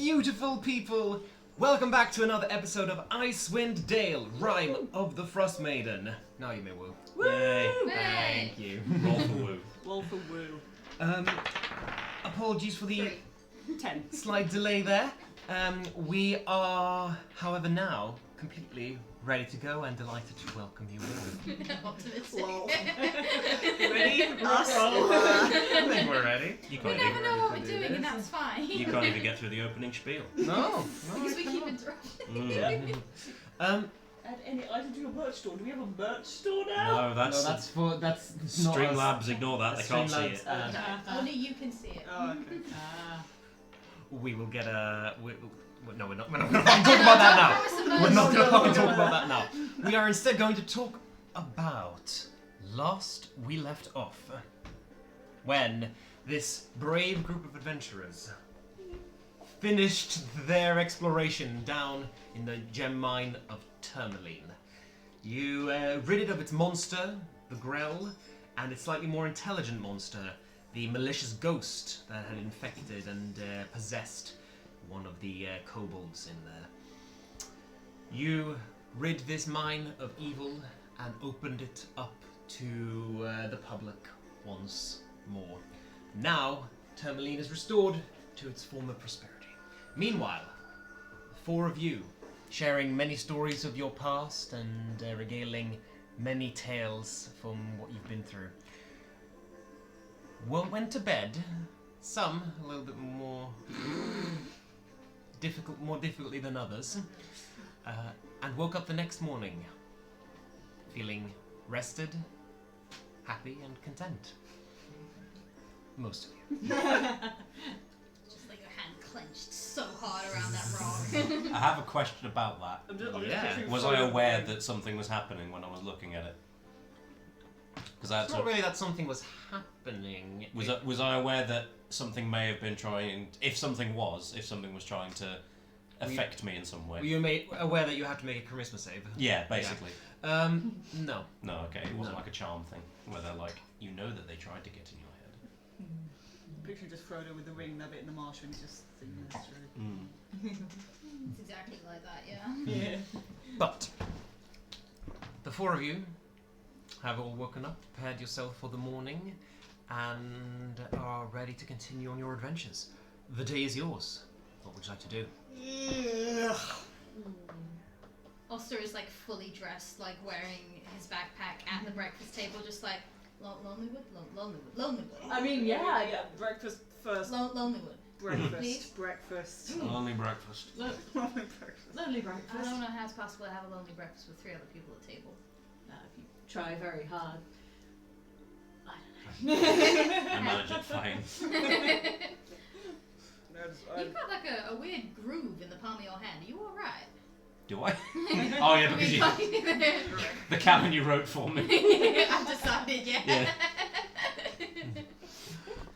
beautiful people! Welcome back to another episode of Icewind Dale, Rime of the Frostmaiden. Now you may woo. Woo! Yay! Hey! Thank you. Roll for woo. Roll for woo. Apologies for the 10. slight delay there. We are, however, now completely ready to go and delighted to welcome you all. Optimistic. Lol. Ready? Us? I think we're ready. You We can't, never even, know what we're doing, and that's fine. you can't even get through the opening spiel. No. Because we keep interrupting. Mm. Add any item to your merch store. Do we have a merch store now? No, that's that's not Streamlabs. Ignore that. They can't see it. Only you can see it. Oh, okay. We will get a. No, we're not going to talk about that now. We're not going to fucking talk about that now. We are instead going to talk about last we left off, when this brave group of adventurers finished their exploration down in the gem mine of Tourmaline. You rid it of its monster, the Grell, and its slightly more intelligent monster, the malicious ghost that had infected and possessed one of the kobolds in there. You rid this mine of evil and opened it up to the public once more. Now, Tourmaline is restored to its former prosperity. Meanwhile, the four of you, sharing many stories of your past and regaling many tales from what you've been through, went to bed, some a little bit more difficultly than others, and woke up the next morning feeling rested, happy, and content. Most of you. Just like your hand clenched so hard around that rock. I have a question about that. I'm just Yeah. Was I aware that something was happening when I was looking at it? Because It's not really that something was happening. was I aware that something may have been trying? If something was trying to affect me in some way. Were you aware that you had to make a charisma save? Yeah, basically. No. No, okay. It wasn't No. like a charm thing where they're like, you know that they tried to get in your head. Picture just Frodo with the ring, that bit in the marsh, and he's just thinking this through. It's exactly like that, yeah. Yeah. But the four of you have all woken up, prepared yourself for the morning, and are ready to continue on your adventures. The day is yours. What would you like to do? Oster is like fully dressed, like wearing his backpack at the breakfast table, just like Lonelywood. I mean, yeah, breakfast first. Lonelywood. Please? Breakfast. Only breakfast. Lonely breakfast. Lonely I breakfast. don't know how it's possible to have a lonely breakfast with 3 other people at table. If you try very hard. I manage it fine. You've got like a weird groove in the palm of your hand. Are you alright? Do I? Oh yeah, because the canon you wrote for me. I've decided, yeah. Yeah.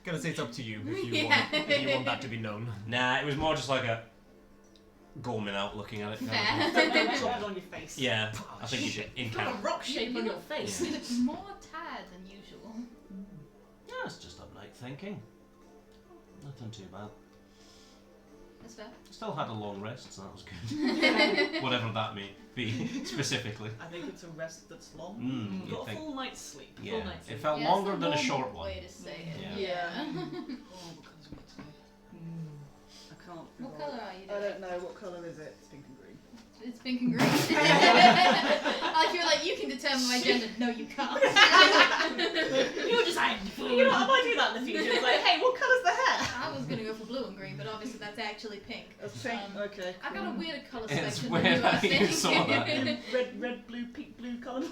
Gonna say it's up to you if you want that to be known. Nah, it was more just like a gorming out looking at it. Kind of. Don't drop it on your face. Yeah, I think you should You've got a encounter. rock shape on your face. Yeah. It's more tired than usual. Yeah, it's just upnight thinking. Nothing too bad. That's fair. Still had a long rest, so that was good. Whatever that may be specifically. I think it's a rest that's long. You'd Got a think. full night's sleep. Yeah, Full night's it sleep. felt Yeah, longer it's than a normal short one. way to say it. Yeah. Yeah. Oh, what colour's my today? I can't. What colour are you I doing? don't know. What colour is it? It's pink and green. It's pink and green. Like you're like, you can determine my gender. No, you can't. You decided before. You know, I might do that in the future. It's like, hey, what colour's the hair? I was gonna go for blue and green, but obviously that's actually pink. That's pink. Okay. I've got a weirder colour It's spectrum weird than you, I how you think. saw that. Red, blue, pink, blue colour.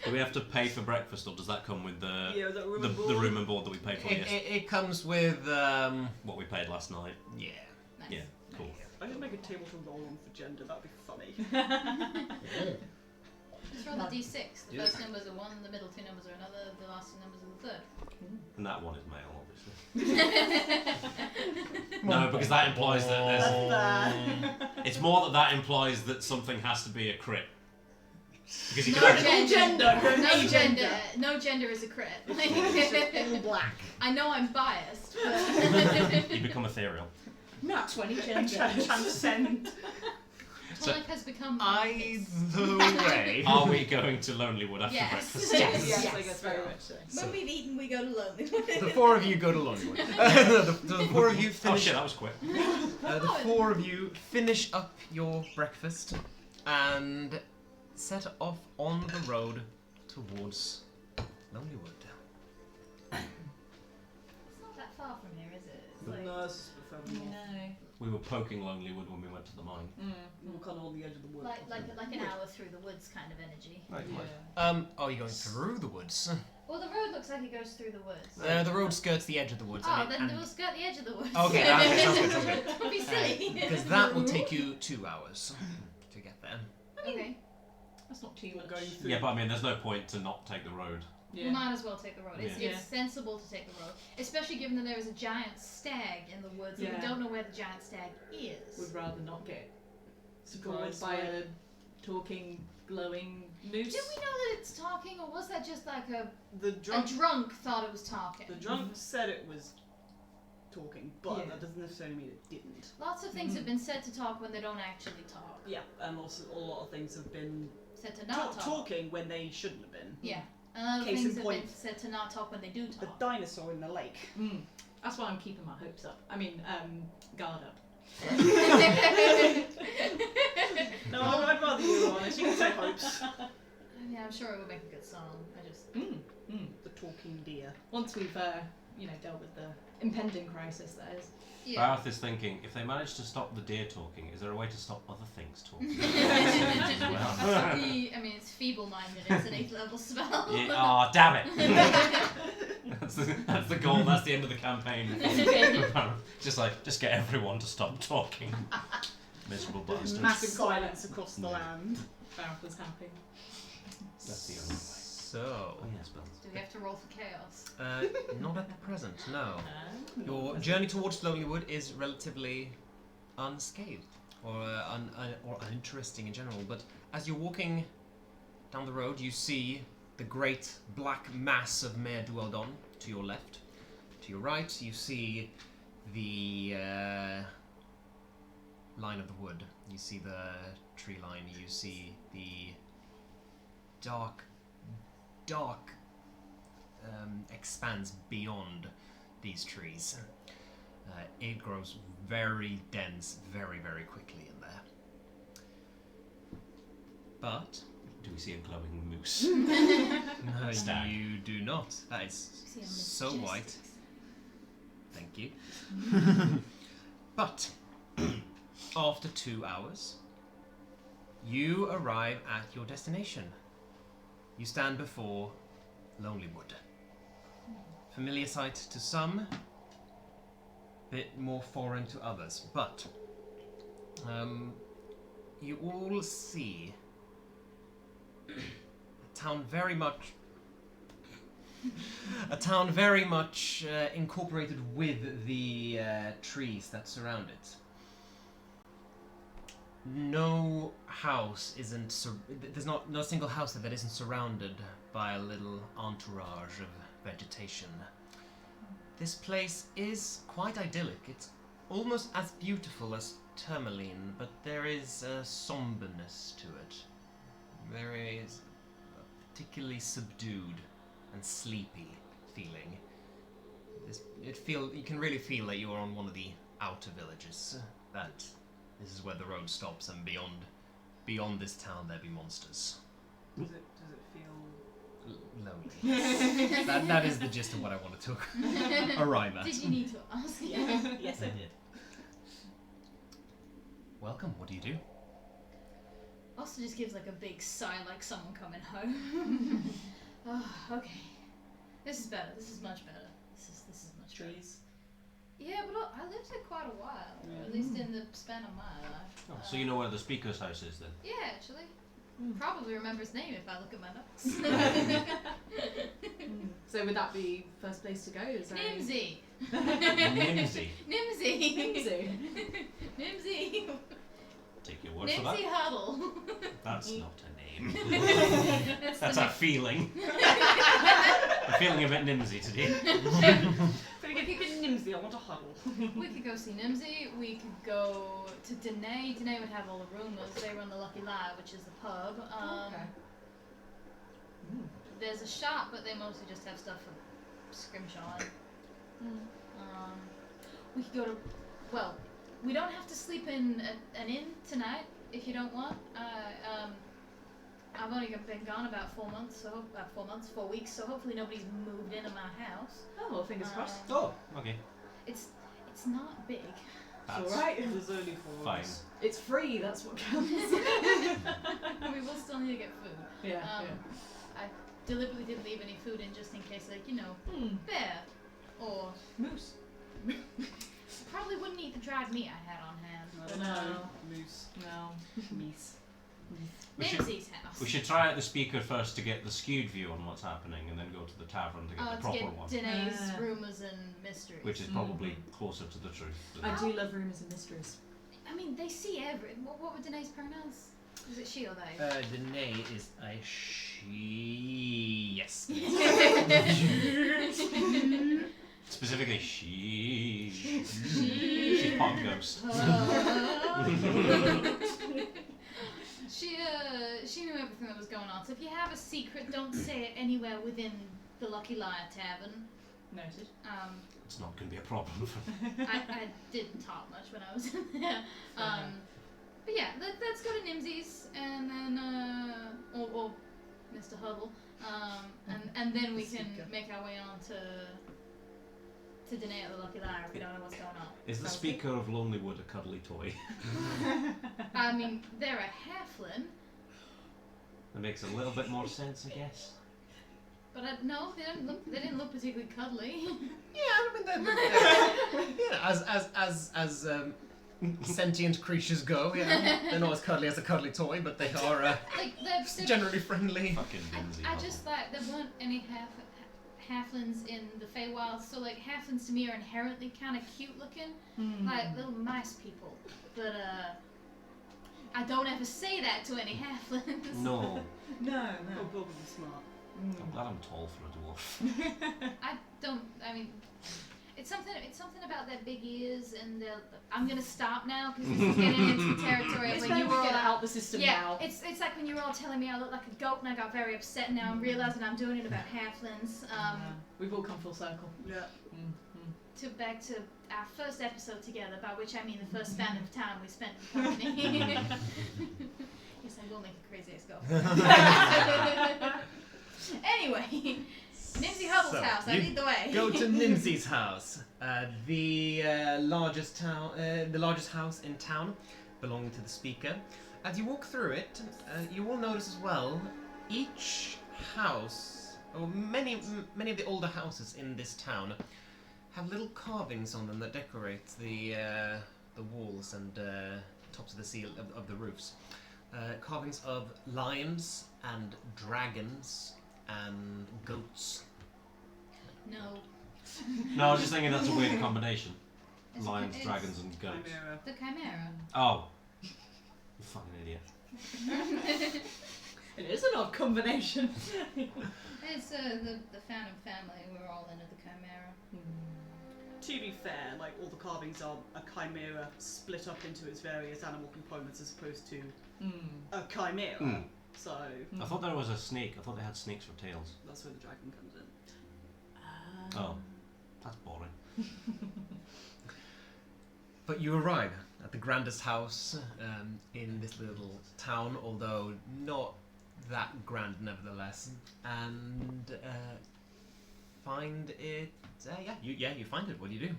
Do we have to pay for breakfast, or does that come with the Yeah, that room and the board. room and board that we paid for yesterday? It comes with What we paid last night? yeah. Nice. Yeah, cool. I should make a table to roll on for gender. That'd be funny. Just roll the d6. The Yeah. first number's a 1, the middle 2 numbers are another, the last 2 numbers are the third. And that one is male, obviously. No, because that implies that there's. It's more that implies that something has to be a crit. Because you No can actually. gender. Gender. No No gender. No gender is a crit. All black. I know I'm biased, but You become ethereal. Not 20 I'm trying to transcend. Tonaich has become. Either way. Are we going to Lonelywood after Yes. breakfast? Yes, Yes, I guess very we are. much so. When we've eaten, we go to Lonelywood. The four of you go to Lonelywood. the four of you Oh finish. shit, that was quick. The four of you finish up your breakfast and set off on the road towards Lonelywood. It's not that far from here, is it? It's like, No, it's just further north. No. We were poking Lonelywood when we went to the mine. We're kind of on the edge of the wood. like an hour through the woods kind of energy. Are you going through the woods? Well, the road looks like it goes through the woods. The road skirts the edge of the woods. Oh, and it- then and- we'll skirt the edge of the woods. Okay, sounds good. Don't be silly. Because that will take you 2 hours to get there. Okay. That's not too We're much. going through. Yeah, but I mean, there's no point to not take the road. We might as well take the road. It's, Yeah. it's sensible to take the road, especially given that there is a giant stag in the woods and we Yeah. don't know where the giant stag is. Would rather not get Surprised surprised by a talking, glowing moose. Did we know that it's talking, or was that just like a The drunk. drunk thought it was talking? The drunk said it was talking, but Yeah. that doesn't necessarily mean it didn't. Lots of things have been said to talk when they don't actually talk. Yeah, and also a lot of things have been Said to not talk. talking when they shouldn't have been. Yeah. And other Case in things have been point. said to not talk when they do The talk. dinosaur in the lake. That's why I'm keeping my hopes up. I mean, guard up. No, I'd rather you were honest. You can say hopes. Yeah, I'm sure it would make a good song. I just. The talking deer. Once we've, dealt with the impending crisis, that is. Yeah. Barth is thinking, if they manage to stop the deer talking, is there a way to stop other things talking? I mean, it's feeble-minded. It's an 8th level spell. Oh, damn it! that's the goal. That's the end of the campaign. just get everyone to stop talking. Miserable bastards. Massive silence across the land. Barth was happy. That's the only way. So, Oh yes, Bill. Do we have to roll for chaos? not at the present, no. Your journey towards Lonelywood is relatively unscathed or uninteresting in general, but as you're walking down the road, you see the great black mass of Mare Dueldon to your left. To your right, you see the line of the wood. You see the tree line. You see the dark expanse beyond these trees. It grows very dense very, very quickly in there. But Do we see a glowing moose? no, Stag. you do not. That is See, I'm so majestic. white. Thank you. But after 2 hours, you arrive at your destination. You stand before Lonelywood. Familiar sight to some, bit more foreign to others, but you all see a town very much incorporated with the trees that surround it. No house there's not a single house that isn't surrounded by a little entourage of vegetation. This place is quite idyllic. It's almost as beautiful as Tourmaline, but there is a somberness to it. There is a particularly subdued and sleepy feeling. You can really feel that you're on one of the outer villages. That this is where the road stops, and beyond this town there be monsters. Does it feel Lonely. that is the gist of what I wanted to arrive at. Did you need to ask? Yes, I did. Welcome. What do you do? Also just gives like a big sigh like someone coming home. Oh, okay. This is better. This is much better. This is much better. Trees. Yeah, but I lived here quite a while. Or at least in the span of my life. Oh, so you know where the speaker's house is then? Yeah, actually. Probably remember his name if I look at my notes. So would that be first place to go? Is there any- Nimsy. Nimsy. Nimsy. Nimsy. Nimsy. Take your word for Nimsy that. Huddle. That's not a name. That's a feeling. I'm feeling a bit nimsy today. If you're keeping Nimsy, I want a huddle. We could go see Nimsy. We could go to Danae. Danae would have all the rumours. They run the Lucky Liar, which is the pub. Okay. There's a shop, but they mostly just have stuff for scrimshawing. We could go to. Well, we don't have to sleep in an inn tonight if you don't want. I've only been gone about 4 months, 4 weeks, so hopefully nobody's moved into my house. Oh, well, fingers crossed. Oh, okay. It's not big. It's alright. There's only 4 Fine. of us. It's free, that's what counts. We will still need to get food. Yeah. I deliberately didn't leave any food in just in case, like, bear or Moose. probably wouldn't eat the dried meat I had on hand. No. Moose. No. Meese. Nimsy's house. We should try out the speaker first to get the skewed view on what's happening, and then go to the tavern to get the to proper get one, Danae's rumours and mysteries. which is probably closer to the truth. I do love rumours and mysteries. I mean, they see what were Danae's pronouns? Is it she or they? Danae is a she. Yes. Specifically, she's part ghost. She knew everything that was going on. So if you have a secret, don't say it anywhere within the Lucky Liar Tavern. Noted. It's not going to be a problem. I didn't talk much when I was in there. But yeah, let's go to Nimsy's and then or Mr. Hubble, and then we can make our way on to Danae at the Lucky Liar if we don't know what's going on. Is the speaker of Lonelywood a cuddly toy? I mean, they're a halfling. That makes a little bit more sense, I guess. But no, they didn't look particularly cuddly. Yeah, I mean, as sentient creatures go, they're not as cuddly as a cuddly toy, but they are like they're generally friendly. Fucking Lindsay. I just thought there weren't any halflings in the Feywild, so like halflings to me are inherently kind of cute looking, like little mice people. But I don't ever say that to any halflings. No. No. Oh, probably smart. I'm glad I'm tall for a dwarf. I mean, it's something about their big ears and their. I'm gonna stop now because this is getting into the territory of It's when you were all get out the system now. It's like when you were all telling me I look like a goat and I got very upset. And now I'm realizing I'm doing it about halflings. We've all come full circle. Yeah. Back to our first episode together, by which I mean the first span of time we spent in company. Yes, I will make a crazy ex-girlfriend. Anyway, Nimsy Hubble's house. I lead the way. Go to Nimsy's house, the largest house in town, belonging to the speaker. As you walk through it, you will notice as well, each house, or many of the older houses in this town, have little carvings on them that decorate the walls and tops of the seal of the roofs. Carvings of lions and dragons and goats. No. No, I was just thinking that's a weird combination. It's Lions, it's dragons, and goats. Chimera. The Chimera. Oh. You fucking idiot. It is an odd combination. It's the Phantom family. We're all into the Chimera. To be fair, like all the carvings are a chimera split up into its various animal components as opposed to a chimera. So I thought there was a snake. I thought they had snakes for tails. that's where the dragon comes in. Oh. That's boring. But you arrive at the grandest house in this little town, although not that grand nevertheless, and find it. You find it. What do you do?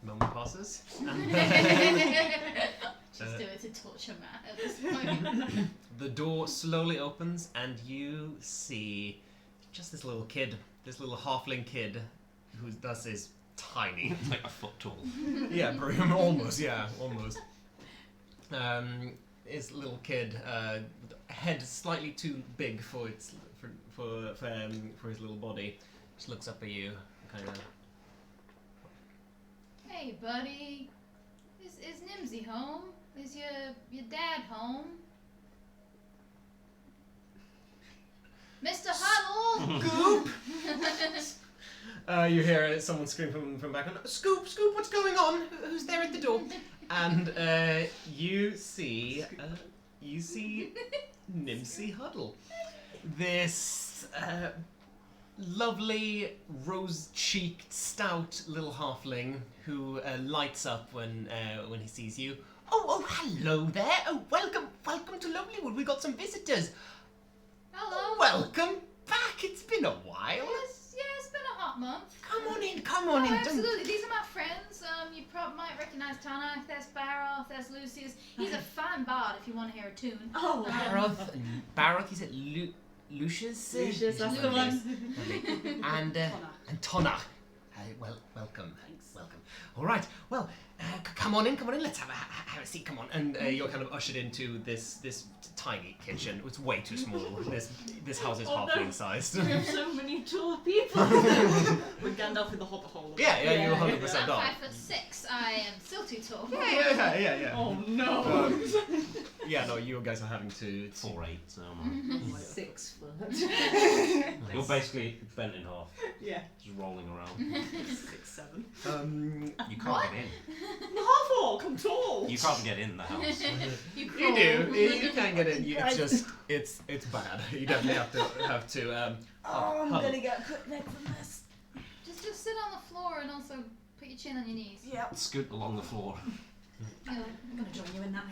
Moment passes. And Just do it to torture Matt at this point. the door slowly opens, and you see just this little kid, this little halfling kid, who thus is tiny. Like a foot tall. Yeah, almost. Yeah, almost. His little kid, head slightly too big for its for his little body, just looks up at you, kind of. Hey, buddy. Is Nimsy home? Is your dad home? Mr. Huddle! Goop! You hear someone scream from back. Scoop, what's going on? Who's there at the door? And you see Nimsy Huddle. This lovely, rose-cheeked, stout little halfling who lights up when he sees you. Oh, hello there. Oh, welcome to Lonelywood. We got some visitors. Hello. Welcome back. It's been a while. Yes, it's been a hot month. Come on in. Don't- Absolutely. These are my friends. You probably might recognize Tonaich. There's Baroth. There's Lucius. He's a fine bard if you want to hear a tune. Oh, Baroth, is it Lucius? Lucius, that's the one. And Tonaich. Welcome. Thanks. Welcome. All right. Well, come on in. Let's have a seat. Come on. And you're kind of ushered into this tiny kitchen. It's way too small. This house is halfling sized. We have so many tall people. We're Gandalf in the Hobbit hole. Yeah, you 100% I'm are. 5'6". I am still too tall. Yeah. Oh no. Yeah, no, you guys are having to 4'8", so 6 foot. you're basically bent in half, Yeah. just rolling around. 6'7". You can't get in. I'm half-orc. I'm tall. You can't get in the house. You You do. You can get in. It's bad. You definitely have to. I'm huddle. gonna get cut neck from this. Just sit on the floor and also put your chin on your knees. Yep. Scoot along the floor. I'm gonna join you in that.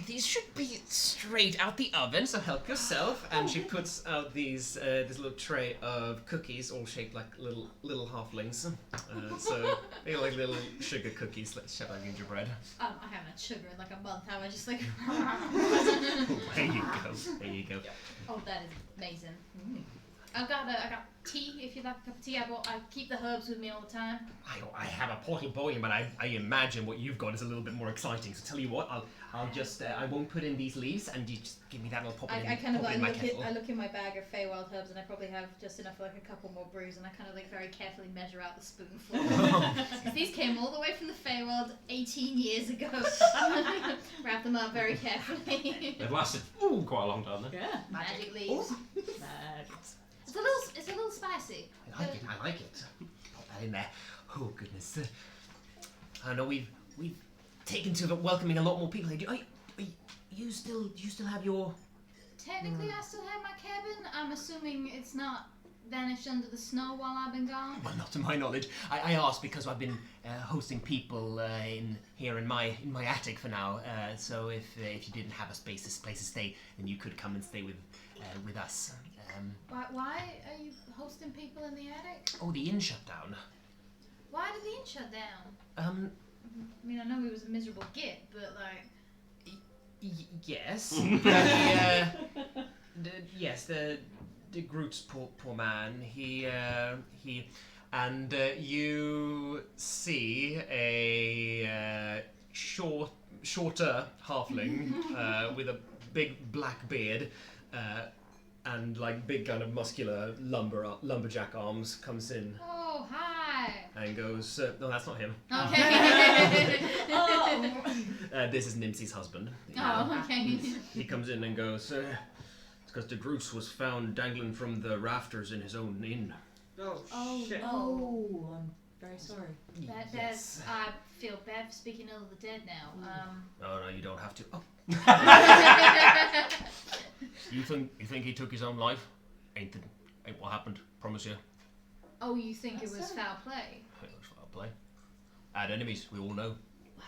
These should be straight out the oven, so help yourself. And she puts out this little tray of cookies, all shaped like little halflings. So they're like little sugar cookies, like shaped like gingerbread. I haven't had sugar in like a month. I was just like. There you go. Oh, that is amazing. I got tea if you like a cup of tea. I keep the herbs with me all the time. I have a portal boiling, but I imagine what you've got is a little bit more exciting. So tell you what, I'll just I won't put in these leaves, and you just give me that. And I'll pop it in. I kind of pop it in my kettle. I look in my bag of Feywild herbs, and I probably have just enough for like a couple more brews, and I kind of like very carefully measure out the spoonful. Because these came all the way from the Feywild 18 years ago. Wrap them up very carefully. They've lasted quite a long time then. Yeah. Magic leaves. It's a little spicy. I like it. Pop that in there. Oh goodness. I know we've taken to welcoming a lot more people. You still have your? Technically, I still have my cabin. I'm assuming it's not vanished under the snow while I've been gone. Well, not to my knowledge. I asked because I've been hosting people in my attic for now. So if you didn't have a place to stay, then you could come and stay with us. Why are you hosting people in the attic? Oh, the inn shut down. Why did the inn shut down? I mean, I know he was a miserable git, but like. Yes. Yes, the Groot's poor man. He and you see a shorter halfling with a big black beard. And like big kind of muscular lumberjack arms comes in. Oh, hi. And goes, no, that's not him. Okay. This is Nimsy's husband. Oh, okay. He comes in and goes, it's because the Groot was found dangling from the rafters in his own inn. Oh, shit. Oh, I'm very sorry. Yes. I feel bad for speaking ill of the dead now. No, you don't have to. Oh. You think he took his own life? Ain't what happened, promise you. Oh, you think it was foul play? It was foul play. Had enemies, we all know.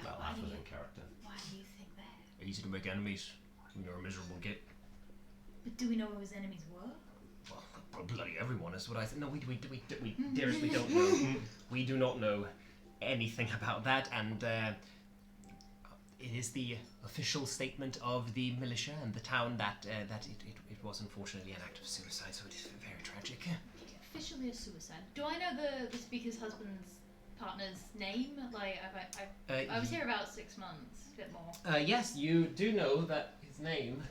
Well, that was in character. Why do you think that? Easy to make enemies when you're a miserable git. But do we know who his enemies were? Well, bloody everyone is what I think. No, we dearest, we don't know. We do not know anything about that, and it is the official statement of the militia and the town that it was unfortunately an act of suicide, so it is very tragic. Officially a suicide. Do I know the speaker's husband's partner's name? Like, I was here about 6 months, a bit more. Yes, you do know that his name.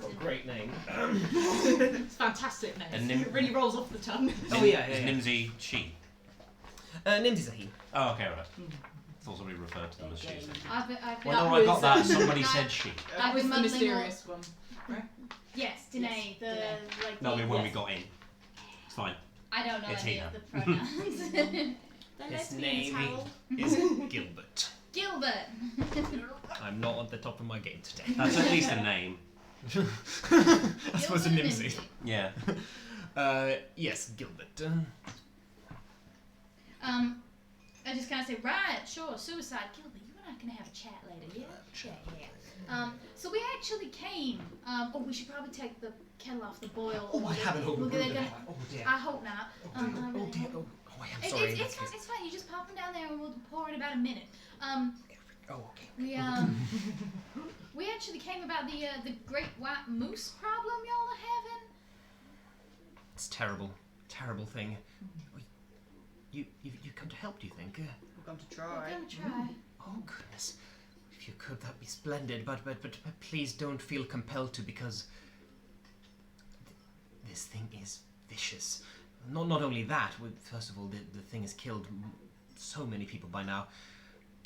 A great name. It's a fantastic name. It really rolls off the tongue. Oh yeah. Is Nimsy she? Nimsy's a he. Oh, okay, right. Thought somebody referred to them as she. I've been Well, no, I got that. Somebody said she. That was the mysterious one. Yes, Danae, Danae. like. No, I mean when we got in. It's fine. I don't know It's any Hina. of the pronouns. Then His let's be name Towel. is Gilbert. Gilbert. I'm not at the top of my game today. That's at least a name. I suppose a Gilbert and Nimsy. Yeah. Yes, Gilbert. I just kind of say, right, sure, suicide. Gilbert, you and I can have a chat later, yeah? Yeah. So we actually came. We should probably take the kettle off the boil. Oh, I haven't overbrewed they're it. gonna- Oh dear. I hope not. Oh dear. I really Oh dear. hope. Oh, I am sorry. It's fine. It's fine. You just pop them down there, and we'll pour in about a minute. Oh, okay. We actually came about the great white moose problem y'all are having. It's terrible, terrible thing. You come to help, do you think? We're going to We're try. gonna try. Oh goodness, if you could, that'd be splendid. But please don't feel compelled to, because this thing is vicious. Not only that. First of all, the thing has killed so many people by now,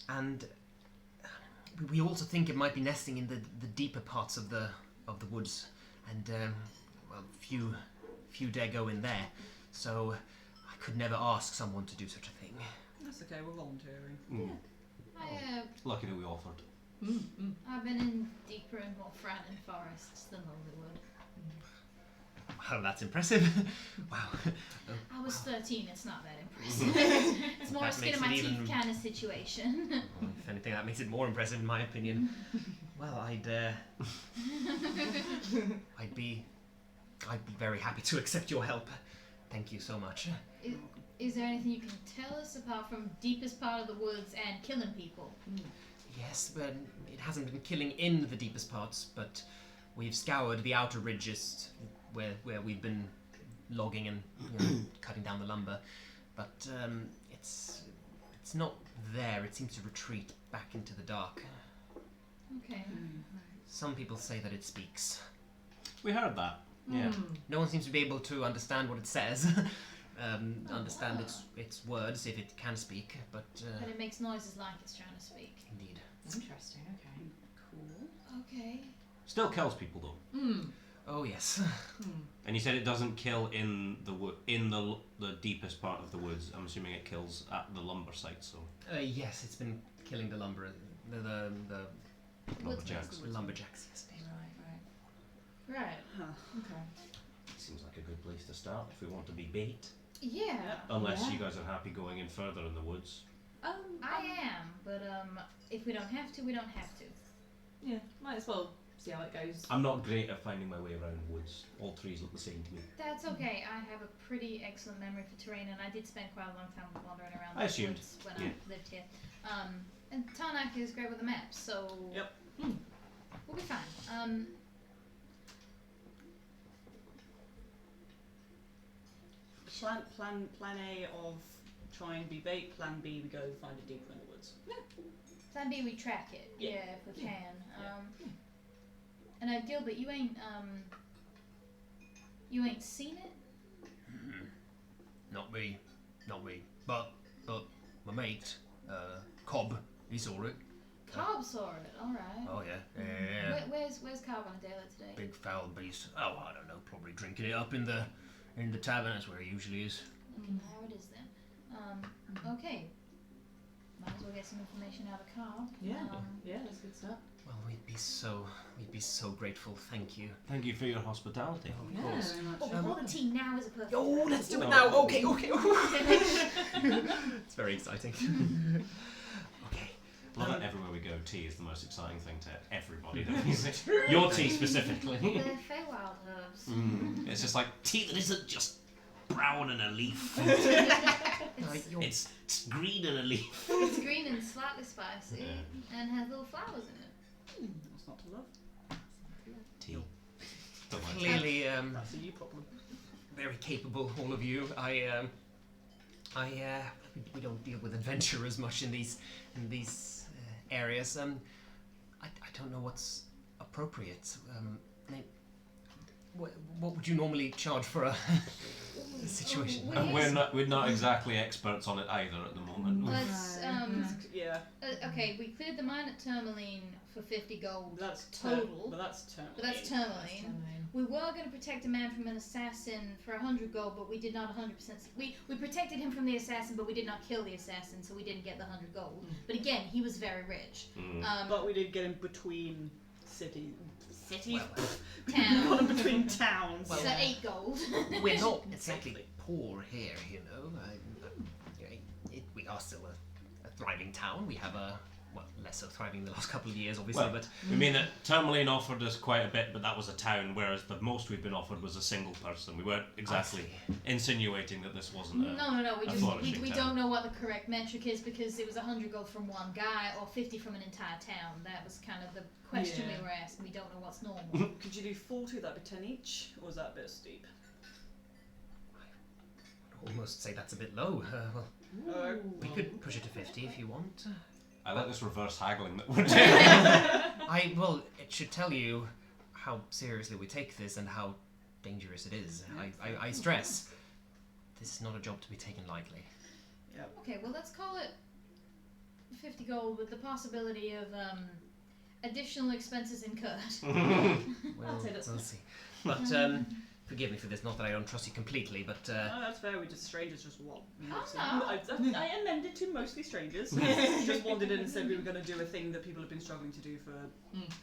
and we also think it might be nesting in the deeper parts of the woods, and few dare go in there. So I could never ask someone to do such a thing. That's okay, we're volunteering. Lucky that we offered. I've been in deeper and more frightening forests than Lonelywood. Well, that's impressive. Wow. I was 13. It's not that impressive. It's more a That skin makes of my it teeth even- kind of situation. Well, if anything, that makes it more impressive, in my opinion. Well, I'd be very happy to accept your help. Thank you so much. Is there anything you can tell us apart from deepest part of the woods and killing people? Yes, but it hasn't been killing in the deepest parts, but we've scoured the outer ridges where we've been logging and cutting down the lumber. But it's not there. It seems to retreat back into the dark. Okay. Some people say that it speaks. We heard that. Yeah. No one seems to be able to understand what it says. Understand its words, if it can speak, but But it makes noises like it's trying to speak. indeed. Interesting. Okay. Cool. Okay. Still kills people though. Oh yes. And you said it doesn't kill in the deepest part of the woods. I'm assuming it kills at the lumber site. So Yes, it's been killing the lumber, the lumberjacks. lumberjacks. Yes, indeed. Right. Huh. Okay. Seems like a good place to start if we want to be bait. Yeah. Unless you guys are happy going in further in the woods. I am, but if we don't have to, we don't have to. Yeah. Might as well see how it goes. I'm not great at finding my way around woods. All trees look the same to me. That's okay. I have a pretty excellent memory for terrain, and I did spend quite a long time wandering around I the assumed, woods when yeah. I lived here. And Tonaich is great with the maps, so Yep. we'll be fine. Plan A of try and be bait. Plan B, we go find it deeper in the woods. Plan B, we track it. Yeah. Yeah, if we Yeah. can. Yeah. And Gilbert, you ain't seen it? Not me. But my mate, Cobb, he saw it. Cobb saw it. All right. Oh yeah. Where's Cobb on a day like today? Big foul beast. Oh, I don't know. Probably drinking it up in the tavern. That's where he usually is. Okay, how it is then. Okay. Might as well get some information out of Cobb. Yeah. Yeah. That's good stuff. Well, we'd be so grateful. Thank you. Thank you for your hospitality. Of Yeah. course. Very much. Oh, the tea now is a perfect. Oh, let's do it No. now. Okay. It's very exciting. Okay. Love that everywhere we go, tea is the most exciting thing to everybody. Your tea specifically. The Feywild herbs. It's just like tea that isn't just brown and a leaf. It's, It's green and a leaf. it's green and slightly spicy Yeah. and has little flowers in it. What's not to love? Tea. Don't like tea. Clearly, That's a you problem. very capable, all of you. We don't deal with adventurers much in these areas. I don't know what's appropriate. What would you normally charge for a situation? Well, We're not exactly experts on it either at the moment. Let's Yeah. okay, we cleared the mine at Tourmaline for 50 gold That's total. But that's term. But that's Tourmaline. We were going to protect a man from an assassin for 100 gold, but we did not 100%. We protected him from the assassin, but we did not kill the assassin, so we didn't get the 100 gold. But again, he was very rich. But we did get him between cities. Well, Town. Got him between towns. So 8 gold. we're not exactly poor here, you know. We are still a thriving town. We have less so thriving the last couple of years, obviously, Well, but we mean that Tourmaline offered us quite a bit, but that was a town, whereas the most we've been offered was a single person. We weren't exactly insinuating that this wasn't a... No. We a just flourishing we town. don't know what the correct metric is because it was 100 gold from one guy or 50 from an entire town. That was kind of the question we were asking. We don't know what's normal. Could you do 40? That'd be 10 each, or is that a bit steep? I'd almost say that's a bit low. We could push it to 50 if you want. I like this reverse haggling that we're doing. Well, it should tell you how seriously we take this and how dangerous it is. I stress, this is not a job to be taken lightly. Okay, well let's call it 50 gold with the possibility of additional expenses incurred. Well, we'll see. But forgive me for this, not that I don't trust you completely, but No, that's fair. We just strangers just what? Oh, no. I amended to mostly strangers. Just wanted it and said we were going to do a thing that people have been struggling to do for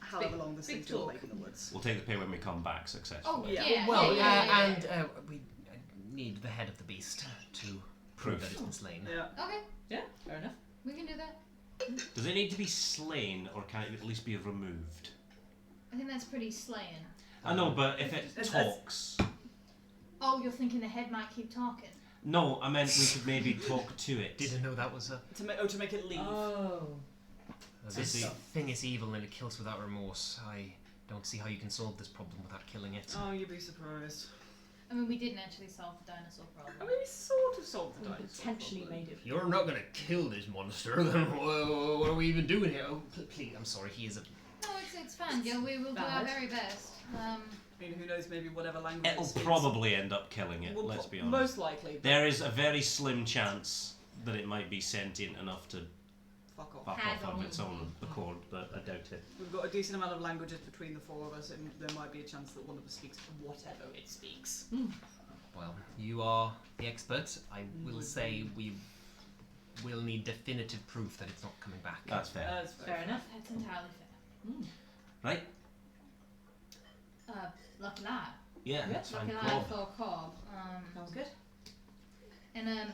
however long this thing's been like in the woods. We'll take the pay when we come back successfully. Oh, yeah. well, yeah. and we need the head of the beast to prove that it's been slain. Yeah. Okay, Yeah, fair enough. we can do that. Does it need to be slain, or can it at least be removed? I think that's pretty slaying. I know, but if it It's- talks... Oh, you're thinking the head might keep talking? No, I meant we could maybe talk to it. Didn't know that was a... To make it leave. Oh. This see. thing is evil and it kills without remorse. I don't see how you can solve this problem without killing it. Oh, you'd be surprised. I mean, we didn't actually solve the dinosaur problem. I mean, we sort of solved the We dinosaur potentially problem. made it. If you're not going to kill this monster, then what are we even doing here? Oh, please, I'm sorry, he is a... No, it's fine, Gil. We will do our Valid. very best. I mean, who knows? Maybe whatever language. It'll it speaks. probably end up killing it, Well, let's be honest. Most likely. But There is a very slim chance that it might be sentient enough to fuck off. fuck off of its own accord, but I doubt it. We've got a decent amount of languages between the four of us, and there might be a chance that one of us speaks whatever it speaks. Well, you are the expert. I will say we will need definitive proof that it's not coming back. That's fair. That's Fair enough. That's entirely fair. Right? Lucky Lie. Yeah, Yeah, that's fine. Lucky Lie Cool. for Cobb. Sounds good. And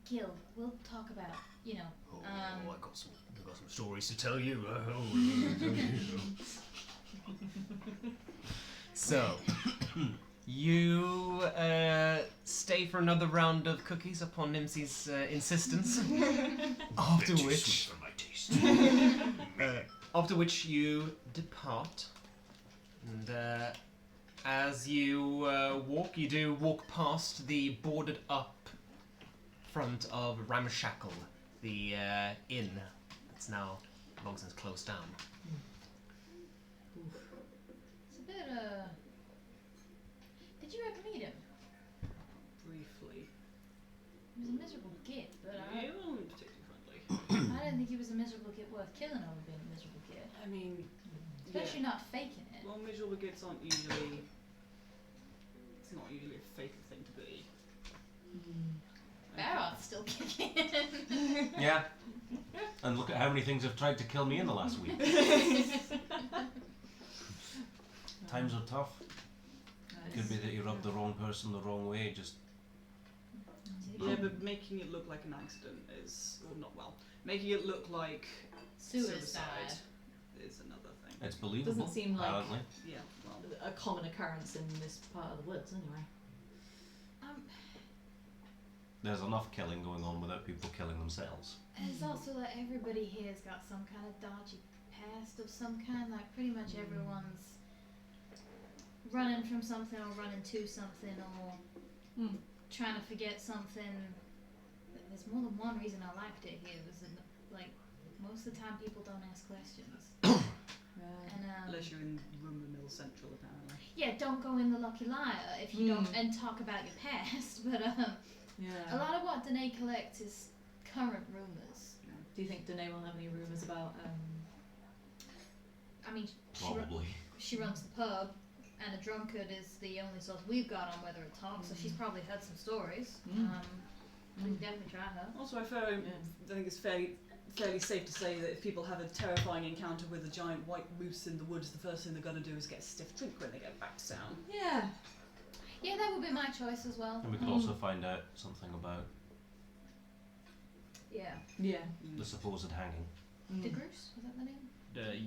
Gil, we'll talk about, you know, I've got some stories to tell you. So, you stay for another round of cookies upon Nimsy's insistence. After which, For my taste. after which you depart, and as you walk, you do walk past the boarded up front of Ramshackle, the inn that's now long since closed down. it's a bit, did you ever meet him? Briefly. He was a miserable git, but He wasn't particularly friendly. I didn't think he was a miserable git worth killing over being a miserable git. I mean, Especially not faking it. well, miserable gits aren't usually. It's not usually a fake thing to be. Barroth's still kicking. Yeah. And look at how many things have tried to kill me in the last week. Times are tough. Could be that you rubbed the wrong person the wrong way, just... Yeah, but making it look like an accident is, or not well. Making it look like Suicide. is another thing. It's believable, Doesn't seem like- apparently. Yeah, well, A common occurrence in this part of the woods, anyway. There's enough killing going on without people killing themselves. And it's also that everybody here's got some kind of dodgy past of some kind. Like pretty much everyone's running from something or running to something or trying to forget something. There's more than one reason I liked it here. Was that, like most of the time people don't ask questions. And unless you're in Rumour Mill Central, apparently. yeah, don't go in the Lucky Liar if you don't and talk about your past. But Yeah. a lot of what Danae collects is current rumors. Do you think Danae will have any rumours about I mean, Probably. she runs the pub, and a drunkard is the only source we've got on whether it talks, so she's probably heard some stories. We can definitely try her. Also, I think it's fairly safe to say that if people have a terrifying encounter with a giant white moose in the woods, the first thing they're going to do is get a stiff drink when they get back to town. Yeah. Yeah, that would be my choice as well. And we could also find out something about Yeah. the supposed hanging. The Groose? Was that the name?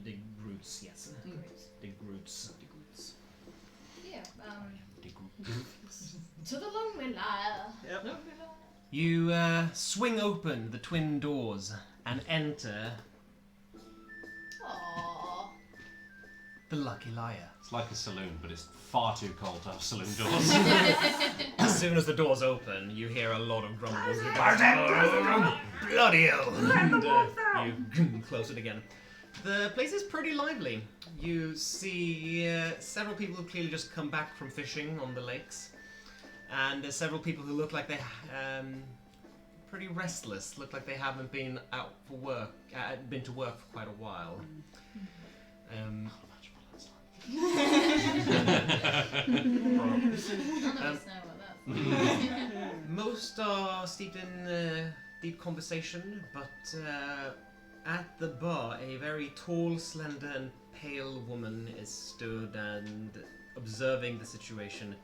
The Groots, yes. Groose. The Groots. Yeah. The Groots. To the Lonelywood. Yep. You swing open the twin doors and enter Aww. the Lucky Liar. It's like a saloon, but it's far too cold to have saloon doors. As soon as the doors open, you hear a lot of grumbles. Bloody hell! And you close it again. The place is pretty lively. You see several people who clearly just come back from fishing on the lakes. And there's several people who look like they're pretty restless. Look like they haven't been out for work, been to work for quite a while. None of us know what that's. Most are steeped in deep conversation, but at the bar, a very tall, slender, and pale woman is stood and observing the situation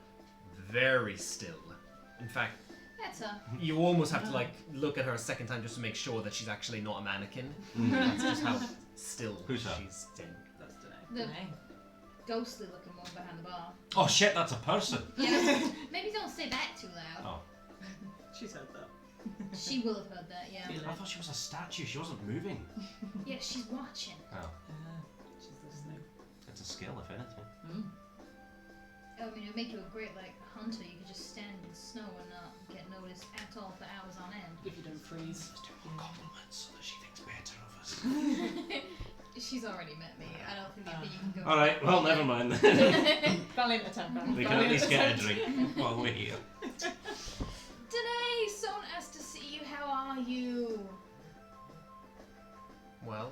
very still. In fact, That's her. you almost have to like look at her a second time just to make sure that she's actually not a mannequin. That's just how still Who's that? she's standing. That's Tonaich. The ghostly looking one behind the bar. Oh shit, that's a person. Yeah, maybe don't say that too loud. Oh, She's heard that. She will have heard that, yeah. I thought she was a statue. She wasn't moving. Yeah, she's watching. Oh, She's listening. it's a skill, if anything. I mean, it would make you a great, like, hunter. You could just stand in the snow and not get noticed at all for hours on end. If you don't freeze. Let's do more compliments so that she thinks better of us. She's already met me. I don't think that you can go. All right, well, never mind then. Valiant attempt. We can at least get a drink while we're here. Today, someone asked to see you. How are you? Well,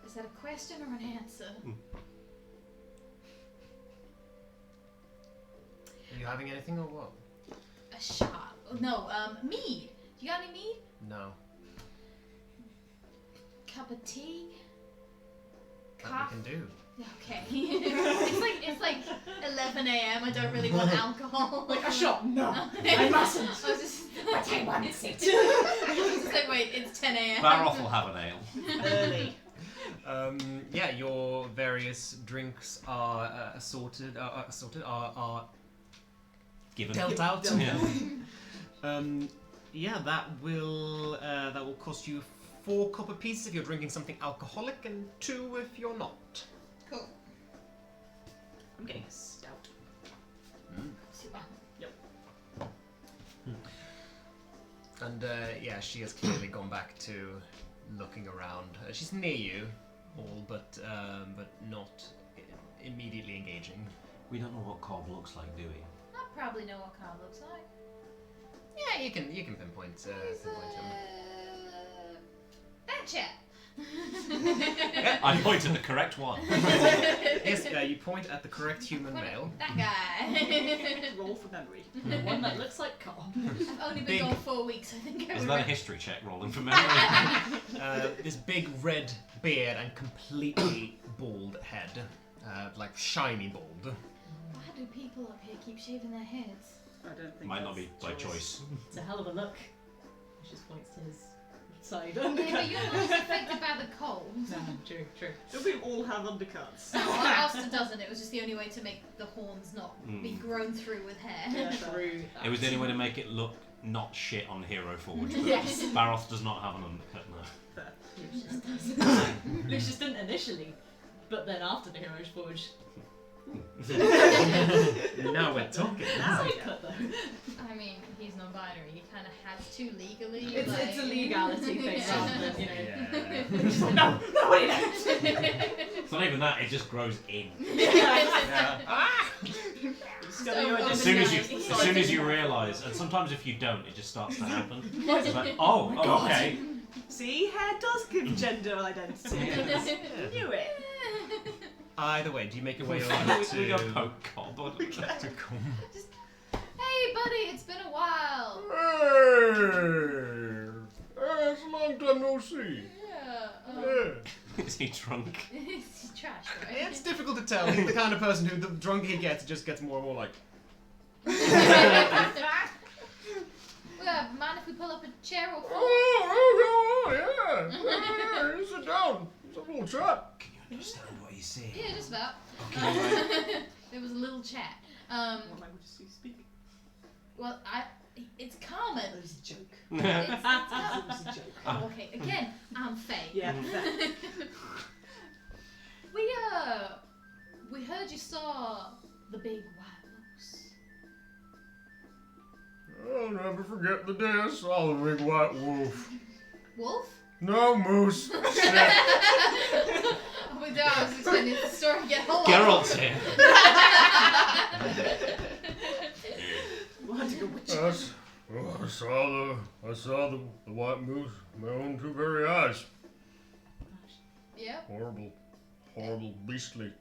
Is that a question or an answer? are you having anything or what? A shot? No, mead. You got any mead? No. Cup of tea? That Coffee? we can do. Okay. it's like 11 a.m. I don't really want alcohol. Like a shot? No, I mustn't. I was just. But I want it. I was just like, wait, it's 10 a.m. Baroth will have an ale. Early. Yeah, your various drinks are assorted, are Given. dealt out. Yeah. Yeah, that will cost you 4 copper pieces if you're drinking something alcoholic, and 2 if you're not. Cool. I'm getting a stout. Super. And yeah, she has clearly gone back to looking around. She's near you, all but not immediately engaging. We don't know what Cobb looks like, do we? I probably know what Cobb looks like. Yeah, you can pinpoint He's, pinpoint him. that chap. I pointed the correct one. Yes, you point at the correct human male. That guy. Roll for memory. One that looks like Cobb. I've only been Big- gone 4 weeks. I think I Isn't that a remember. history check rolling from memory? This big red beard and completely bald head, like shiny bald. Why do people up here keep shaving their heads? I don't think Might not that's be by choice. It's a hell of a look. He just points to his side Yeah, undercut. but you're not affected by the cold. No, true, true. Don't we all have undercuts? No, Alistair doesn't. It was just the only way to make the horns not be grown through with hair. Yeah, True. It was the only way to make it look not shit on Hero Forge. But Yes. Baroth does not have an undercut now. Fair. Lucius does. Lucius didn't initially, but then after the Hero's Forge. Now we're talking. Now, Side cut though. I mean, he's non-binary. He kind of has to legally. It's, like... it's a legality thing Yeah. rather than, you know. Yeah. Just like, no, nobody knows. It's not even that, it just grows in. Yeah. Discover your Oh, As identity. soon as you realise, and sometimes if you don't, it just starts to happen. It's like, oh, okay. See, hair does give gender identity. Knew it. Either way, do you make your way We over to... got poke cob. to come? Hey, buddy, it's been a while. Hey, it's a long time no see. Yeah. Is he drunk? It's trash, right? It's difficult to tell. He's the kind of person who, the drunker he gets, it just gets more and more like... Well, mind if we pull up a chair or four? Oh, yeah. Sit down. It's a little chat. Can you understand what he's saying? Yeah, just about. Okay, right. There was a little chat. What languages do you speak? Well, it's common. It was a joke. It's common. It was a joke. Oh, okay, again, I'm fake. Yeah, fair. We heard you saw the big white moose. I'll never forget the day I saw the big white wolf. Wolf? No, moose. Shit. Oh my god, I was expecting the story to get whole. Geralt's here. We'll have to go with Yes. Oh, I saw the white moose with my own two very eyes. Yep. Horrible, beastly.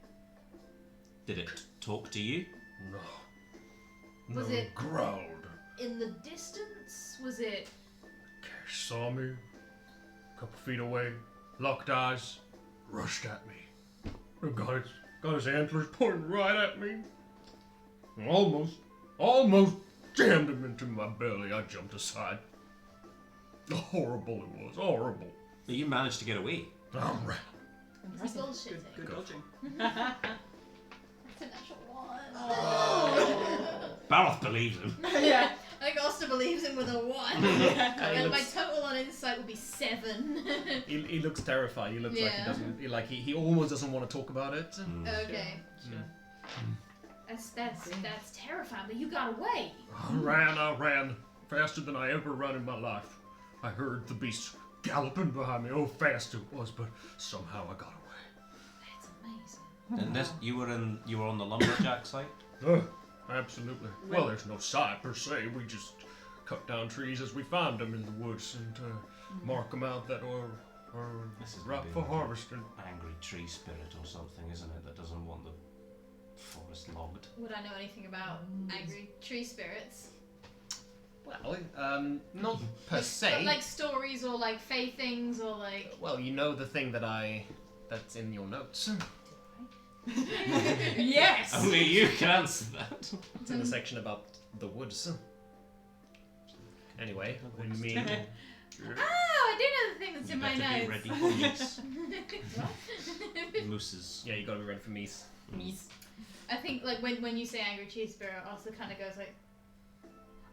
Did it talk to you? No. Was it- growled? In the distance, was it? Cash saw me, a couple feet away, locked eyes, rushed at me. Got his antlers pointing right at me. And almost jammed him into my belly. I jumped aside. Horrible it was, horrible. But you managed to get away. All right. It's bullshit. Good dodging. That's a natural one. Baroth believes him. Yeah. I think Oster believes him with a 1. And my total on insight would be 7. He looks terrified. He looks like he Yeah. doesn't... He almost doesn't want to talk about it. Okay. That's terrifying, but you got away. I ran faster than I ever run in my life. I heard the beast galloping behind me. Oh, fast it was, but somehow I got away. That's amazing. And this, you were on the lumberjack site? Absolutely. Well, there's no site per se. We just cut down trees as we find them in the woods and mark them out that are This is ripe maybe for like harvesting. Angry tree spirit or something, isn't it? That doesn't want the forest logged. Would I know anything about angry tree spirits? Well, not per se. Like stories or like fae things or like. Well, you know the thing that's in your notes. Yes! Only you can answer that. It's in the section about the woods. Anyway, we mean... Oh, I do know the thing that's in my You better be notes. ready for meese. What? Mooses. Yeah, you gotta be ready for meese. I think like when you say angry tree spirit, also kind of goes like,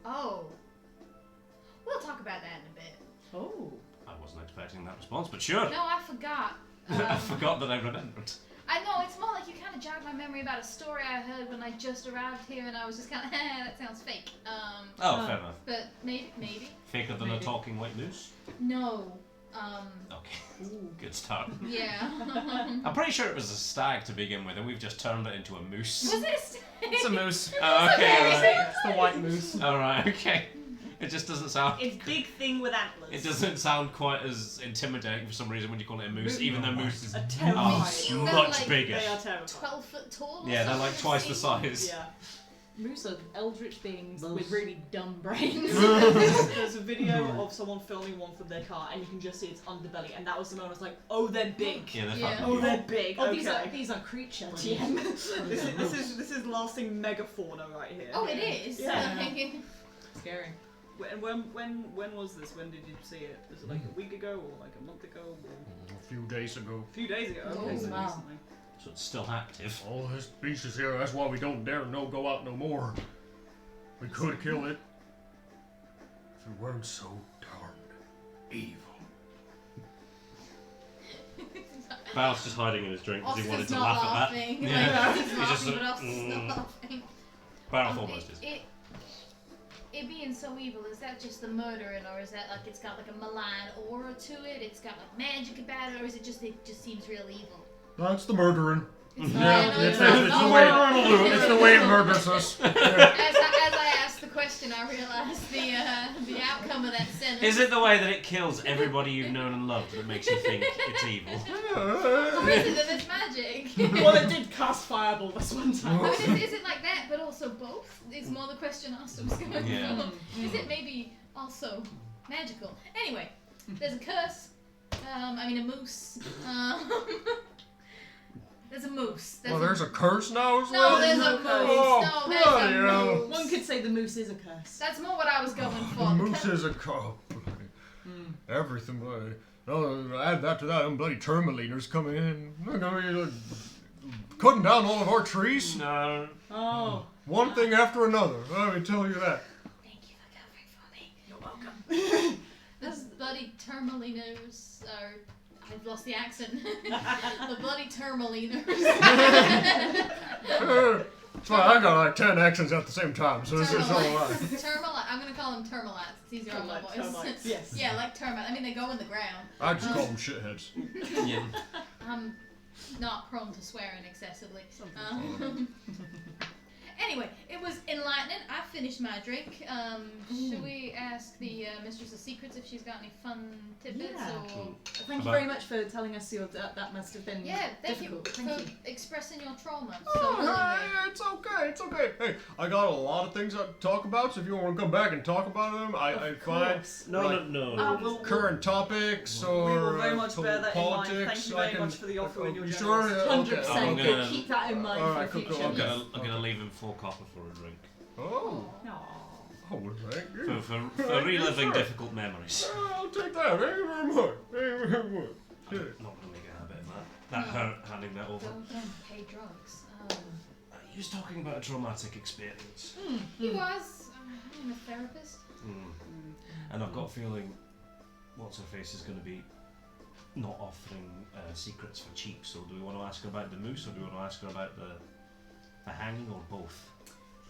oh, we'll talk about that in a bit. Oh. I wasn't expecting that response, but sure. No, I forgot. I forgot that I remembered. I know, it's more like you kind of jogged my memory about a story I heard when I just arrived here and I was just kind of, that sounds fake. Fair enough. But maybe. Faker than a talking white moose? No. Okay. Good start. Yeah. I'm pretty sure it was a stag to begin with, and we've just turned it into a moose. Was it? It's a moose. Oh, okay, alright. It's the white moose. Alright, okay. It just doesn't sound... It's big thing with antlers. It doesn't sound quite as intimidating for some reason when you call it a moose, even though mooses A are terrifying. They're much like- bigger. They are terrifying. 12 foot tall? or Yeah, they're like something? twice the size. Yeah. Moose are eldritch beings Moose. with really dumb brains. There's a video of someone filming one from their car, and you can just see its underbelly, and that was the moment I was like, "Oh, they're big. Yeah, they're Yeah. fucking Oh, huge. they're big. Oh, okay." these are creatures. This is lasting megafauna right here. Oh, it is? Yeah. Scary. When was this? When did you see it? Was it like a week ago or like a month ago? Or A few days ago. a few days ago. Oh, Okay, so wow. recently. So it's still active. All this beast is here. That's why we don't dare go out no more. We could kill it if it weren't so darned evil. Val's just hiding in his drink because he wanted Oscar's to not laugh at that. laughing. Yeah. Like, he's He's just laughing, but like, Oscar's not laughing. Val's almost is. It being so evil, is that just the murdering, or is that like it's got like a malign aura to it? It's got like magic about it, or is it just seems real evil? That's the murdering. It's Yeah, not- it's not- the way it murders us. Yeah. As I asked the question, question, I realised the outcome of that sentence. Is it the way that it kills everybody you've known and loved that makes you think it's evil? Or is it that it's magic? Well, it did cast fireball this one time. I mean, is it like that, but also both? Is more the question I was going Yeah. for. Is it maybe also magical? Anyway, there's a curse. I mean, a moose. There's a moose. There's a curse now as No, well? there's a moose. No, there's bloody a hell. moose. One could say the moose is a curse. That's more what I was going for. The moose is a curse. Everything, bloody. Oh, add that to that, them bloody tourmaliners coming in. They're gonna be cutting down all of our trees. No. Oh. One thing after another. Let me tell you that. Thank you for covering for me. You're welcome. Those bloody tourmaliners are... I've lost the accent. The bloody tourmaliners. That's why I got like 10 accents at the same time, so it's all right. I'm gonna call them termites. It's easier on my voice. Termites, yes. Yeah, like termites. I mean, they go in the ground. I just call them shitheads. Yeah. I'm not prone to swearing excessively. Anyway, it was enlightening. I finished my drink. Should we ask the Mistress of Secrets if she's got any fun tidbits? Yeah. Or... Thank you very much for telling us that must have been thank you difficult. for Thank you. expressing your trauma. So Oh, willingly. hey, it's okay, it's okay. Hey, I got a lot of things to talk about, so if you want to come back and talk about them, I find No. current topics or We will very much bear that in mind. politics. Thank you very much for the offer and your You sure? generosity. Yeah, okay. 100%. I'm gonna- Keep that in mind Alright, for cool, future. okay. I'm gonna leave him 4 copper for a drink. Oh, Aw. oh, thank you. For reliving difficult memories. I'll take that. Thank you very much. Thank you very much. I'm not gonna make a habit of that. That hurt handing that over. Don't pay drugs. He was talking about a traumatic experience. He was. I'm a therapist. And I've got a feeling what's her face is going to be not offering secrets for cheap. So do we want to ask her about the moose, or do we want to ask her about the hanging, or both?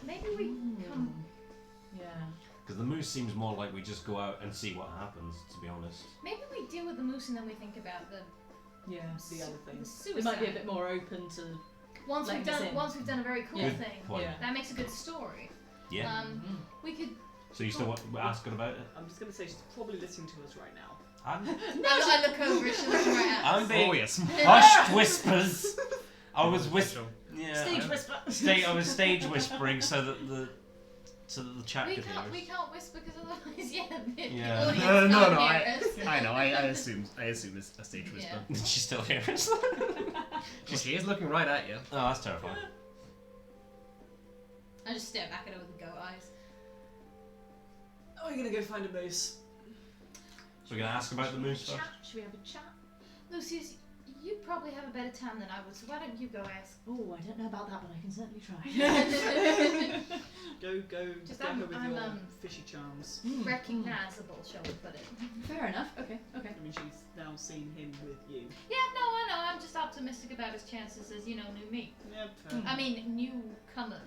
Maybe we come. Yeah. Because the moose seems more like we just go out and see what happens. To be honest. Maybe we deal with the moose and then we think about the Yeah, the other the things. suicide. It might be a bit more open to. Once letting we've us done in. once we've done a very cool Good thing. point. Yeah. That makes a good story. Yeah. We could. So you still want to ask her about it? I'm just going to say she's probably listening to us right now. I look over. She's looking right at us. I'm being yes. hushed whispers. I was Yeah. Stage whisper. I was stage whispering so that the chat We could hear can't. We us. can't whisper because otherwise, the Yeah. audience No, can't no, hear us. I know. I assume it's a stage whisper. Yeah. Did she still hear us? Well, she is looking right at you. Oh, that's terrifying. I just stare back at her with the goat eyes. Oh, we're going to go find a moose. So we're gonna ask about the moose first. Chat? Should we have a chat? Lucius, you probably have a better time than I would, so why don't you go ask? Oh, I don't know about that, but I can certainly try. Go Just get her with I'm, your fishy charms. Recognizable, shall we put it? Fair enough. Okay. I mean, she's now seen him with you. Yeah, no, I know. I'm just optimistic about his chances as, new meat. Yeah, fair. I mean, newcomers.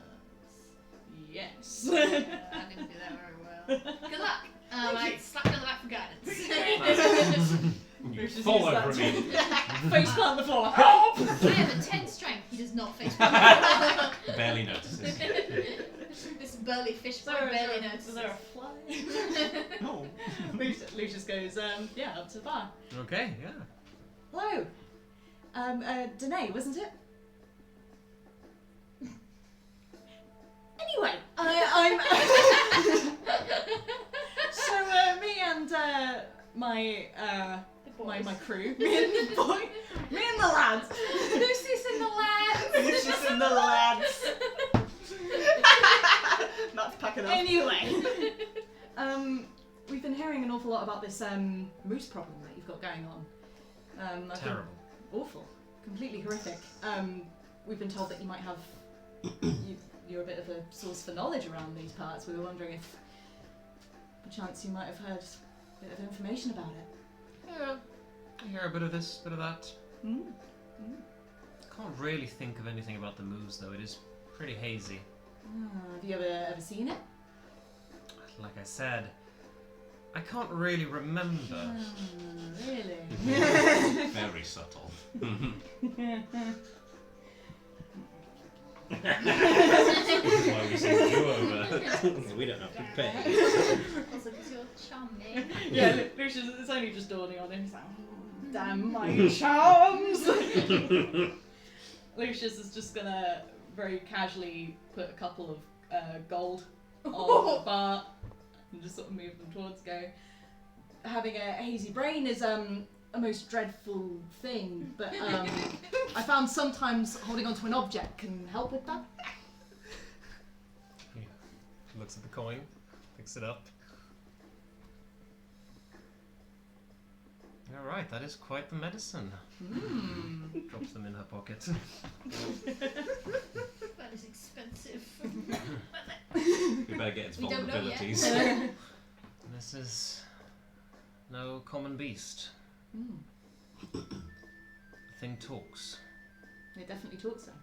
Yes. I didn't do that very well. Good luck. I slapped you on the back for guidance. You fall over me. Face plant on the floor. I have a 10 strength. He does not face me. Barely notices. This burly fish boy Is barely notices. there a fly? No. Lucius goes, up to the bar. Okay, yeah. Hello. Danae, wasn't it? Anyway, I'm. So me and my crew, me and the lads. Lucy's in the lads. Lucy's in the lads. Matt's packing up. Anyway, we've been hearing an awful lot about this moose problem that you've got going on. I think Terrible. awful, completely horrific. We've been told that you might have. You're a bit of a source for knowledge around these parts. We were wondering if, perchance, you might have heard a bit of information about it. Yeah. I hear a bit of this, bit of that. Mm. Can't really think of anything about the moves, though. It is pretty hazy. Have you ever seen it? Like I said, I can't really remember. Really? Very subtle. This is why we send you over. We don't have to pay. Also, because you're charming. Yeah, Lucius, it's only just dawning on him. He's like, damn my charms! Lucius is just gonna very casually put a couple of gold on the bar and just sort of move them towards go. Having a hazy brain is a most dreadful thing, but I found sometimes holding onto an object can help with that. He looks at the coin, picks it up. All right, that is quite the medicine. Drops them in her pocket. That is expensive. We better get its We don't know yet. vulnerabilities. This is no common beast. The thing talks. It definitely talks though.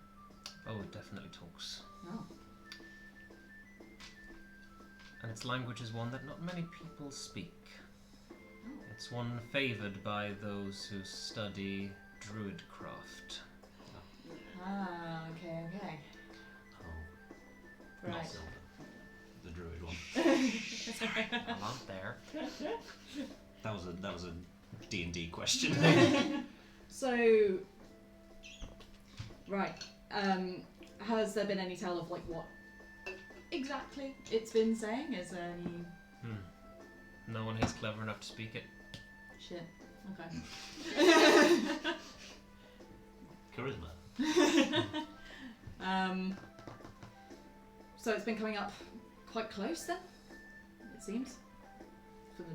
Oh, it definitely talks. Oh. And its language is one that not many people speak. It's one favoured by those who study druidcraft. Ah, okay. Oh, not Right. Zoltan. The druid one. I'm not there. That was a D&D question. So, right. Has there been any tell of like what exactly it's been saying? Is there any No one here's clever enough to speak it. shit? Okay. Charisma. So it's been coming up quite close then, it seems, for the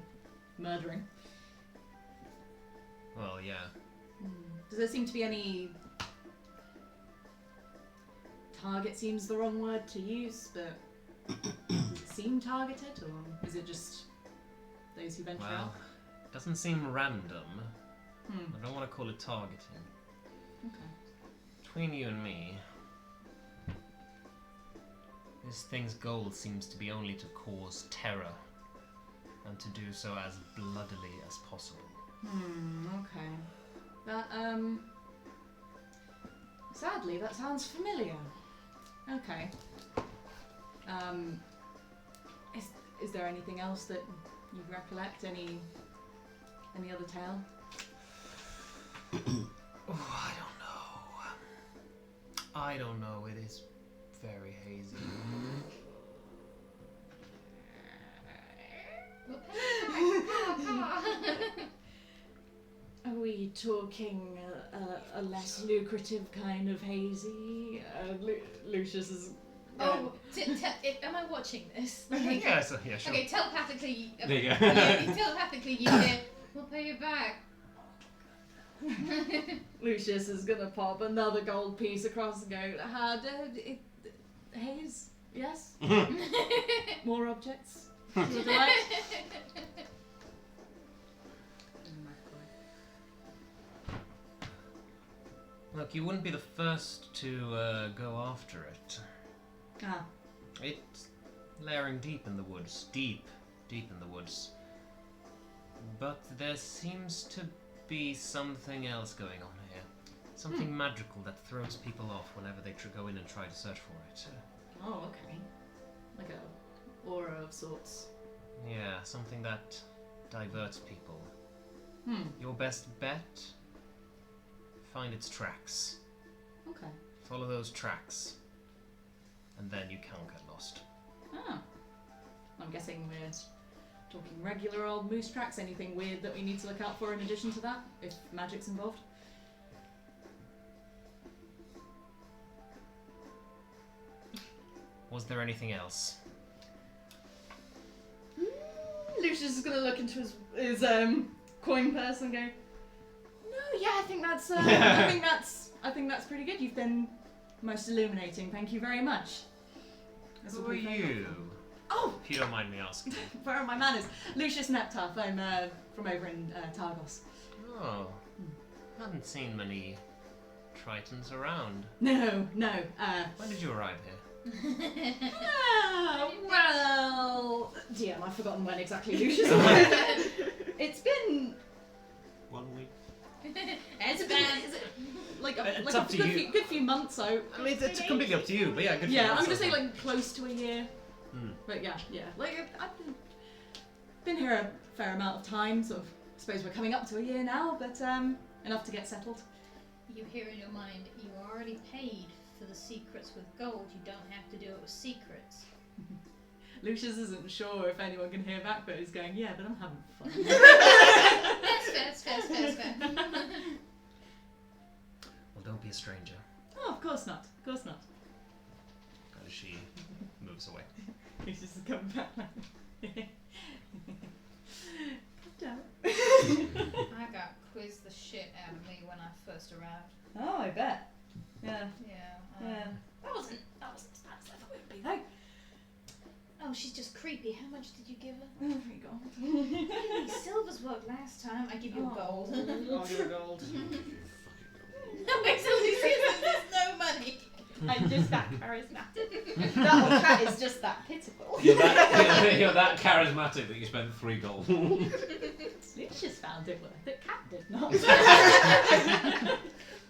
murdering. Well, yeah. Does there seem to be any target? Seems the wrong word to use, but does it seem targeted, or is it just those who venture Well, out? it doesn't seem random. Hmm. I don't want to call it targeting. Okay. Between you and me, this thing's goal seems to be only to cause terror, and to do so as bloodily as possible. Okay. That, sadly, that sounds familiar. Okay. Is there anything else that you recollect? Any other tale? Oh, I don't know. It is very hazy. Are we talking a less lucrative kind of hazy? Lucius is... Oh, am I watching this? Yeah, so, yeah, sure. Okay, telepathically. There you go. Yeah, telepathically, you hear, we'll pay you back. Lucius is gonna pop another gold piece across and go, haze? Yes? More objects? To the delight? Look, you wouldn't be the first to go after it. Ah. It's layering deep in the woods. Deep in the woods. But there seems to be something else going on here. Something magical that throws people off whenever they go in and try to search for it. Oh, okay. Like a aura of sorts. Yeah, something that diverts people. Your best bet? Find its tracks. Okay. Follow those tracks. And then you can't get lost. Ah. I'm guessing we're talking regular old moose tracks. Anything weird that we need to look out for in addition to that, if magic's involved? Was there anything else? Lucius is gonna look into his coin purse and go, no, yeah, I think that's I think that's pretty good. You've been most illuminating. Thank you very much. This will Who are be very you? helpful. Oh, If you don't mind me asking. where are my manners? Lucius Neptarth. I'm from over in Targos. Oh. Haven't seen many Tritons around. No. When did you arrive here? Well, DM, I've forgotten when exactly Lucius. It's been 1 week. It's been bad. like It's a up to good you. few months. So I mean, it's completely up to you, but yeah, good for yeah, you. I'm gonna say like close to a year. But yeah. Like I've been here a fair amount of time. Sort of, I suppose we're coming up to a year now, but enough to get settled. You hear in your mind, you already paid for the secrets with gold. You don't have to do it with secrets. Lucius isn't sure if anyone can hear back, but he's going, yeah, but I'm having fun. That's fair. Well, don't be a stranger. Oh, of course not. As she moves away. Lucius is coming back now. Down. I got quizzed the shit out of me when I first arrived. Oh, I bet. Yeah. That wasn't as bad as I thought it would be, though. Oh, she's just creepy. How much did you give her? Oh, there you go. Silver's worked last time. I give you gold. I'll give her gold. No, wait till he sees that there's no money. I'm just that charismatic. That old cat is just that pitiful. You're that charismatic that you spent 3 gold. Lucius found it worth it. Cat did not.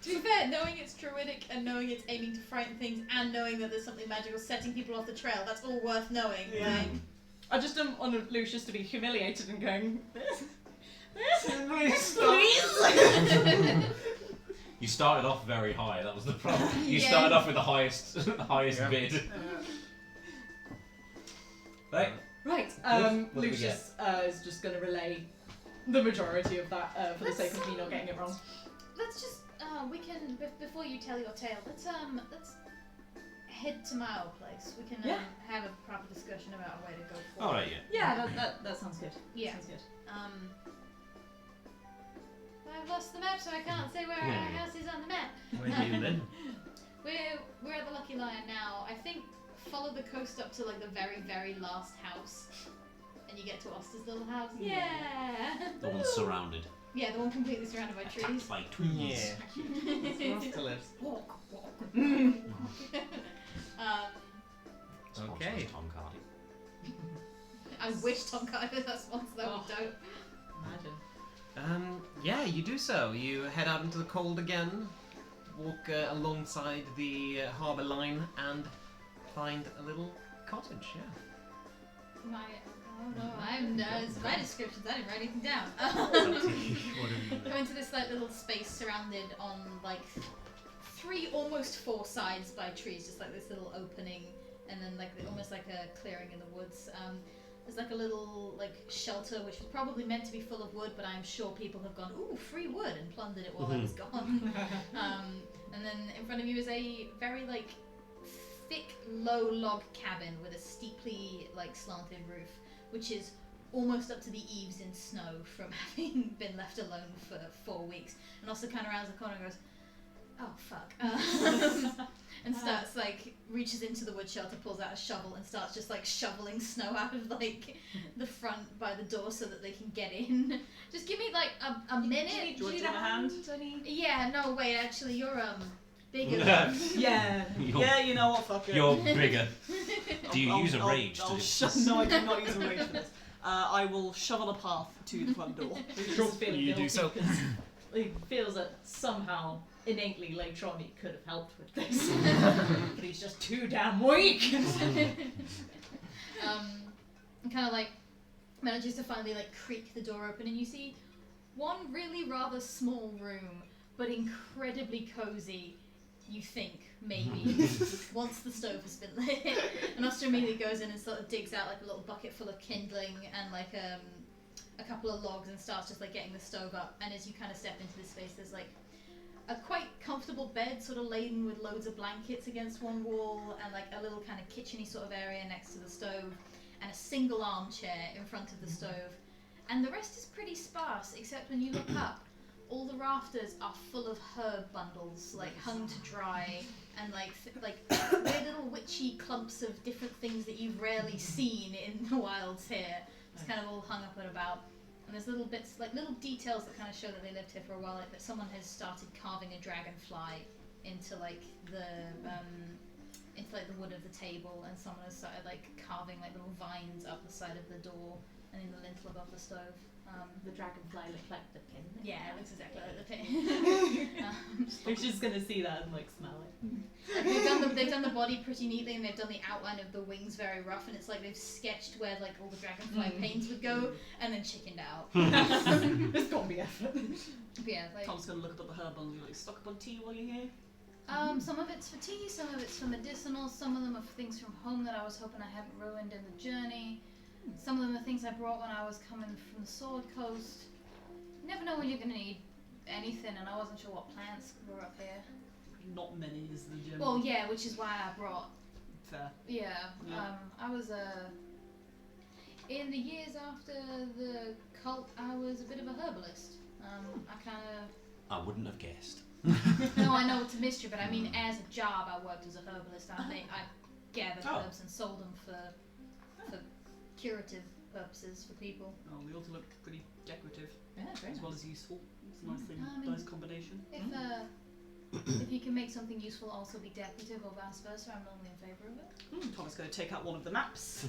To be fair, knowing it's druidic and knowing it's aiming to frighten things and knowing that there's something magical setting people off the trail, that's all worth knowing. Yeah. Like, I just don't want Lucius to be humiliated and going, Please. You started off very high, that was the problem. You Yeah. started off with the highest Yeah. bid. Right. Right, What do we Lucius is just going to relay the majority of that for the sake of me not getting it wrong. let's just we can before you tell your tale. Let's head to my old place. We can Yeah. have a proper discussion about a way to go forward. Alright, yeah. Yeah, that sounds good. Yeah. Sounds good. I've lost the map, so I can't say where our house is on the map. Where have you been? We're at the Lucky Lion now. I think follow the coast up to like the very, very last house, and you get to Oster's little house. Yeah. The one surrounded. Yeah, the one completely surrounded by trees. By trees. Walk. Sponsored Okay. Tom Cardy. I wish Tom Carter did that sponsor. That would dope. Imagine. Yeah, you do so. You head out into the cold again, walk alongside the harbour line, and find a little cottage. Yeah. My descriptions. I didn't write anything down. Go into this like little space surrounded on like 3, almost 4 sides by trees, just like this little opening, and then like almost like a clearing in the woods. There's like a little like shelter which was probably meant to be full of wood, but I'm sure people have gone, ooh, free wood, and plundered it while I was gone. And then in front of you is a very like thick, low log cabin with a steeply like slanted roof, which is almost up to the eaves in snow from having been left alone for 4 weeks. And also kind of rounds the corner and goes, oh fuck. And starts like, reaches into the wood shelter, pulls out a shovel and starts just like shoveling snow out of like the front by the door so that they can get in. Just give me like a minute. Do you need a hand? Yeah, no, wait, actually you're bigger. Yeah. Yeah, you know what, fuck it. You're bigger. Do you use a I'll- rage I'll to No, I do not use a rage for this. I will shovel a path to the front door. Lucius is feeling You do guilty so. because he feels that somehow, innately later on, he could have helped with this. But he's just too damn weak. And kind of like manages to finally like creak the door open, and you see one really rather small room, but incredibly cozy. You think maybe once the stove has been lit, and Oster immediately goes in and sort of digs out like a little bucket full of kindling and like a couple of logs and starts just like getting the stove up. And as you kind of step into this space, there's like a quite comfortable bed sort of laden with loads of blankets against one wall, and like a little kind of kitchen-y sort of area next to the stove, and a single armchair in front of the stove. And the rest is pretty sparse, except when you look up, all the rafters are full of herb bundles, like hung to dry, and like weird little witchy clumps of different things that you've rarely seen in the wilds here. It's kind of all hung up and about. And there's little bits, like little details that kind of show that they lived here for a while, like that someone has started carving a dragonfly into like the into like the wood of the table, and someone has started like carving like little vines up the side of the door and in the lintel above the stove. The dragonfly looked like the pin. Yeah, it looks exactly like the pin. We're just gonna see that and like smell it. They've done the body pretty neatly, and they've done the outline of the wings very rough, and it's like they've sketched where like all the dragonfly panes would go, and then chickened out. There's gotta be effort. But yeah, like, Tom's gonna look up the herbal and be like, stock up on tea while you're here. some of it's for tea, some of it's for medicinal, some of them are things from home that I was hoping I hadn't ruined in the journey. Some of them are things I brought when I was coming from the Sword Coast. You never know when you're gonna need anything, and I wasn't sure what plants were up here. Not many is the gem. Well, yeah, which is why I brought. Fair. Yeah, Yeah. I was in the years after the cult, I was a bit of a herbalist. I kind of. I wouldn't have guessed. No, I know it's a mystery, but I mean, as a job, I worked as a herbalist. I gathered herbs and sold them for curative purposes for people. Oh, they also look pretty decorative Yeah, very as nice. well as useful. It's a nice thing, I mean- nice combination. If you can make something useful also be decorative or vice versa, I'm normally in favour of it. Tom is going to take out one of the maps.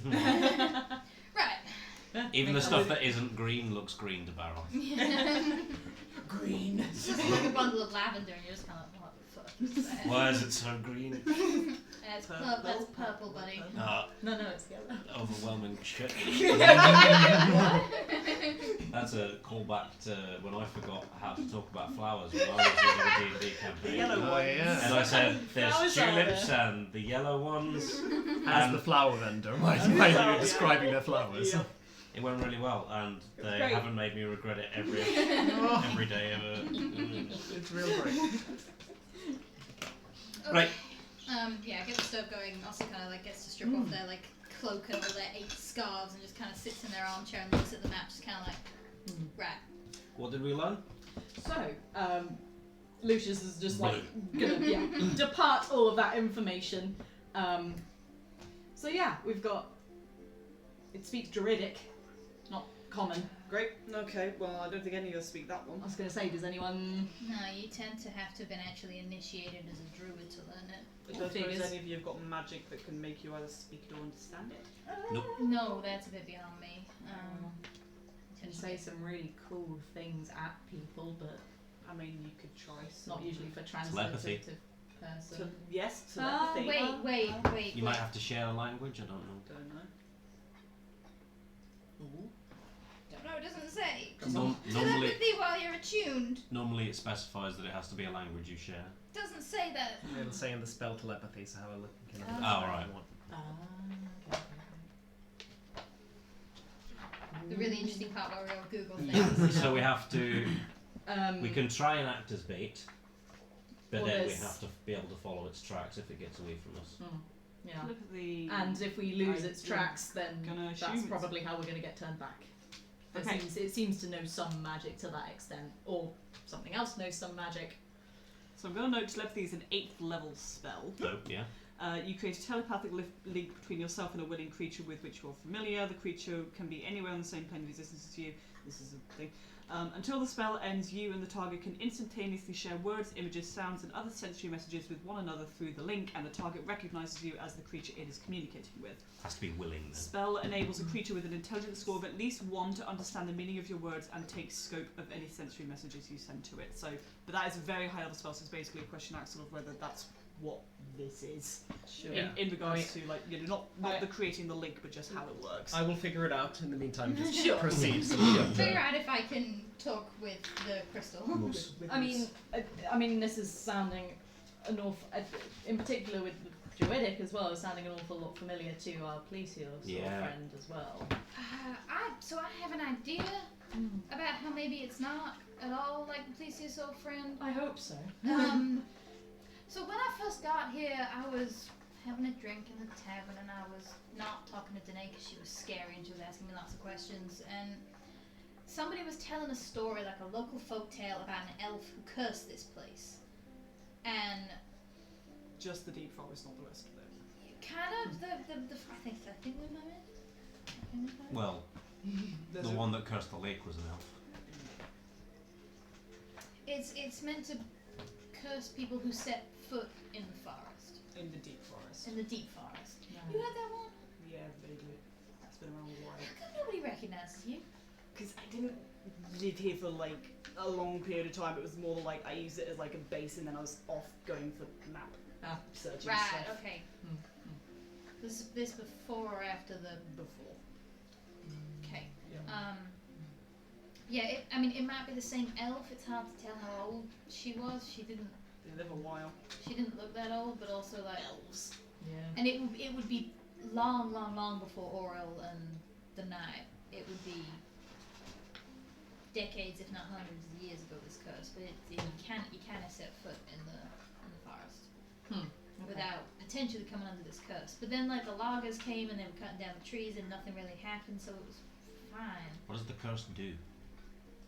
Right. Even the stuff that isn't green looks green to Barrel. Green. It's just like a bundle of lavender, and you're just kind of like, what the fuck is that? Why is it so green? It's Purple. that's purple, buddy. No, it's yellow. Overwhelming shit. That's a callback to when I forgot how to talk about flowers when I was in the D&D campaign. The yellow Oh, one. yeah. And I said, there's Flowers are tulips there. and the yellow ones. As And the flower vendor, while you were describing their flowers. Yeah. it went really well, and they great. haven't made me regret it every day ever. It's real great. Okay. Right. Yeah, get the stove going. Also, kind of like gets to strip off their like cloak and all their 8 scarves, and just kind of sits in their armchair and looks at the map, just kind of like, right. What did we learn? So, Lucius is just like gonna depart all of that information. So yeah, we've got. It speaks Druidic, not common. Great. Okay. Well, I don't think any of us speak that I one. was gonna say, does anyone? No, you tend to have to have been actually initiated as a druid to learn it. I don't suppose Figures. any of you have got magic that can make you either speak it or understand it. Nope. No, that's a bit beyond me. Can say some really cool things at people, but I mean, you could try. it's not usually for Telepathy. translative person. Yes. Ah, Telepathy. Wait. You might have to share a language, I don't know. Don't know. Don't know, it doesn't say. Normally, Telepathy while you're attuned. normally it specifies that it has to be a language you share. Doesn't say that. It'll say in the spell telepathy, so have a look. You can Oh, right. Okay. The really interesting part where we all Google things. So we have to. We Um, can try and act as bait, but Well, then we there's- have to be able to follow its tracks if it gets away from us. yeah. Telepathy. And if we lose I its am tracks, then gonna that's assume it's- probably how we're going to get turned back. Okay. It seems to know some magic to that extent, or something else knows some magic. So I'm going to note telepathy is an 8th level spell. Nope, yeah. You create a telepathic link between yourself and a willing creature with which you're familiar. The creature can be anywhere on the same plane of existence as you. This is a thing. Until the spell ends, you and the target can instantaneously share words, images, sounds, and other sensory messages with one another through the link, and the target recognises you as the creature it is communicating with. Has to be willing then. Spell enables a creature with an intelligence score of at least 1 to understand the meaning of your words and take scope of any sensory messages you send to it. So, but that is a very high level spell, so it's basically a question, Axel, of whether that's what this is. Sure. Yeah. In regards to, like, you know, not I- the creating the link, but just how it works. I will figure it out. In the meantime, just Sure. proceed. So Figure out if I can talk with the crystal. I mean, this is sounding an awful, in particular with the Druidic as well, is sounding an awful lot familiar to our Plesios Yeah. friend as well. So I have an idea about how maybe it's not at all like Plesius' old friend. I hope so. So when I first got here, I was having a drink in the tavern, and I was not talking to Danae because she was scary and she was asking me lots of questions. And somebody was telling a story, like a local folk tale about an elf who cursed this place. And Just the deep forest, not the rest of it. kind of the I think we might have. Well, There's the a- one that cursed the lake was an elf. It's meant to curse people who set foot in the forest. in the deep forest. forest. In the deep forest. No. You had that one? Yeah, vaguely. It's been around a while. How come nobody recognises you? Because I didn't live here for like a long period of time. It was more like I used it as like a base, and then I was off going for map searching Right, stuff okay. Mm. This before or after the... before. Okay. Yeah. Yeah, it might be the same elf. It's hard to tell how old she was. She didn't They live a while. look that old, but also like Elves. Yeah. and it would be long before Orel and the night. It would be decades, if not hundreds of years ago. This curse, but you can't set foot in the forest without potentially coming under this curse. But then like the loggers came and they were cutting down the trees and nothing really happened, so it was fine. What does the curse do?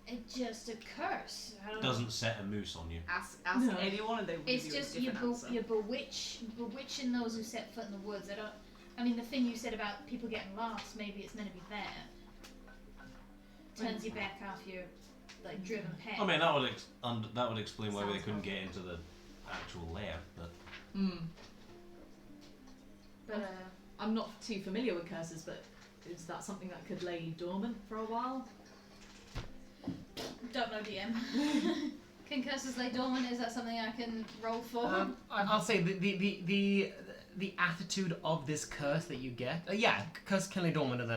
It's just a curse. I don't know. Doesn't set a moose on you. Ask No. anyone, and they will It's give you just a you different answer. bewitching those who set foot in the woods. I mean, the thing you said about people getting lost, maybe it's meant to be there. Turns you back off your like driven path. I mean, that would explain why they Sounds couldn't awful. get into the actual lair. But But I'm not too familiar with curses, but is that something that could lay dormant for a while? don't know, DM. Can curses lay dormant? Is that something I can roll for? I'll say the attitude of this curse that you get. Curse can lay dormant and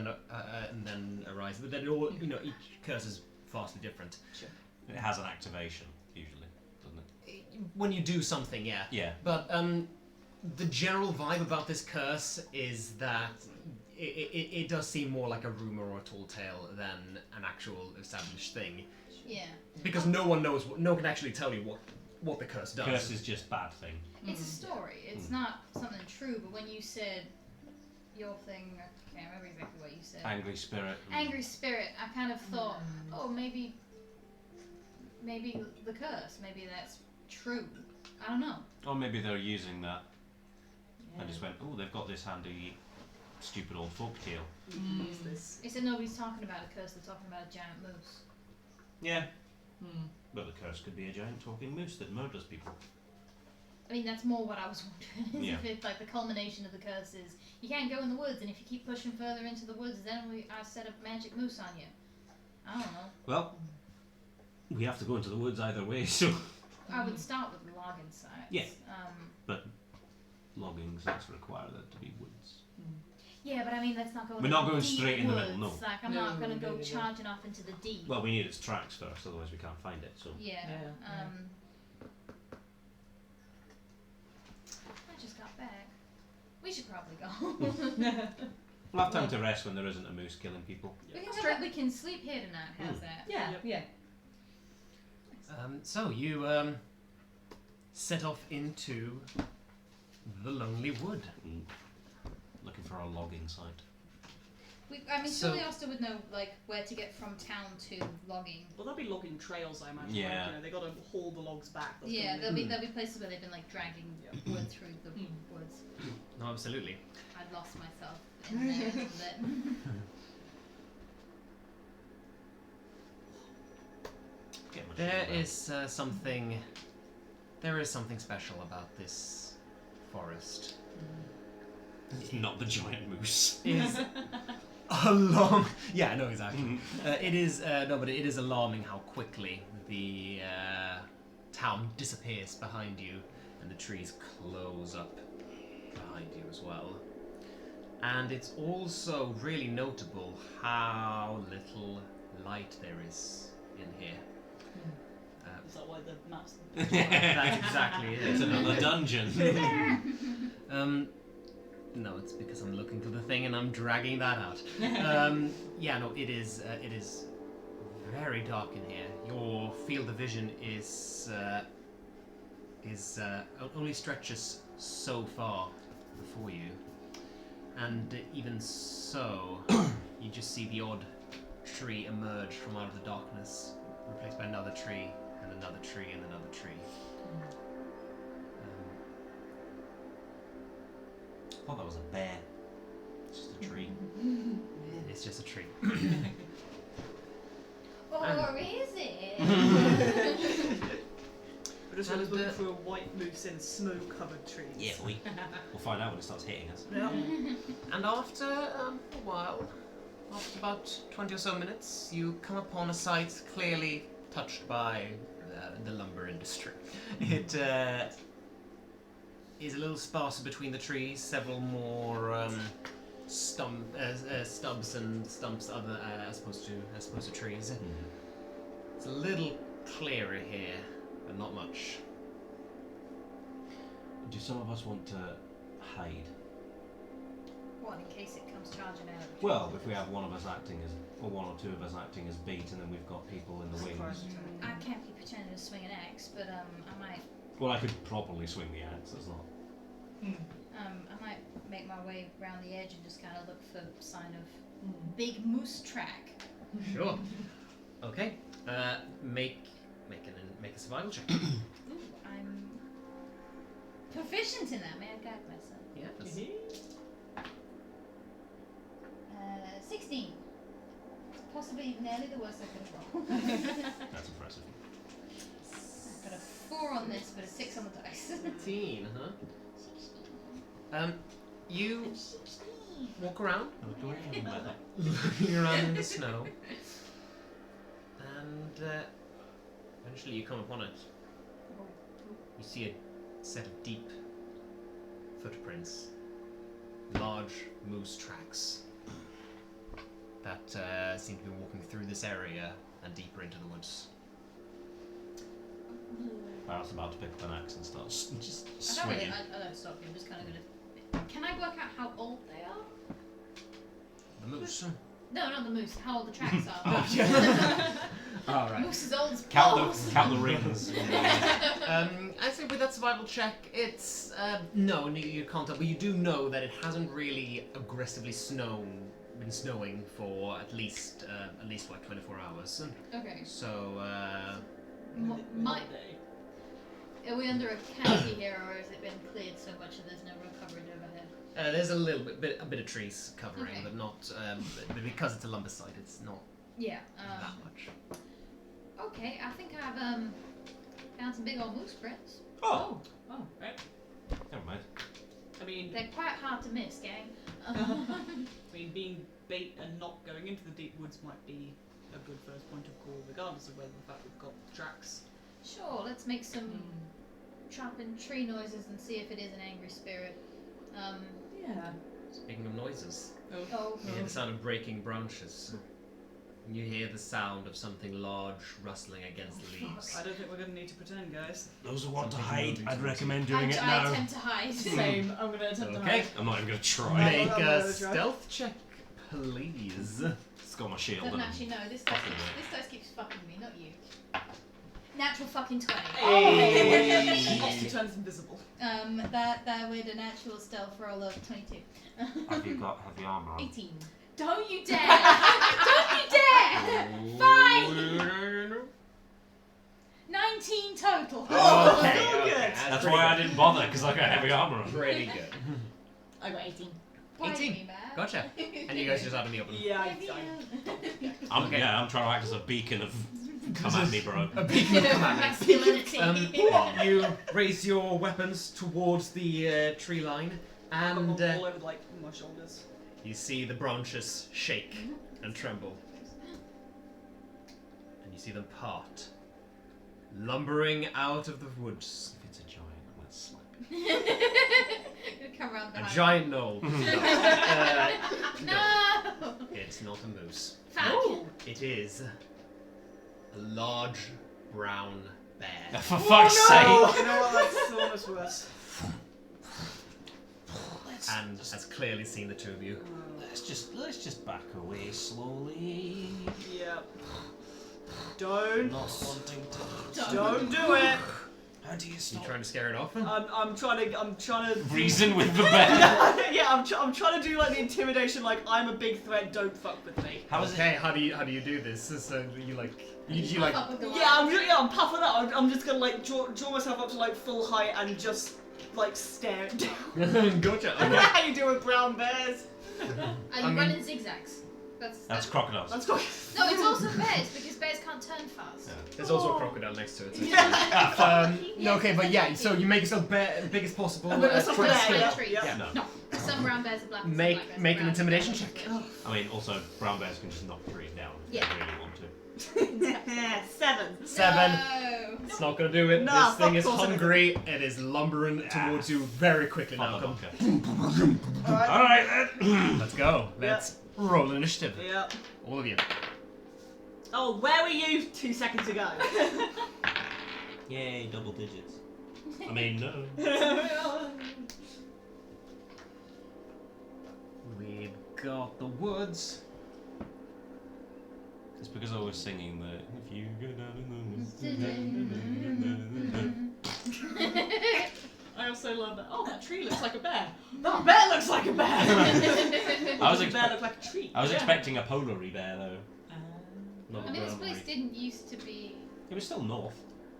then arise, but then all, each curse is vastly different. Sure. it has an activation usually, doesn't it? When you do something, yeah. Yeah. But the general vibe about this curse is that it does seem more like a rumor or a tall tale than an actual established thing, Yeah. because no one can actually tell you what the curse does. Curse is just bad thing. It's a story. It's not something true. But when you said your thing, I can't remember exactly what you said. Angry spirit. Angry spirit. I kind of thought, oh, maybe the curse. Maybe that's true. I don't know. Or maybe they're using that and just went, oh, they've got this handy, stupid old folk tale. Use this. It's that nobody's talking about a curse. They're talking about a giant moose. Yeah. But the curse could be a giant talking moose that murders people. I mean, that's more what I was wondering. Is Yeah. if it's like the culmination of the curse is you can't go in the woods, and if you keep pushing further into the woods, then I set a magic moose on you. I don't know. Well, we have to go into the woods either way, so I would start with the logging sites. Yeah. logging sites require there to be woods. Yeah, but I mean, let's not go. We're into not the going deep straight in the woods. middle, no. Like, I'm No, not going to no, go no. charging off into the deep. Well, we need its tracks first, otherwise we can't find it. So Yeah. Yeah, I just got back. We should probably go. we'll have time to rest when there isn't a moose killing people. we can sleep here tonight. How's that? Yeah, Yep. yeah. So you set off into the Lonelywood. Looking for a logging site. I mean, So- surely Oster would know like where to get from town to logging. Well, there'll be logging trails, I imagine. Yeah. Like, they got to haul the logs back. That's Yeah, gonna there'll be places where they've been like dragging wood through the woods. No, absolutely. I'd lost myself in there a little bit. Get my There shield out. is something. There is something special about this forest. It's not the giant moose. It is alarming. Yeah, no, exactly. It is no, but it is alarming how quickly the town disappears behind you, and the trees close up behind you as well. And it's also really notable how little light there is in here. Is that why the maps? That's exactly it. It's another dungeon. No, it's because I'm looking for the thing and I'm dragging that out. Yeah, no, it is very dark in here. Your field of vision is only stretches so far before you, and even so, you just see the odd tree emerge from out of the darkness, replaced by another tree and another tree and another tree. I thought that was a bear. It's just a tree. It's just a tree. Or is it? But Belisle is And, looking for a white moose in snow-covered trees. Yeah, we'll find out when it starts hitting us. Yeah. And after a while, after about 20 or so minutes, you come upon a site clearly touched by the lumber industry. It is a little sparser between the trees, several more stubs and stumps other as opposed to trees. It's a little clearer here, but not much. Do some of us want to hide? What, in case it comes charging out? Well, if we have one of us acting as, or one or two of us acting as beat, and then we've got people in the wings. I can't be pretending to swing an axe, but I might. Well, I could properly swing the axe. That's not. I might make my way around the edge and just kind of look for sign of big moose track. Sure. Okay. Make a survival check. Ooh, I'm proficient in that. May I guide myself? Yes. 16. Possibly nearly the worst I could have rolled. That's impressive. I've got a 4 on this, but a 6 on the dice. 18, huh? You walk around, looking around in the snow, and eventually you come upon it. You see a set of deep footprints, large moose tracks that seem to be walking through this area and deeper into the woods. I was about to pick up an axe and start just I swinging. don't stop you. I'm just kind of gonna. Can I work out how old they are? The moose. No, not the moose. How old the tracks are. Oh, yeah. All right. Moose is old as Count balls. the rings. I'd say with that survival check, it's no, you can't tell, but you do know that it hasn't really aggressively been snowing for at least like 24 hours. Okay. So Are we under a canopy here, or has it been cleared so much that there's no real coverage overhead? there's a little bit of trees covering, Okay. but not but because it's a lumber site, it's not Yeah. that much. Okay, I think I've found some big old moose prints. Oh, Right. never mind. I mean, They're quite hard to miss, gang. being bait and not going into the deep woods might be a good first point of call, regardless of whether the fact we've got tracks. Sure, let's make some chopping tree noises and see if it is an angry spirit. Yeah. Speaking of noises, Oh, you hear the sound of breaking branches. You hear the sound of something large rustling against the leaves. I don't think we're going to need to pretend, guys. Those who want to Something hide, moving I'd towards recommend I doing it now. tend to hide. Same. I'm gonna attempt to Okay. hide. I'm not even going to try. Make I'm a gonna try. stealth check, please. It's got my shield Doesn't and actually know. This dice keeps fucking me, not you. Natural fucking 20. She turns invisible. That with an actual stealth roll of 22. Have you got heavy armor on? 18. Don't you dare! Don't you dare! Fine! 19 total. Okay, so okay. good. That's why I didn't bother, because I got heavy armor on. Pretty good. I got 18. Why 18. me, man? Gotcha. And you guys just out in the open. Yeah, I'm Okay. trying to act as a beacon of come at me, bro. A beacon of commandments. Masculinity. You raise your weapons towards the tree line, and all over like my shoulders. you see the branches shake and tremble. And you see them part, lumbering out of the woods. If it's a giant, I'm going to slap it. Gonna come around A behind. giant knoll. No! It's not a moose. Fuck. It is a large brown bear. For fuck's sake! You know what? That's so much worse. And has clearly seen the two of you. Let's just back away slowly. Yeah. Don't. Not wanting to. Don't do it. How do you You stop? trying to scare it off? I'm trying to. Reason with the bear. Yeah, I'm trying to do like the intimidation. Like I'm a big threat. Don't fuck with me. How is it? Okay, how do you do this? So you like you like Fuck with the Yeah, I'm puffing up. I'm just gonna like draw myself up to like full height and just like stare it down. gotcha. How you do with brown bears? Are you I mean- running zigzags? That's crocodiles. That's cool. No, it's also bears because bears can't turn fast. Yeah. There's also a crocodile next to it. So No, okay, but yeah, so you make yourself big as possible. A bit of something try to there, swing. yeah. Yeah. No. No, some brown bears are black. and some Make black bears are an brown. intimidation check. I mean, also brown bears can just knock trees down if Yeah. they really want to. 7. 7. No. It's not gonna do it. Nah, this thing is fuck off. hungry. It is lumbering towards you very quickly now. Fuck Come. the bunker. Alright then. Let's go. Let's roll initiative. Yeah. All of you. Oh, where were you 2 seconds ago? Yay, double digits. I mean, no. We've got the woods. It's because I was singing the if you go down I also love that. Oh, that tree looks like a bear. That bear looks like a bear. I was Does a bear look like a tree? I was Yeah. expecting a polary bear though. Not I a mean, this brown place bear. didn't used to be. It was still north.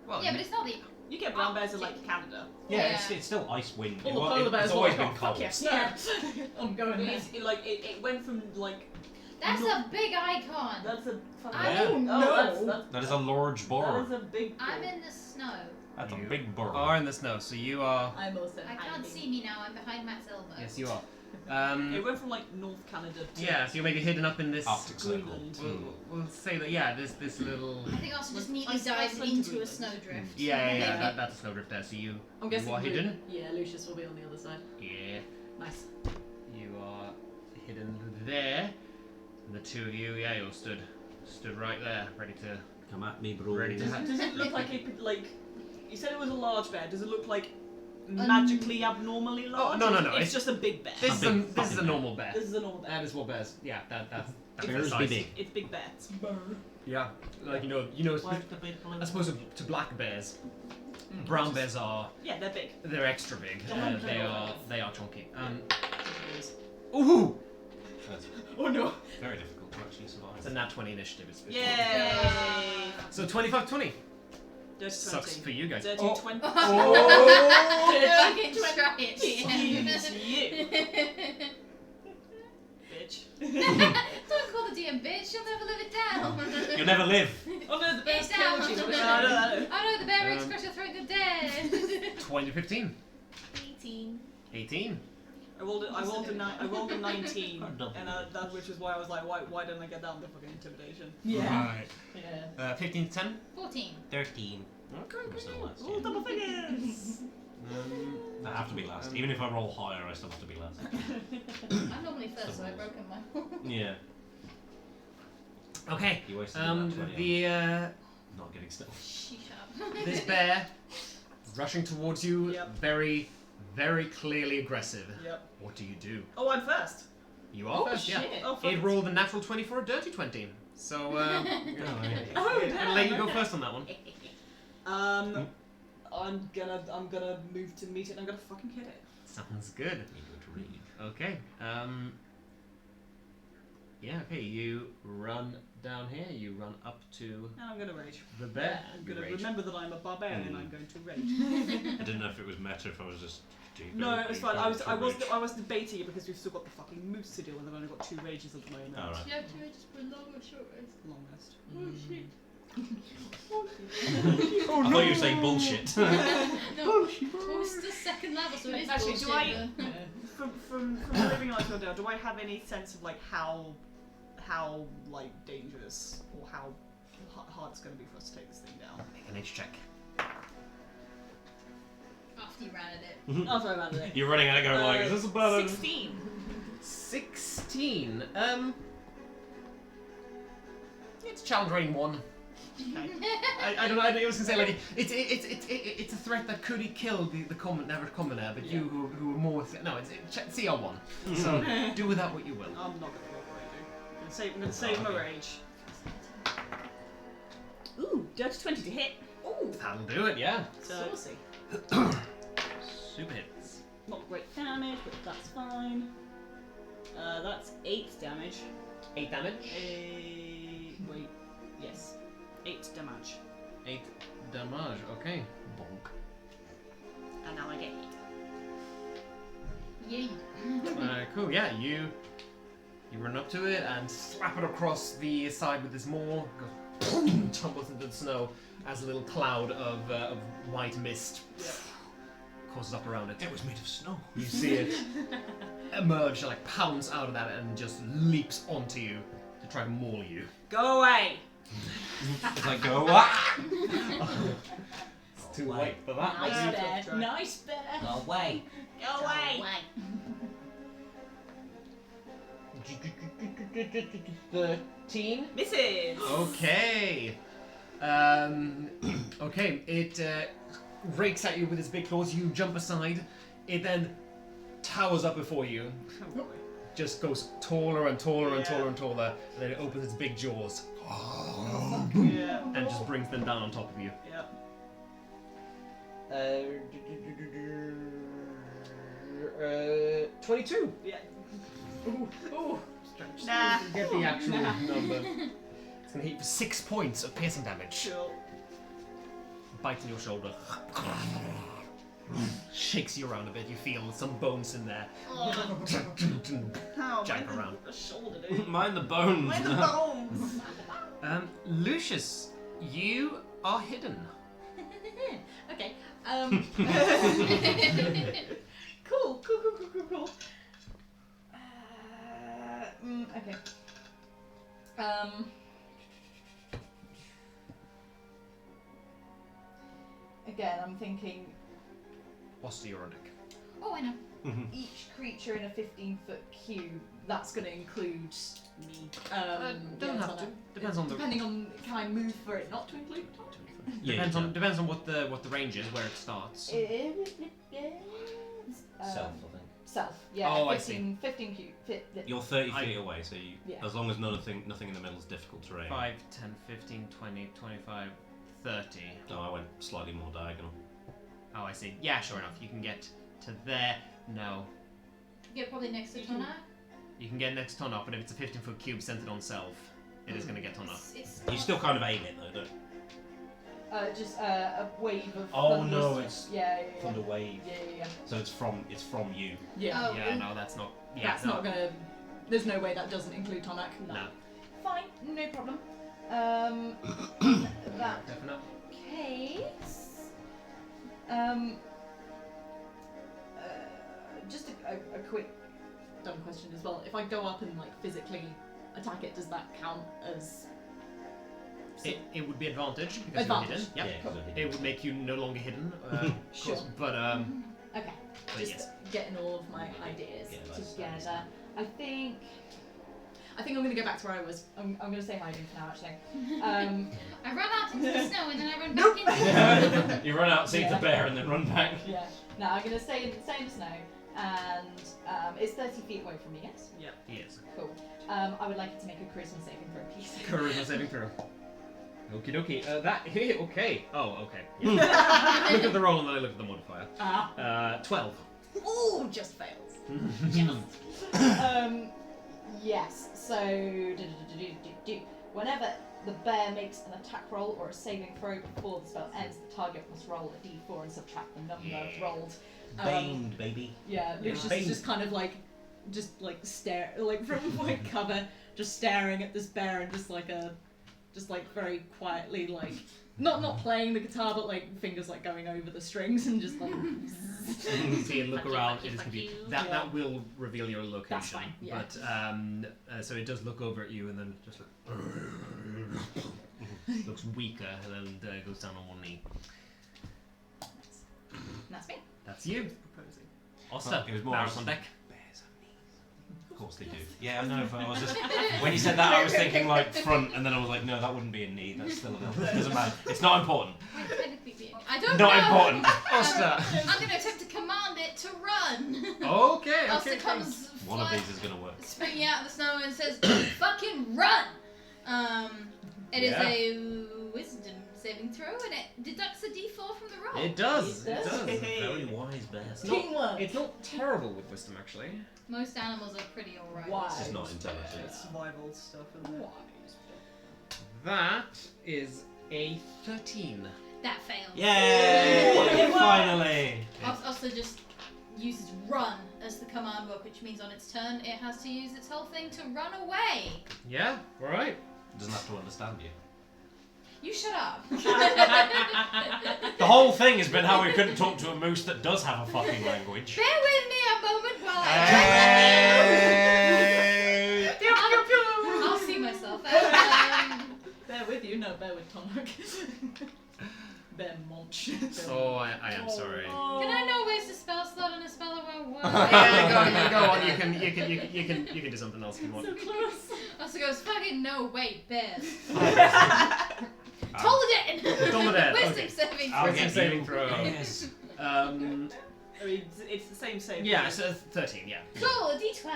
Well, Yeah, but it's not the. You get brown bears in like Canada. Yeah, Yeah. It's still Icewind. All the polar bears It's were always like, been oh, cold. fuck yes, Yeah. I'm going there. It went from like. That's No. a big icon. That's a fucking. Yeah. Oh, no. that's That is a large that boar. is a big. I'm in the snow. That's a You big boar. Are in the snow, so you are. I'm also. I can't see me now. I'm behind Matt's elbow. Yes, you are. It went from like North Canada to Yeah, so you're maybe hidden up in this. Arctic Circle. Greenland. We'll say that. Yeah, this little. I think also just Was neatly Iceland dives to into a Greenland? snowdrift. Yeah. That's a snowdrift there. So you. I'm guessing. You are hidden. Yeah, Lucius will be on the other side. Yeah. Nice. You are hidden there. And the two of you, yeah, you're stood right there, ready to. Come at me, bro. Ready to Does it look like it like? You said it was a large bear. Does it look like magically abnormally large? no. It's It's- just a big bear. This is big a fucking normal bear. This is a normal bear. That is what bears. Yeah, that's Bears the be size. big. It's big bear. Yeah, like I suppose to black bears, brown bears are Yeah, they're big. they're extra big. Don't They are chunky. Ooh, That's Oh no. very difficult to actually survive. it's a nat 20 initiative. It's Yay! So 25-20 Dirty 20. sucks for you guys. Dirty Oh. 20. Fucking try it. Excuse you, bitch. Don't call the DM bitch. You'll never live it down. You'll never live. Oh no, the bear's It's down. killed you. No, I know. Oh no, the bear express your throat. You're dead. 20-15. 18. 18. I rolled a 19, Oh, double. and that which is why I was like, why didn't I get down to fucking intimidation? Right. Yeah. 15 to 10. 14. 13. Okay. I'm still last. Oh, double figures. I have to be last. Even if I roll higher, I still have to be last. I'm normally first, so I've broken my. Yeah. Okay. You wasted that 20 on The not getting stuff. She shut up. this bear rushing towards you, Yep. very, very clearly aggressive. Yep. What do you do? Oh, I'm first. You are Oh first, shit. yeah. Oh, fuck It rolled a natural 20 for a dirty 20. So, Oh, I'll let you go first on that one. I'm gonna move to meet it and I'm gonna fucking hit it. Sounds good. You go to read. Okay. Yeah, okay, you run down here, you run up to And I'm gonna rage. the bear. I'm You gonna rage. remember that I'm a barbarian and I'm going to rage. I didn't know if it was meta, if I was just. No, it was fine. I was debating it because we've still got the fucking moose to do and I've only got 2 rages at the moment. Oh, right. Do you have to just for a long or short rest? Long rest. Oh shit. I thought you were saying bullshit. No. Oh, it's the second level, so it is Actually, bullshit. do I from living life till now, do I have any sense of like how like dangerous or how hard it's going to be for us to take this thing down? Make an H check. After you ran at it. Oh, sorry about that. You're running at it going like, is this a bad idea? 16. 16. It's challenge rating 1. Okay. I don't know. I was gonna say like it's a threat that could kill the average commoner, but you who are more no, it's CR1. So do with that what you will. I'm not going to go for raging. I'm going to save my rage. Ooh, dirty 20 to hit. Ooh, That'll do it. Yeah. so Super hits. not great damage, but that's fine. That's 8 damage. 8 damage. Wait, yes, 8 damage. 8 damage. Okay. Bonk. And now I get hit. Yay. Cool. Yeah. You You run up to it and slap it across the side with this maul. Goes, tumbles into the snow as a little cloud of white mist courses up around it. It was made of snow. You see it emerge, like pounce out of that, and just leaps onto you to try to maul you. Go away! It's like, go what? It's too late for that. Nice bear. Nice bear. Go away. Go away! 13. Misses! Okay. Okay, it rakes at you with its big claws. You jump aside. It then towers up before you. Oh, boy. Just goes taller and taller and Yeah. taller and taller. And then it opens its big jaws Yeah. and just brings them down on top of you. Yeah. 22. Yeah. Ooh. Nah. Get the actual number. It's gonna hit you for 6 points of piercing damage. Sure. Bites in your shoulder. Shakes you around a bit. You feel some bones in there. How? Jump around. A shoulder, dude. Mind the bones. Mind the bones! Lucius, you are hidden. Okay. Cool. Okay. Again, I'm thinking What's the Eurodic? Oh, I know. each creature in a 15-foot cube. That's going to include me. Doesn't have to. Depends on the. Depending on, can I move for it not to include? Yeah, Depends on what the range is, where it starts. Self, I think. Self. Yeah. Oh, 15, 15 cube. You're 30 feet away, so you, Yeah. as long as nothing in the middle is difficult terrain. 5, 10, 15, 20, 25, 30. No, I went slightly more diagonal. Oh, I see. Yeah, sure enough. You can get to there. No. Yeah, probably next to Tonaich. You can get next ton up, but if it's a 15-foot cube centered on self, it is going to get ton up. It's You still kind of aim it though, don't you? Just a wave of. Oh, thunderous- no, it's Yeah. Thunder wave. Yeah. So it's from you. Yeah. Oh. Yeah, no, that's not. Yeah, That's no. not gonna. There's no way that doesn't include Tonaich. No. Fine, no problem. That Definitely. case. Just a quick dumb question as well. If I go up and like physically attack it, does that count as? It would be advantage because Advantage. you're hidden. Yep. Yeah, 'cause I hit It would make you no longer hidden. Sure. But Okay. But Just yes. getting all of my ideas Yeah, that's- together. I think I'm gonna go back to where I was. I'm gonna say hiding for now, actually. I run out into the snow and then I run back into the You run out, see Yeah. the bear, and then run back. Yeah. No, I'm gonna stay in the snow, and it's 30 feet away from me. Yes. yes. Cool. I would like it to make a charisma saving throw, please. Charisma saving throw. Okie dokie. That okay. Oh, okay. Yeah. Look at the roll and then I look at the modifier. 12. Ooh, just fails. Yes. So, whenever the bear makes an attack roll or a saving throw before the spell ends, the target must roll a d4 and subtract the number rolled. Bamed, baby. Yeah, Lucius Bane. is just kind of like, stare, like from like cover, just staring at this bear and just like very quietly, like not playing the guitar, but like fingers like going over the strings and just like. See and look Fuck you, around. fuck you, It is fuck confused. you. That Yeah. will reveal your location. That's fine, yeah. But so it does look over at you and then just looks weaker and then goes down on one knee. That's me. That's you. Proposing. Oster. It was more Barris on deck. Bears have knees. Of course they do. Yeah, I know. But I was just when you said that, I was thinking like front, and then I was like, no, that wouldn't be a knee. That's still doesn't matter. It's not important. I don't Not know. important. Oster. I'm going to attempt to command it to run. Okay. Oster Okay. comes One of these is gonna work. springing out of the snow and says, "Fucking run!" It is Yeah. a wisdom saving throw, and it deducts a d4 from the roll. It does. It It does. does. Very wise bear. Teamwork. It's not terrible with wisdom actually. Most animals are pretty alright. Why? It's not intelligent. Survival stuff, isn't it? That is a 13. That fails. Yay! Finally. Oster just uses run as the command book, which means on its turn it has to use its whole thing to run away. Yeah, alright. It doesn't have to understand you. You shut up. The whole thing has been how we couldn't talk to a moose that does have a fucking language. Bear with me a moment while I I'll see myself. Bear with you, no, bear with Tonaich. Bear munch. Oh, I am sorry. Can I know waste a spell slot on a spell that won't work? Yeah, go on. You can do something else if you want. So close. Also goes, fucking no, wait, bears. Toladin, Wisdom saving throw. Wisdom saving throw. Yes. I mean, it's the same save. Yeah, so 13, yeah. Cool, a d12.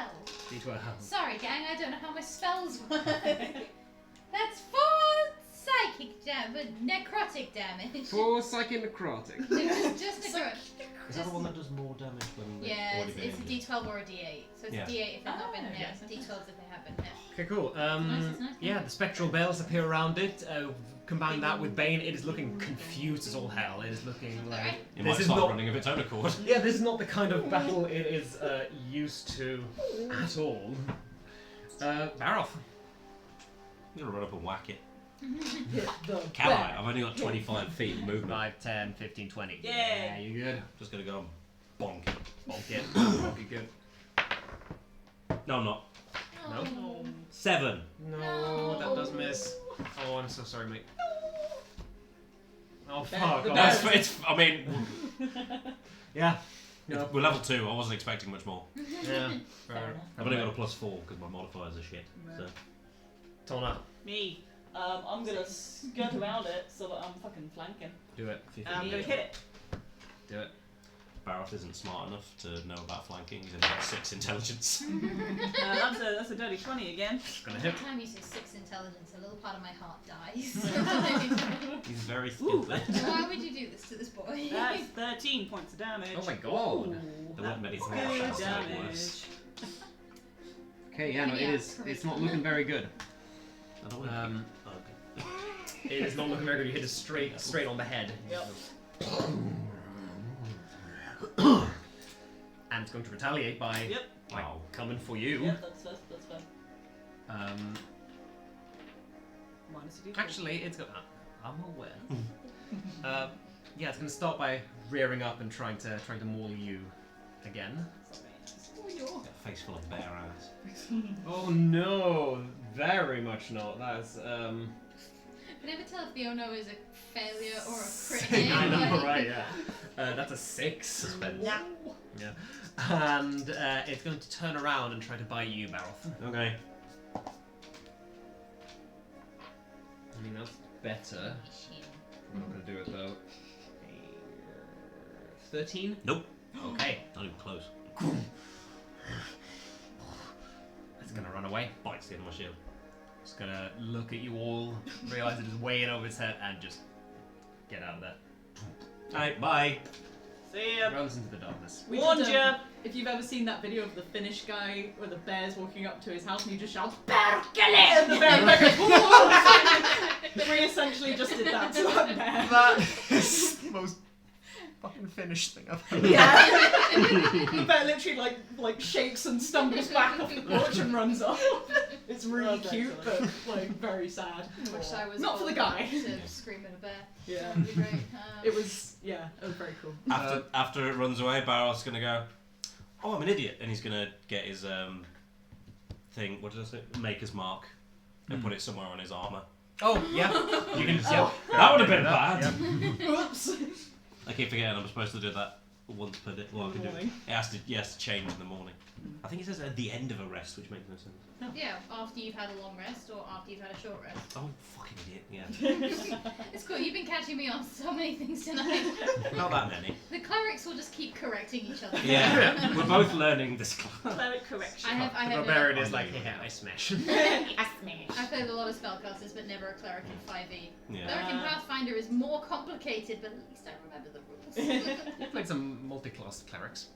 D12. Sorry, gang, I don't know how my spells work. That's 4 psychic necrotic damage. 4 psychic necrotic. Just necrotic. Is that the one that does more damage when they've Yeah, already it's been a injured? d12 or a d8. So it's Yeah. a d8 if they've not been hit, yes. d12 if they have been hit. Okay, cool. Nice. Yeah, the spectral bells appear around it. Combine that with Bane, it is looking confused as all hell. It is looking like It might start running of its own accord. Yeah, this is not the kind of battle it is used to at all. Baroth. I'm gonna run up and whack it. Hit the Can I? I've only got 25 feet of movement. 5, 10, 15, 20. Yay. Yeah, you good? Just gonna go and bonk it. Bonk it. Bonk it good. No, I'm not. No? Oh. 7. No, that does miss. Oh, I'm so sorry, mate. Oh, Bear- fuck. the Oh, bear- I mean, yeah. No. we're level 2. I wasn't expecting much more. Yeah. Fair. I've only got a +4 because my modifiers are shit. So. Tona, Me. I'm gonna skirt around it so that I'm fucking flanking. do it. And I'm gonna hit it. Do it. Baroth isn't smart enough to know about flanking. He's only got 6 intelligence. That's a dirty 20 again. Gonna hit. Every time you say 6 intelligence, a little part of my heart dies. He's very stupid. Why would you do this to this boy? That's 13 points of damage. Oh my god. There weren't many That's things good that sound damage. worse. Okay, yeah, no, it is. It's not looking very good. I don't want Um, to It is not looking very good. You hit it straight on the head. Yep. And it's going to retaliate by Yep. Wow. coming for you. Yep, that's fair. Minus a d4. Actually, it's going. I'm aware. Yeah, it's going to start by rearing up and trying to maul you again. Got a face full of bare ass. Oh no, very much not. That's I can never tell if the oh-no is a failure or a crit. I know, Like- right? Yeah. That's a 6. Suspense. Yeah. And it's going to turn around and try to bite you, Baroth. Okay. I mean, that's better. I'm not going to do it though. 13? Nope. Okay. Not even close. It's going to run away. Bites the end of my shield. It's going to look at you all, realise it is way in over its head, and just get out of there. Alright, bye. See ya. Runs into the darkness. We Warned did, ya. If you've ever seen that video of the Finnish guy where the bear's walking up to his house and he just shouts, "Perkele!" and the bear goes, we essentially just did that to that bear. That is the most fucking Finnish thing I've heard. Yeah. The bear literally like shakes and stumbles back off the porch and runs off. It's really That's cute, excellent. but like very sad. I wish I was Not for the guy. to scream at a bear. Yeah. That'd be great. It was very cool. After it runs away, Baroth's gonna go, oh, I'm an idiot. And he's gonna get his thing, what did I say? Maker's mark. And put it somewhere on his armour. Oh, yeah. You can just, yeah. That would have been bad. Yeah. Oops. I keep forgetting I'm supposed to do that once per day. Well, I can do it. Morning. It has to change in the morning. I think it says at the end of a rest, which makes no sense. Yeah, after you've had a long rest or after you've had a short rest. Oh, fucking idiot, yeah. It's cool, you've been catching me on so many things tonight. Not that many. The clerics will just keep correcting each other. Yeah, we're both learning this class. Cleric correction. I The have barbarian is like, yeah, I smash. I've played a lot of spellcasters, but never a cleric in 5e. Yeah. Cleric in Pathfinder is more complicated, but at least I remember the rules. I've played some multi-class clerics.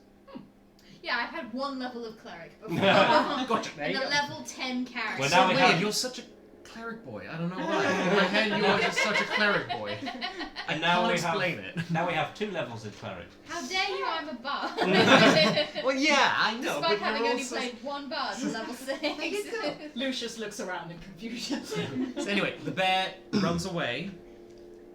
Yeah, I've had one level of cleric before. Gotcha, there And you a go. level 10 character. Well, now we Weird, have- you're such a cleric boy. I don't know why. In my head, you are just such a cleric boy. And now Can't we explain have it. now we have 2 levels in cleric. How dare you? I'm a bard. Well, yeah, I know, Despite but having we're only also... played one bard to level 6. Lucius looks around in confusion. So anyway, the bear runs away.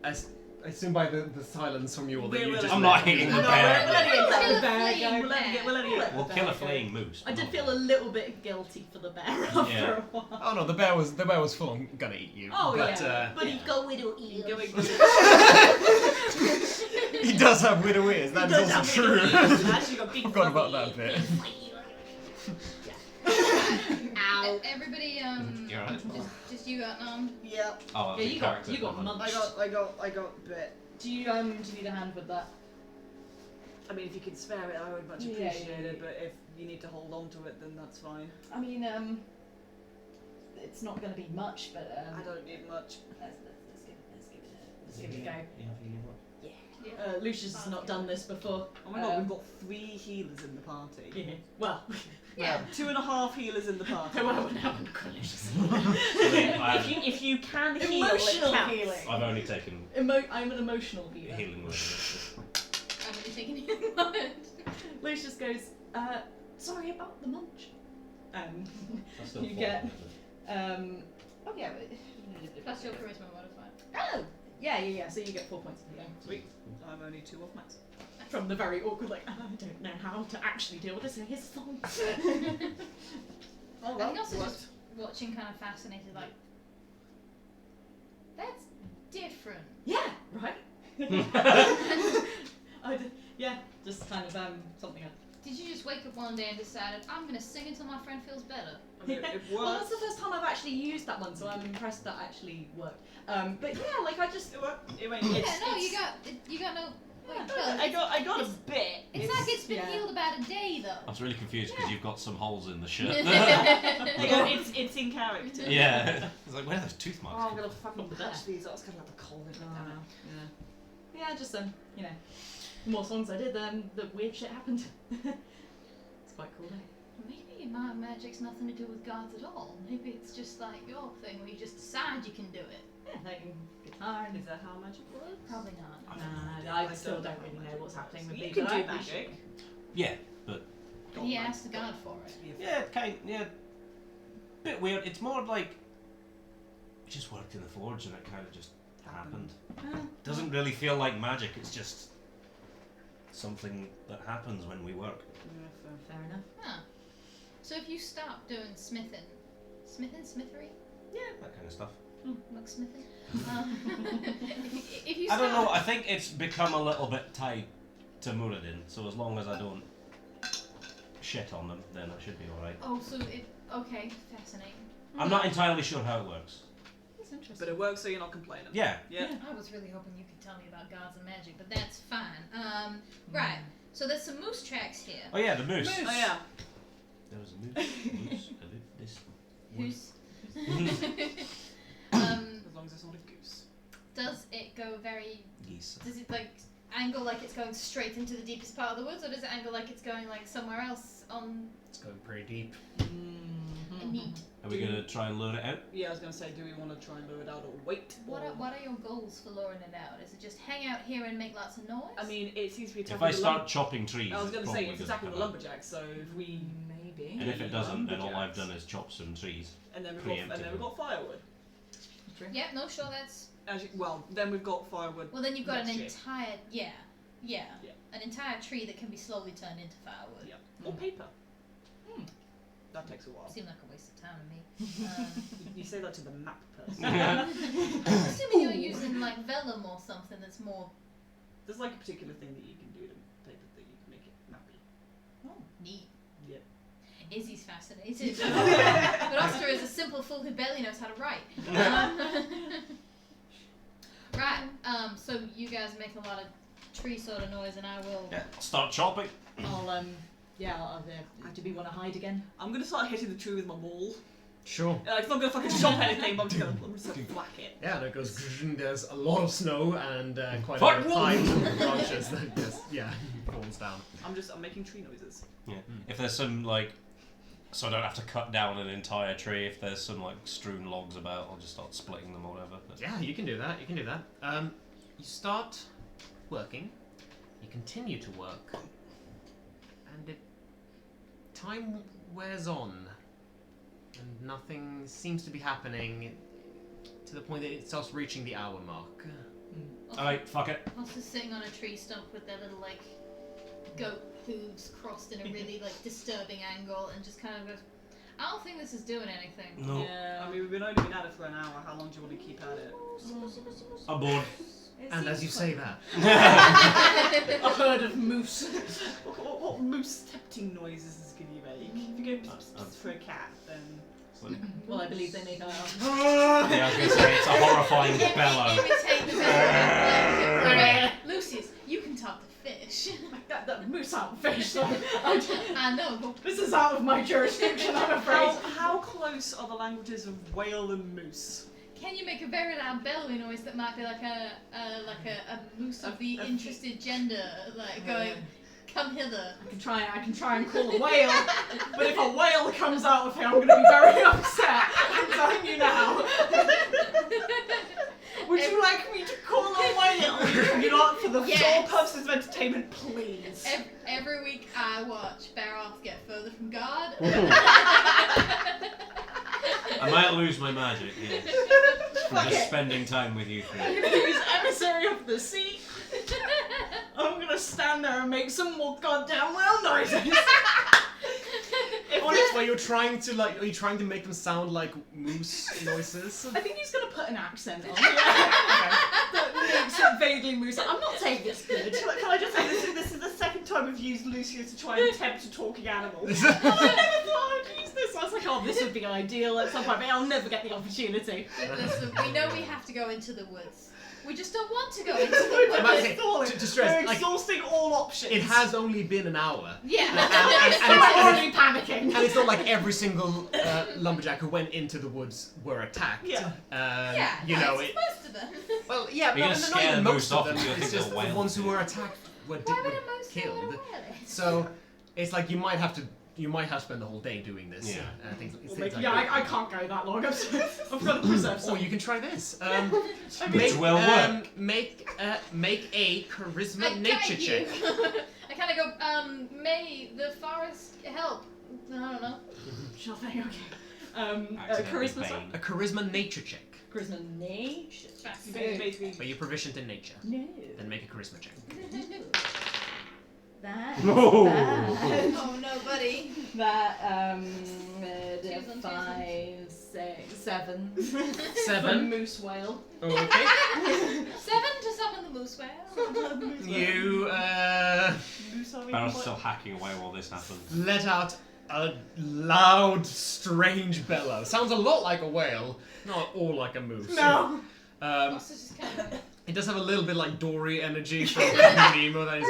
As I assume by the silence from you all that you just... I'm not hitting the No, bear. we're letting it Kill go. a fleeing bear. We're letting it We'll go. kill a fleeing moose. I but did not feel a little bit guilty for the bear after Yeah. a while. Oh no, the bear was full on gonna eat you. Oh but, yeah, but he go widow ears. He does have widow ears, that is also true. Actually got big Forgot about fluffy that bit. Ow. Everybody, You're right. just you got none. Yep. Oh, Yeah, you got character. munched. I got bit. Do you need a hand with that? I mean, if you could spare it, I would much Yeah, appreciate yeah, it. But if you need to hold on to it, then that's fine. I mean, it's not going to be much, but I don't need much. let's give it a go. Yeah. Lucius has not done this before. Oh my god, we've got 3 healers in the party. Yeah. Well, Yeah. 2.5 healers in the party. if you can heal, Emotional it counts. healing. I've only taken I'm an emotional healer. healing word. I'm really taking healing word. Lucius goes, sorry about the munch. That's still You 4, get- isn't it? Oh yeah, but... Plus your charisma modifier. Oh! Yeah, so you get 4 points of healing. Sweet. I'm only 2 off max. From the very awkward, like, I don't know how to actually deal with this, so here's the phone. Oh, I think also just watching kind of fascinated, like, that's different. Yeah, right? Yeah, just kind of something I... Did you just wake up one day and decided, I'm going to sing until my friend feels better? I mean, it Well, that's works. the first time I've actually used that one, so I'm impressed that actually worked. But yeah, like I just... It worked. It went, Yeah, it's, no, it's, you got no... Like, I got a bit. It's like it's been yeah. healed about a day, though. I was really confused because you've got some holes in the shirt. It's in character. Yeah. It's like, where are those tooth marks? Oh, I'm gonna fucking patch these. I was gonna have the cold. Yeah, just you know, the more songs I did, the weird shit happened. It's quite cool, eh? Maybe my magic's nothing to do with gods at all. Maybe it's just like your thing where you just decide you can do it. Yeah, like guitar and... Is that how magic works? Probably not. Nah, I still don't really know what's happening with You me, can but do I magic. appreciate- Yeah, but But he asked the god for it. yeah, bit weird. It's more like it just worked in the forge and it kind of just happened. Doesn't really feel like magic. It's just something that happens when we work. Fair enough. Huh. So if you stop doing smithery? Yeah, that kind of stuff. Mucksmithing? If you I stop... don't know. I think it's become a little bit tied to Muradin. So as long as I don't shit on them, then I should be all right. Oh, so it... Okay, fascinating. I'm not entirely sure how it works. That's interesting. But it works, so you're not complaining. Yeah. Yeah. I was really hoping you could tell me about gods and magic, but that's fine. Right. So there's some moose tracks here. Oh yeah, the moose. Oh yeah. There was a moose. This. Who's? As long as it's not a goose. Does it go very... Geese. Does it like angle like it's going straight into the deepest part of the woods, or does it angle like it's going like somewhere else on... It's going pretty deep. Neat. Are we gonna try and load it out? Yeah, I was gonna say, do we want to try and lure it out or wait? What or- are your goals for luring it out? Is it just hang out here and make lots of noise? I mean, it seems to be If attacking I the start chopping trees, I was gonna it's say, probably it's gonna attacking the come out. lumberjacks, so if we... Maybe. And if it doesn't, then all I've Lumberjacks. done is chop some trees. And then we've Preemptive. got firewood. Yeah, no, sure, that's... Actually, well, then we've got firewood. Well, then you've got an Next year. entire... Yeah. Yeah. An entire tree that can be slowly turned into firewood. Yeah. Or paper. That takes a while. Seemed like a waste of time to me. You say that to the map person. I'm assuming you're using like vellum or something that's more There's like a particular thing that you can do to paper that you can make it mappy. neat. Yeah. Izzy's fascinated. But Oscar is a simple fool who barely knows how to write. Right, so you guys make a lot of tree sort of noise and I will... Yeah. Start chopping. I'll do we want to hide again? I'm gonna start hitting the tree with my maul. Sure. It's not gonna fucking chop anything, but I'm just gonna whack it. Yeah, and it goes. There's a lot of snow and quite Fuck! a high branches that just falls down. I'm making tree noises. Yeah. If there's some like, so I don't have to cut down an entire tree. If there's some like strewn logs about, I'll just start splitting them or whatever. But Yeah, you can do that. You can do that. you start working, you continue to work, and time wears on, and nothing seems to be happening to the point that it starts reaching the hour mark. Alright, fuck it. Also sitting on a tree stump with their little like goat hooves crossed in a really like disturbing angle, and just kind of goes, I don't think this is doing anything. No. Yeah, I mean, we've only been at it for an hour. How long do you want to keep at it? I'm bored. And as you say that, A herd of moose. What moose tempting noises is can you make? If you go for a cat, then... Well, I believe they make a... Yeah, I was going to say, it's a horrifying bellow. Imitate the bellow. Lucius, you can talk to fish. That moose aren't fish. I know. This is out of my jurisdiction, I'm afraid. How close are the languages of whale and moose? Can you make a very loud bellowing noise that might be like a moose of the interested gender, like going, come hither. I can try and call a whale, but if a whale comes out of here, I'm going to be very upset. I'm telling you now. Would you like me to call a whale? You know, for the Yes. sole purposes of entertainment, please. Every week I watch Baroth get further from God. I might lose my magic, yes. From just spending time with you three. I'm going to use Emissary of the Sea. I'm going to stand there and make some more goddamn whale noises. Are you trying to make them sound like moose noises? I think he's going to put an accent on. That makes it vaguely moose. I'm not saying this good. Can I just say, this is the second time we've used Lucius to try and tempt a talking animal. I never thought I'd use this. I was like, oh, this would be ideal at some point, but I'll never get the opportunity. Listen, we know we have to go into the woods. We just don't want to go into the woods. To stress, We're exhausting all options. it has only been an hour. Yeah. I'm already panicking. And it's not like every single lumberjack who went into the woods were attacked. Yeah. You know, it's most of them. well, yeah, You're but gonna not scare even the most moose of off them. and you'll It's think just they're the whales. ones who were attacked were Why would a moose know killed. what a whale is? So it's like you might have to spend the whole day doing this. Yeah. Things Well, like Yeah, that. I can't go that long. I've got to preserve Or something. you can try this. Which will work. Make a charisma I nature guide check. you. I kind of go, may the forest help. I don't know. Sure thing, okay. Accidentally Charisma, sorry? Behm. A charisma nature check. Charisma nature. Basically, But you're proficient in nature. No. Then make a charisma check. That. No. That. Oh no, buddy. That, Choose on 5, 6, 7. 7. Moose whale. Okay. 7 to summon the moose whale. You Barrow's still hacking away while this happens. let out a loud, strange bellow. Sounds a lot like a whale, not all like a moose. No. Also just kind of It does have a little bit like Dory energy from Nemo. That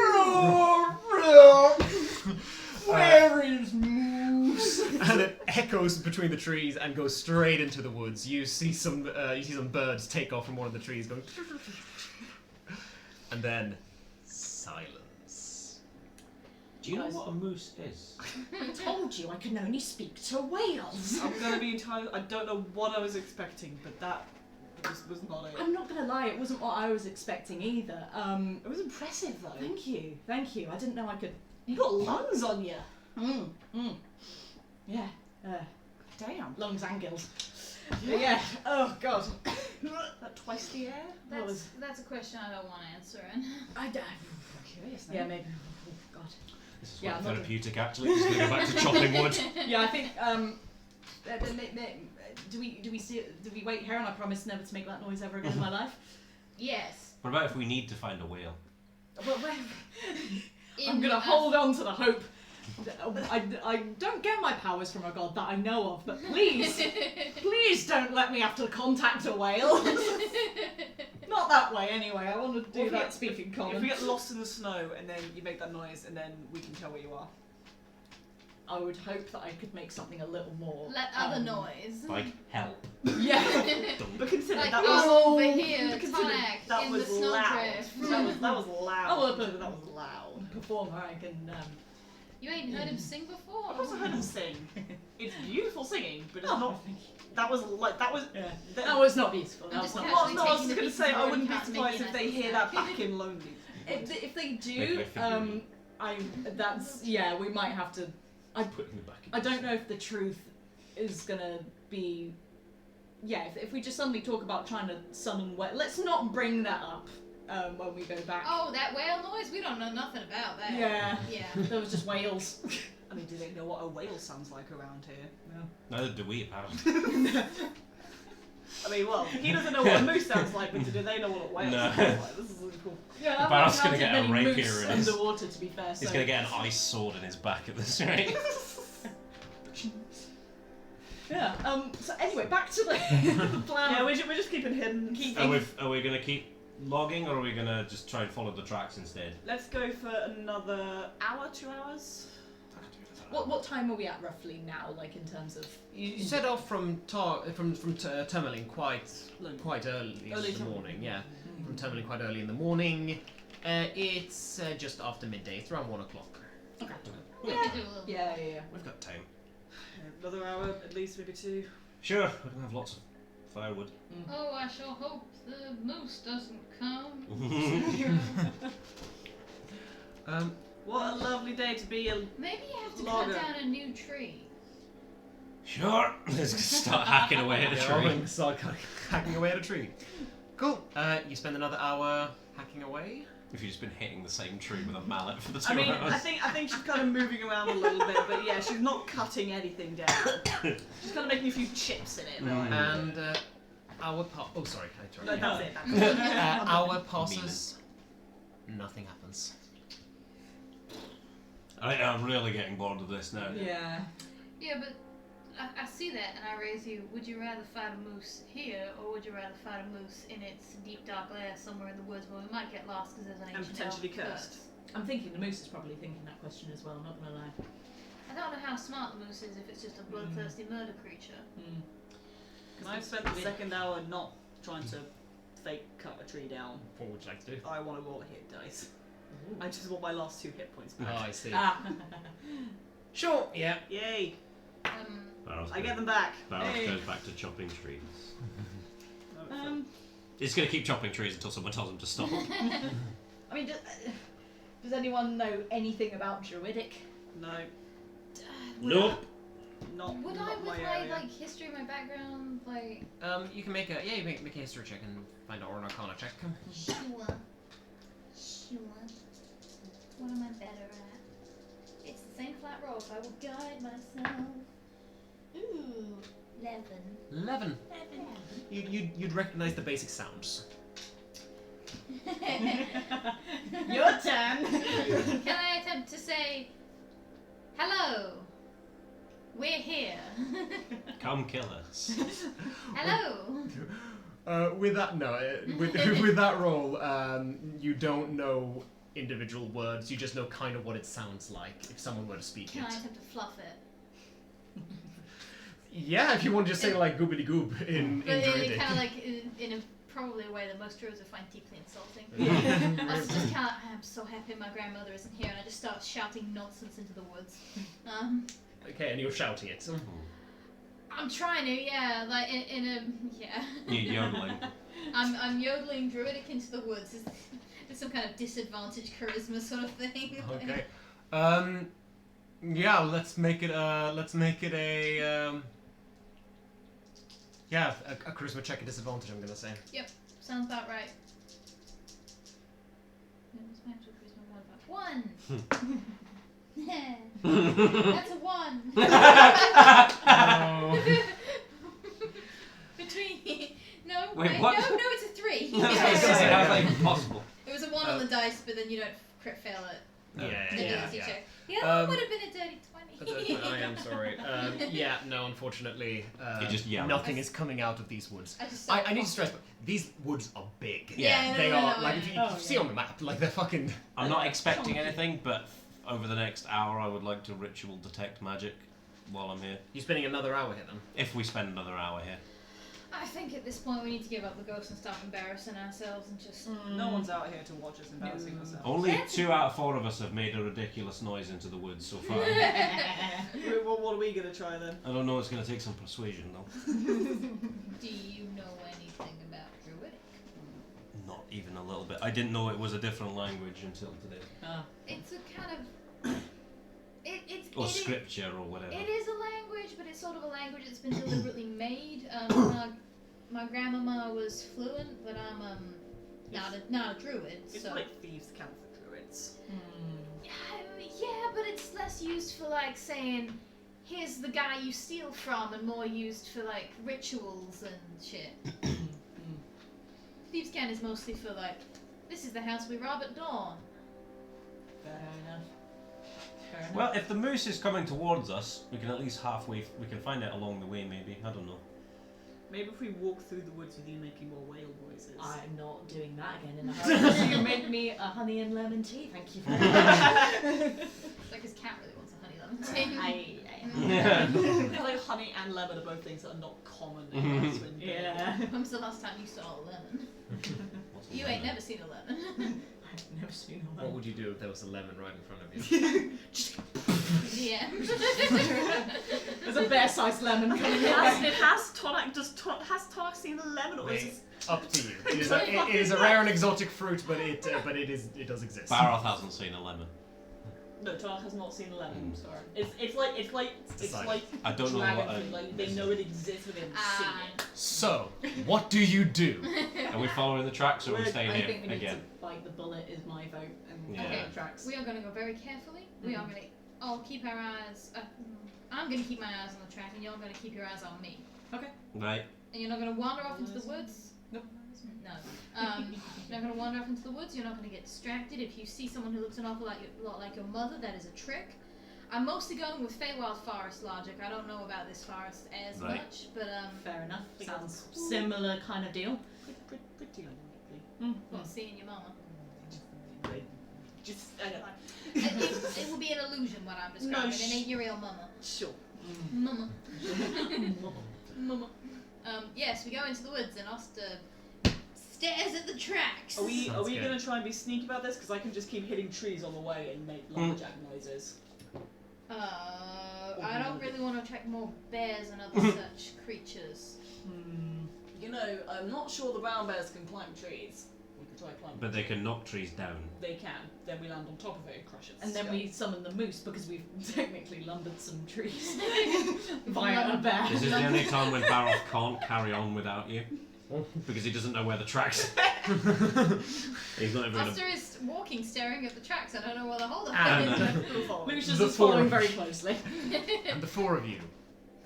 Where is Moose? and it echoes between the trees and goes straight into the woods. You see some birds take off from one of the trees, going, and then silence. Do you know what a moose is? I told you I can only speak to whales. I'm going to be entirely... I don't know what I was expecting, but that was not it. I'm not gonna lie, it wasn't what I was expecting either. It was impressive, though. Thank you. I didn't know I could. You got lungs on you. Yeah. Damn. Lungs and gills. Yeah. Oh god. That twice the air? that's a question I don't want answering. I'm Curious. Yeah, maybe. Oh god. This is Yeah, quite I'm not therapeutic, actually. Just gonna go back to chopping wood. Yeah, I think. Do we wait here and I promise never to make that noise ever again in my life? Yes. What about if we need to find a whale? Well, I'm gonna hold on to the hope. I don't get my powers from a god that I know of, but please don't let me have to contact a whale. Not that way anyway, I want to do that speaking If common. we get lost in the snow and then you make that noise and then we can tell where you are. I would hope that I could make something a little more... Let other noise. Like, help. Yeah. But consider Like, that I'm was... over here, consider Tonaich, that in was the loud. snowdrift. That was loud. Oh, well, Consider that was loud. Performer, I can... You ain't heard him sing before? I've also heard him sing. It's beautiful singing, but it's Oh, not... thank you. That was Yeah. That was not beautiful. I'm That was just not casually Well, no, I was taking just the going to say, pieces I of wouldn't be wood and surprised if making they it hear nice. that back in Lonely. If they Make do, it a figurine. we might have to. Putting it back in I don't know if the truth is gonna be. Yeah, if we just suddenly talk about trying to summon whale, let's not bring that up when we go back. Oh, that whale noise? We don't know nothing about that. Yeah, Yeah. there was just whales. I mean, do they know what a whale sounds like around here? No. Neither do we, apparently. I mean, well, he doesn't know what a moose sounds like, but do they know what a whale No. sounds like? This is really cool. Yeah, I've Barrett's not gonna get a encountered many rapier moose in his- underwater, to be fair. He's so. gonna get an ice sword in his back at this rate. Yeah. So anyway, back to the plan. Yeah, we're just keeping hidden. Are we gonna keep logging, or are we gonna just try and follow the tracks instead? Let's go for another hour, 2 hours. What time are we at roughly now? Like in terms of You set off from Termaling quite early in the morning. Yeah, from Termaling quite early in the morning. It's just after midday. It's around 1 o'clock. Okay. We could do a little. Yeah. We've got time. Another hour, at least, maybe 2. Sure, we're gonna have lots of firewood. Oh, I sure hope the moose doesn't come. What a lovely day to be a... Maybe you have to Logger. cut down a new tree. Sure. Let's start hacking away at a tree. Start hacking away at a tree. Cool. You spend another hour hacking away. If you've just been hitting the same tree with a mallet for the 2 I mean, hours. I think she's kind of moving around a little bit, but yeah, she's not cutting anything down. She's kind of making a few chips in it. Right? And hour oh, sorry. No, that's it. That's it. Hour passes. Nothing happens. I think I'm really getting bored of this now. Yeah. Yeah, but I see that and I raise you. Would you rather fight a moose here, or would you rather fight a moose in its deep dark lair somewhere in the woods where we might get lost because there's an And ancient potentially elf cursed. I'm thinking the moose is probably thinking that question as well. I'm not gonna lie. I don't know how smart the moose is if it's just a bloodthirsty murder creature. I've spent the second hour not trying to fake cut a tree down. What would you like to do? I want to roll a hit dice. I just want my last 2 hit points back. Oh, I see. Ah. Sure. Yeah. Yay! Barrow's I get goes- them back. Barrow's Hey. goes back to chopping trees. Um. He's gonna keep chopping trees until someone tells him to stop. I mean, does anyone know anything about Druidic? No, Nope. not Would not I, with my my area. like history, my background, like You can make a make a history check and find out or an arcana check. sure. What am I better at? It's the same flat roll, so I will guide myself. Ooh, 11. 11. You'd recognize the basic sounds. Your turn. Can I attempt to say, hello? We're here. Come kill us. Hello. With that with that roll, you don't know individual words. You just know kind of what it sounds like if someone were to speak Can I it. attempt to fluff it? Yeah, if you want to just say like goobity goob in But Druidic. kind of like in a probably a way that most druids would find deeply insulting. Yeah. I was just kind of, I'm so happy my grandmother isn't here, and I just start shouting nonsense into the woods. Okay, and you're shouting it. I'm trying to, yeah, like in a, yeah. You're yodeling. I'm yodeling druidic into the woods. It's some kind of disadvantaged charisma sort of thing. Okay. Yeah, let's make it a a charisma check at disadvantage, I'm gonna say. Yep, sounds about right. What's my actual charisma modifier? 1! That's a 1! Between... No, Wait, wait, what? no, it's a 3! I was gonna say, how's that even possible? It was a 1 on the dice, but then you don't crit fail it. The ability check. The other one would have been a dirty 20. I am sorry. Yeah, no, unfortunately, You just yell. nothing is coming out of these woods. I need to stress, but these woods are big. Yeah, they no, are, no, like, no. if you see on the map, like, they're fucking... I'm not expecting anything, but over the next hour I would like to ritual detect magic while I'm here. You're spending another hour here, then? If we spend another hour here. I think at this point we need to give up the ghost and stop embarrassing ourselves and just... No one's out here to watch us embarrassing ourselves. Only 2 out of 4 of us have made a ridiculous noise into the woods so far. What are we gonna try then? I don't know, it's going to take some persuasion though. Do you know anything about Druidic? Not even a little bit. I didn't know it was a different language until today. It's a kind of... Or scripture or whatever. It is a language, but it's sort of a language that's been deliberately made. My grandmama was fluent, but I'm not a druid. It's so. like thieves' camp for druids. Yeah, but it's less used for like saying, here's the guy you steal from, and more used for like rituals and shit. Thieves' camp is mostly for like, this is the house we rob at dawn. Fair enough. Well, if the moose is coming towards us, we can at least we can find it along the way maybe, I don't know. Maybe if we walk through the woods with you making more whale noises. I'm not doing that again in a hurry. So you make me a honey and lemon tea, thank you very much. It's like his cat really wants a honey lemon tea. I like honey and lemon are both things that are not common in Icewind. Yeah. When was the last time you saw a lemon? You ain't never seen a lemon. I've never seen a What lemon. would you do if there was a lemon right in front of you? Yeah. There's a bear-sized lemon coming out. Has Tonaich seen a lemon, or is Wait, it? up to you. It is a rare and exotic fruit, but it does exist. Baroth hasn't seen a lemon. No, Tonaich has not seen a lemon. Sorry. It's like I don't know dragon what food. Like they know it exists, but they haven't seen it. So, what do you do? Are we following the tracks or are we staying I here think we need again? to bite the bullet is my vote and Yeah. follow the tracks. We are going to go very carefully. We are going to all keep our eyes... I'm going to keep my eyes on the track, and you're going to keep your eyes on me. Right. And you're not going to wander off into the woods? Nope. No. You're not going to wander off into the woods. You're not going to get distracted. If you see someone who looks an awful lot like your mother, that is a trick. I'm mostly going with Feywild Forest logic. I don't know about this forest as much, but Fair enough. Sounds similar kind of deal. Pretty unlikely. well, seeing your mama. Just I don't know. It will be an illusion what I'm describing. It ain't your real mama. Sure. Mama. Mama. Yes, we go into the woods and Oster stares at the tracks. Are we Sounds good. gonna try and be sneaky about this? Because I can just keep hitting trees on the way and make lumberjack noises. I don't really want to attract more bears and other such creatures. You know, I'm not sure the brown bears can climb trees. We can try climbing. But they can knock trees down. They can. Then we land on top of it and crush it. And then we summon the moose because we've technically lumbered some trees via a bear. This is the only time when Baroth can't carry on without you. Because he doesn't know where the tracks are. He's not even gonna... Oster is walking, staring at the tracks. I don't know where the hold And is. Moose The is just four following of- very closely. and the four of you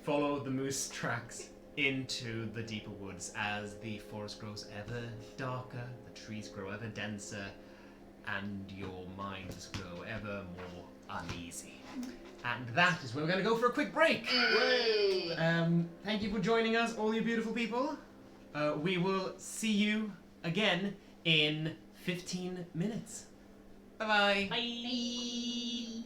follow the moose tracks into the deeper woods as the forest grows ever darker, the trees grow ever denser, and your minds grow ever more uneasy. And that is where we're going to go for a quick break. Thank you for joining us, all you beautiful people. We will see you again in 15 minutes. Bye-bye. Bye.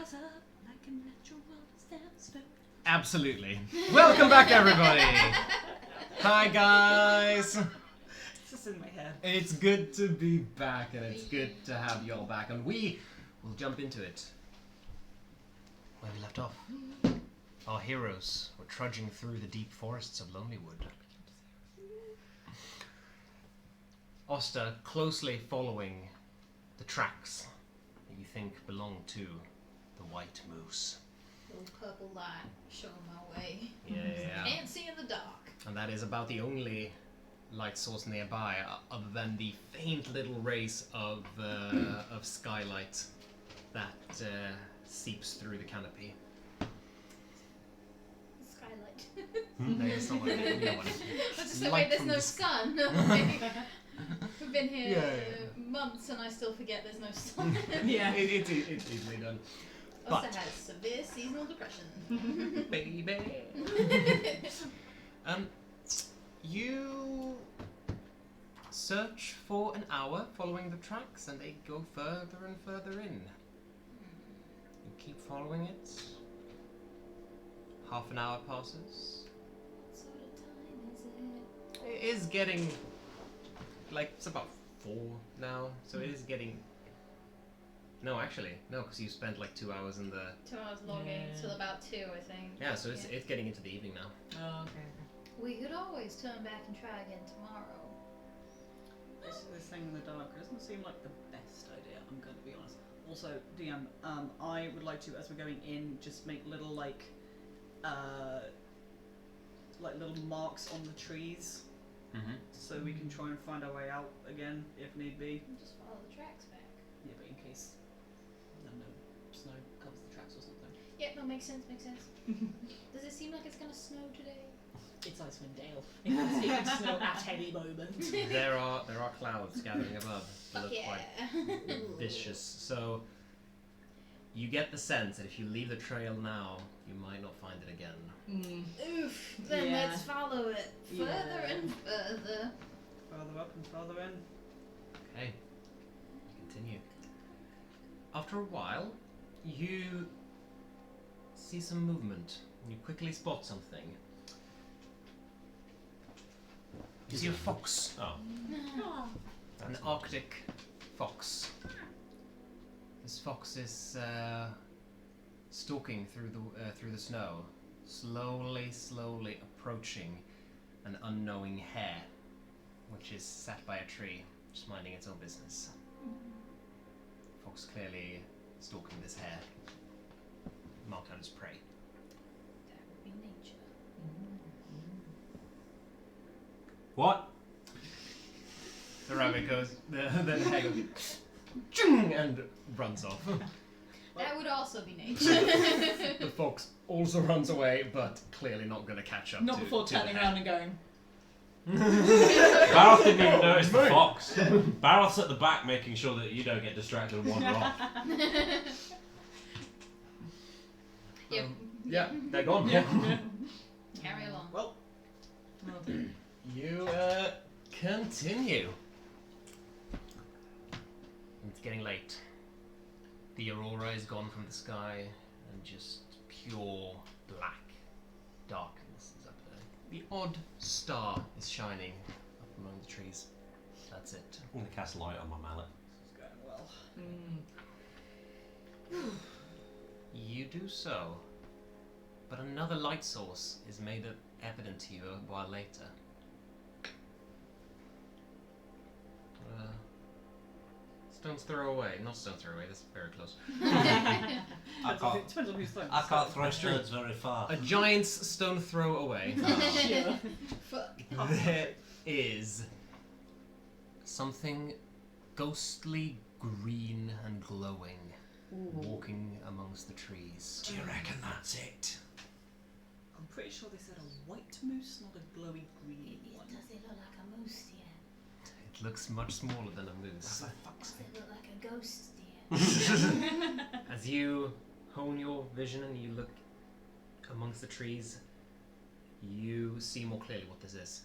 rise up like a natural disaster. Absolutely. Welcome back, everybody. Hi, guys. It's just in my head. It's good to be back, and it's good to have you all back, and we will jump into it. Where we left off. Our heroes were trudging through the deep forests of Lonelywood. Osta closely following the tracks that you think belong to the White Moose. Little purple light showing my way. Yeah. Can't see in the dark. And that is about the only light source nearby, other than the faint little rays of skylight that seeps through the canopy. Skylight. No, it's not what you know what it I was just Light like, wait, there's from no the sun. We've been here months and I still forget there's no sun. Yeah. It's easily done. Also But- has severe seasonal depression. Baby. You search for an hour following the tracks, and they go further and further in. You keep following it. Half an hour passes. What sort of time is it? It is getting it's about 4 now, so it is getting. No, actually, no, because you spent 2 hours in the. 2 hours logging till about 2, I think. Yeah, so it's getting into the evening now. Oh, okay. We could always turn back and try again tomorrow. This thing in the dark doesn't seem like the best idea, I'm going to be honest. Also, DM, I would like to, as we're going in, just make little little marks on the trees, so we can try and find our way out again if need be. We'll just follow the tracks back. Yeah, but in case no snow covers the tracks or something. Yeah, no, makes sense, makes sense. Does it seem like it's gonna snow today? It's Icewind Dale. It can snow at any moment. There are clouds gathering above. They Fuck look yeah. quite vicious. So you get the sense that if you leave the trail now, you might not find it again. Oof, then Yeah. let's follow it further Yeah. and further. Further up and further in. Okay, you continue. After a while, you see some movement. You quickly spot something. You see a fox. Oh. An Arctic fox. This fox is stalking through the snow, slowly approaching an unknowing hare, which is sat by a tree, just minding its own business. Fox clearly stalking this hare, marked out as prey. That would be nature. What? The rabbit goes, the hare goes, "Chung," and runs off. That would also be nature. The fox also runs away, but clearly not going to catch up. Not to, before to the turning hare. around and going. Baroth didn't even notice the fox. Baroth's at the back making sure that you don't get distracted and wander off. Yep. Yeah, they're gone. Carry along. Well, You continue. It's getting late. The aurora is gone from the sky, and just pure black darkness is up there. The odd star is shining up among the trees. That's it. I'm going to cast light on my mallet. it's going well. You do so, but another light source is made evident to you a while later. Stone's throw away. Not stone's throw away, that's very close. Depends on who's phone. I can't throw stones very far. A giant's stone throw away. Fuck. There is something ghostly green and glowing walking amongst the trees. Do you reckon that's it? I'm pretty sure they said a white moose, not a glowy green one. Does it look like a moose deer? It looks much smaller than a moose. Does it look like a ghost deer? As you hone your vision and you look amongst the trees, you see more clearly what this is.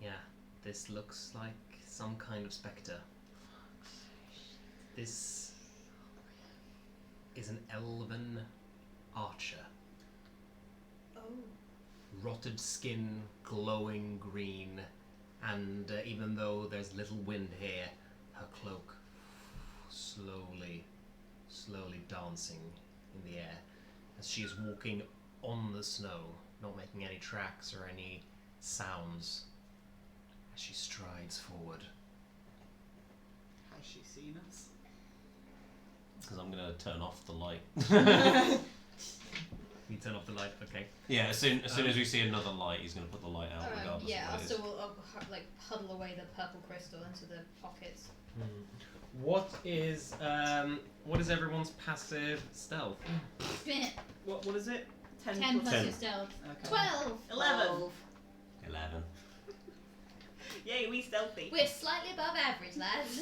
Yeah, this looks like some kind of spectre. This is an elven archer. Oh. Rotted skin, glowing green, and even though there's little wind here, her cloak slowly dancing in the air as she is walking on the snow, not making any tracks or any sounds as she strides forward. Has she seen us? Because I'm going to turn off the light. You turn off the light, okay. Yeah, as soon as we see another light, he's going to put the light out regardless Yeah, of what it so is. we'll like huddle away the purple crystal into the pockets. What is everyone's passive stealth? What is it? 10 plus 10. your stealth. Okay. 12. 11. 11. Yay, we stealthy. We're slightly above average, lads.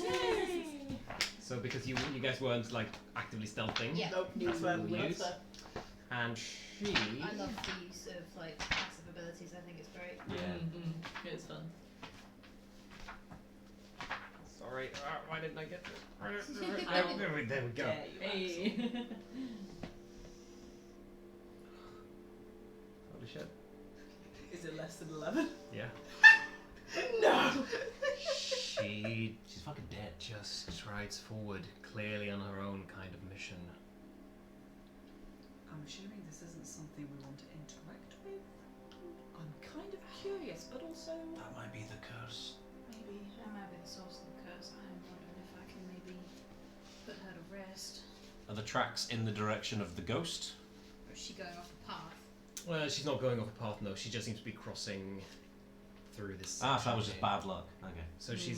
So because you guys weren't like actively stealthing. Yeah. Nope, that's where we Use. And she. I love the use of like passive abilities. I think it's great. Yeah. It's fun. Sorry, why didn't I get this? There we go. Yeah, you Hey. Holy shit. Is it less than 11? Yeah. No! She's fucking dead. Just strides forward, clearly on her own kind of mission. I'm assuming this isn't something we want to interact with. I'm kind of curious, but also That might be the curse. maybe. That might be the source of the curse. I'm wondering if I can maybe put her to rest. Are the tracks in the direction of the ghost? Or is she going off the path? Well, she's not going off a path, no. She just seems to be crossing through this. So that section was just here. bad luck. Okay. So she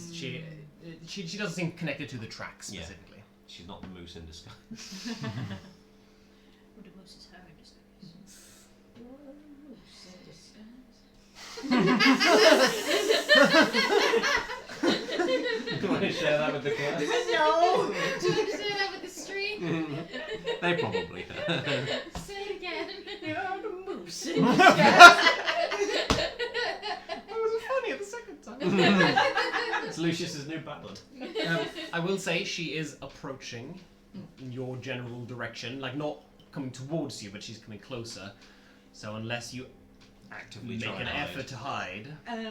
doesn't seem connected to the tracks Yeah. specifically. She's not the moose in disguise. Or the moose is her in disguise. Do you want to share that with the class? No! Do you want to say that with the stream? They probably. Say it again. You're the moose. It was funny at the second time. It's Lucius's new ballad. I will say she is approaching in your general direction, like not coming towards you, but she's coming closer. So unless you Actively make trying an to hide. effort to hide, I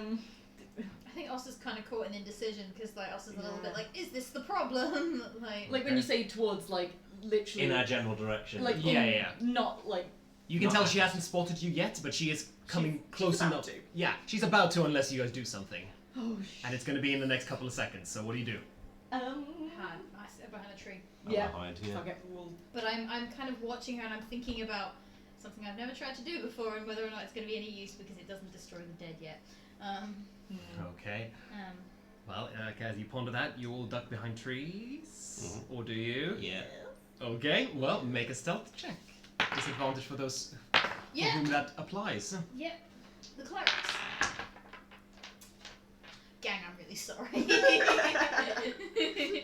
think Oster's kind of caught in indecision because like Oster's a little bit like, is this the problem? Like when you say towards, like literally. In our general direction. Like Yeah. Not like. you can Not tell active. she hasn't spotted you yet, but she is coming close about enough. to. Yeah, she's about to unless you guys do something, Oh and it's going to be in the next couple of seconds. So what do you do? I sit behind a tree. I'm Yeah. behind, yeah. Okay. But I'm kind of watching her and I'm thinking about something I've never tried to do before and whether or not it's going to be any use because it doesn't destroy the dead yet. Okay. Well, as you ponder that, you all duck behind trees, or do you? Yeah. Okay. Well, make a stealth check. Disadvantage for those for Yeah. whom that applies. Yep. The clerics. Gang, I'm really sorry.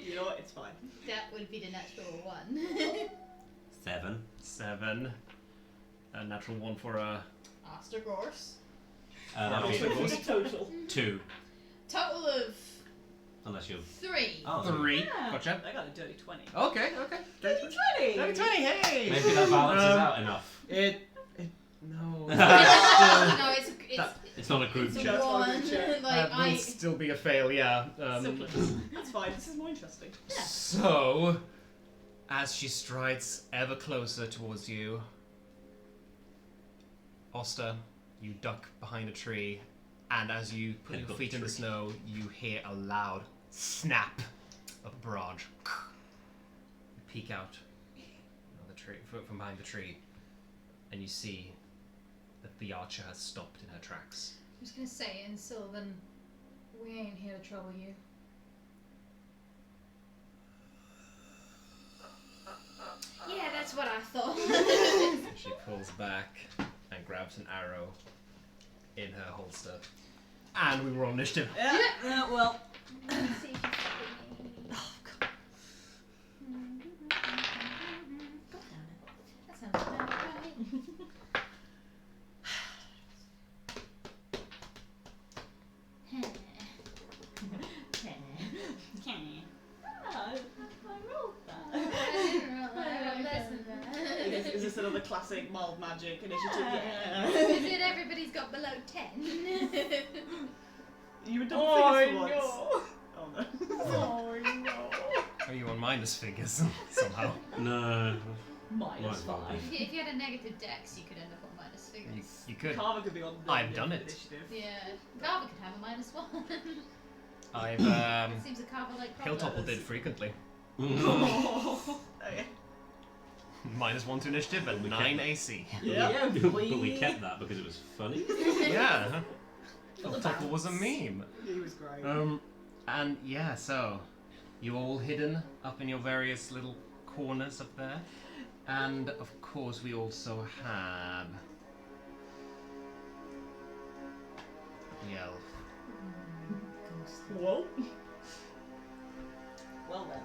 You know what? It's fine. That would be the natural 1. 7. 7. A natural 1 for a. Oster Gorse. That'll be Also What's the total? 2. Total of Unless you're. 3. Oh, 3. Yeah. Gotcha. I got a dirty 20. Okay. Dirty 20! Dirty 20. Hey. Maybe that balances out enough. No. No, it's It's not a group it's a chat. It's not a 1. group chat. Like That will still be a fail. Yeah. Simple. That's fine. This is more interesting. So, as she strides ever closer towards you, Oster, you duck behind a tree, and as you put your Headbutt feet in the tree. snow, you hear a loud snap of a barrage. You peek out of the tree, from behind the tree, and you see that the archer has stopped in her tracks. I was gonna say, in Sylvan, we ain't here to trouble you. Yeah, that's what I thought. She pulls back and grabs an arrow in her holster. And we roll initiative. Yeah. Well. Let me see if you follow me. Oh, God. God damn it. That sounds about right. Ah, I rolled that. I didn't roll less than classic mild magic initiative. Yeah. Is it everybody's got below 10? You were double figures for once. no. Oh no. Oh no. Are you on minus figures somehow? No. Minus Might well 5. be. If you had a negative dex, you could end up on minus You, figures. you could. Carver could be on the I've done it. initiative. Yeah. Carver could have a minus 1. I've Seems a Carver like Hilltopple did frequently. Oh, yeah. Minus 1 to initiative and We 9 kept AC. Yeah. But we kept that because it was funny. Yeah. For the Hilltopple was a bounce. meme. He was great. And yeah, so you all hidden up in your various little corners up there. And of course we also have the elf. Whoa. Well then.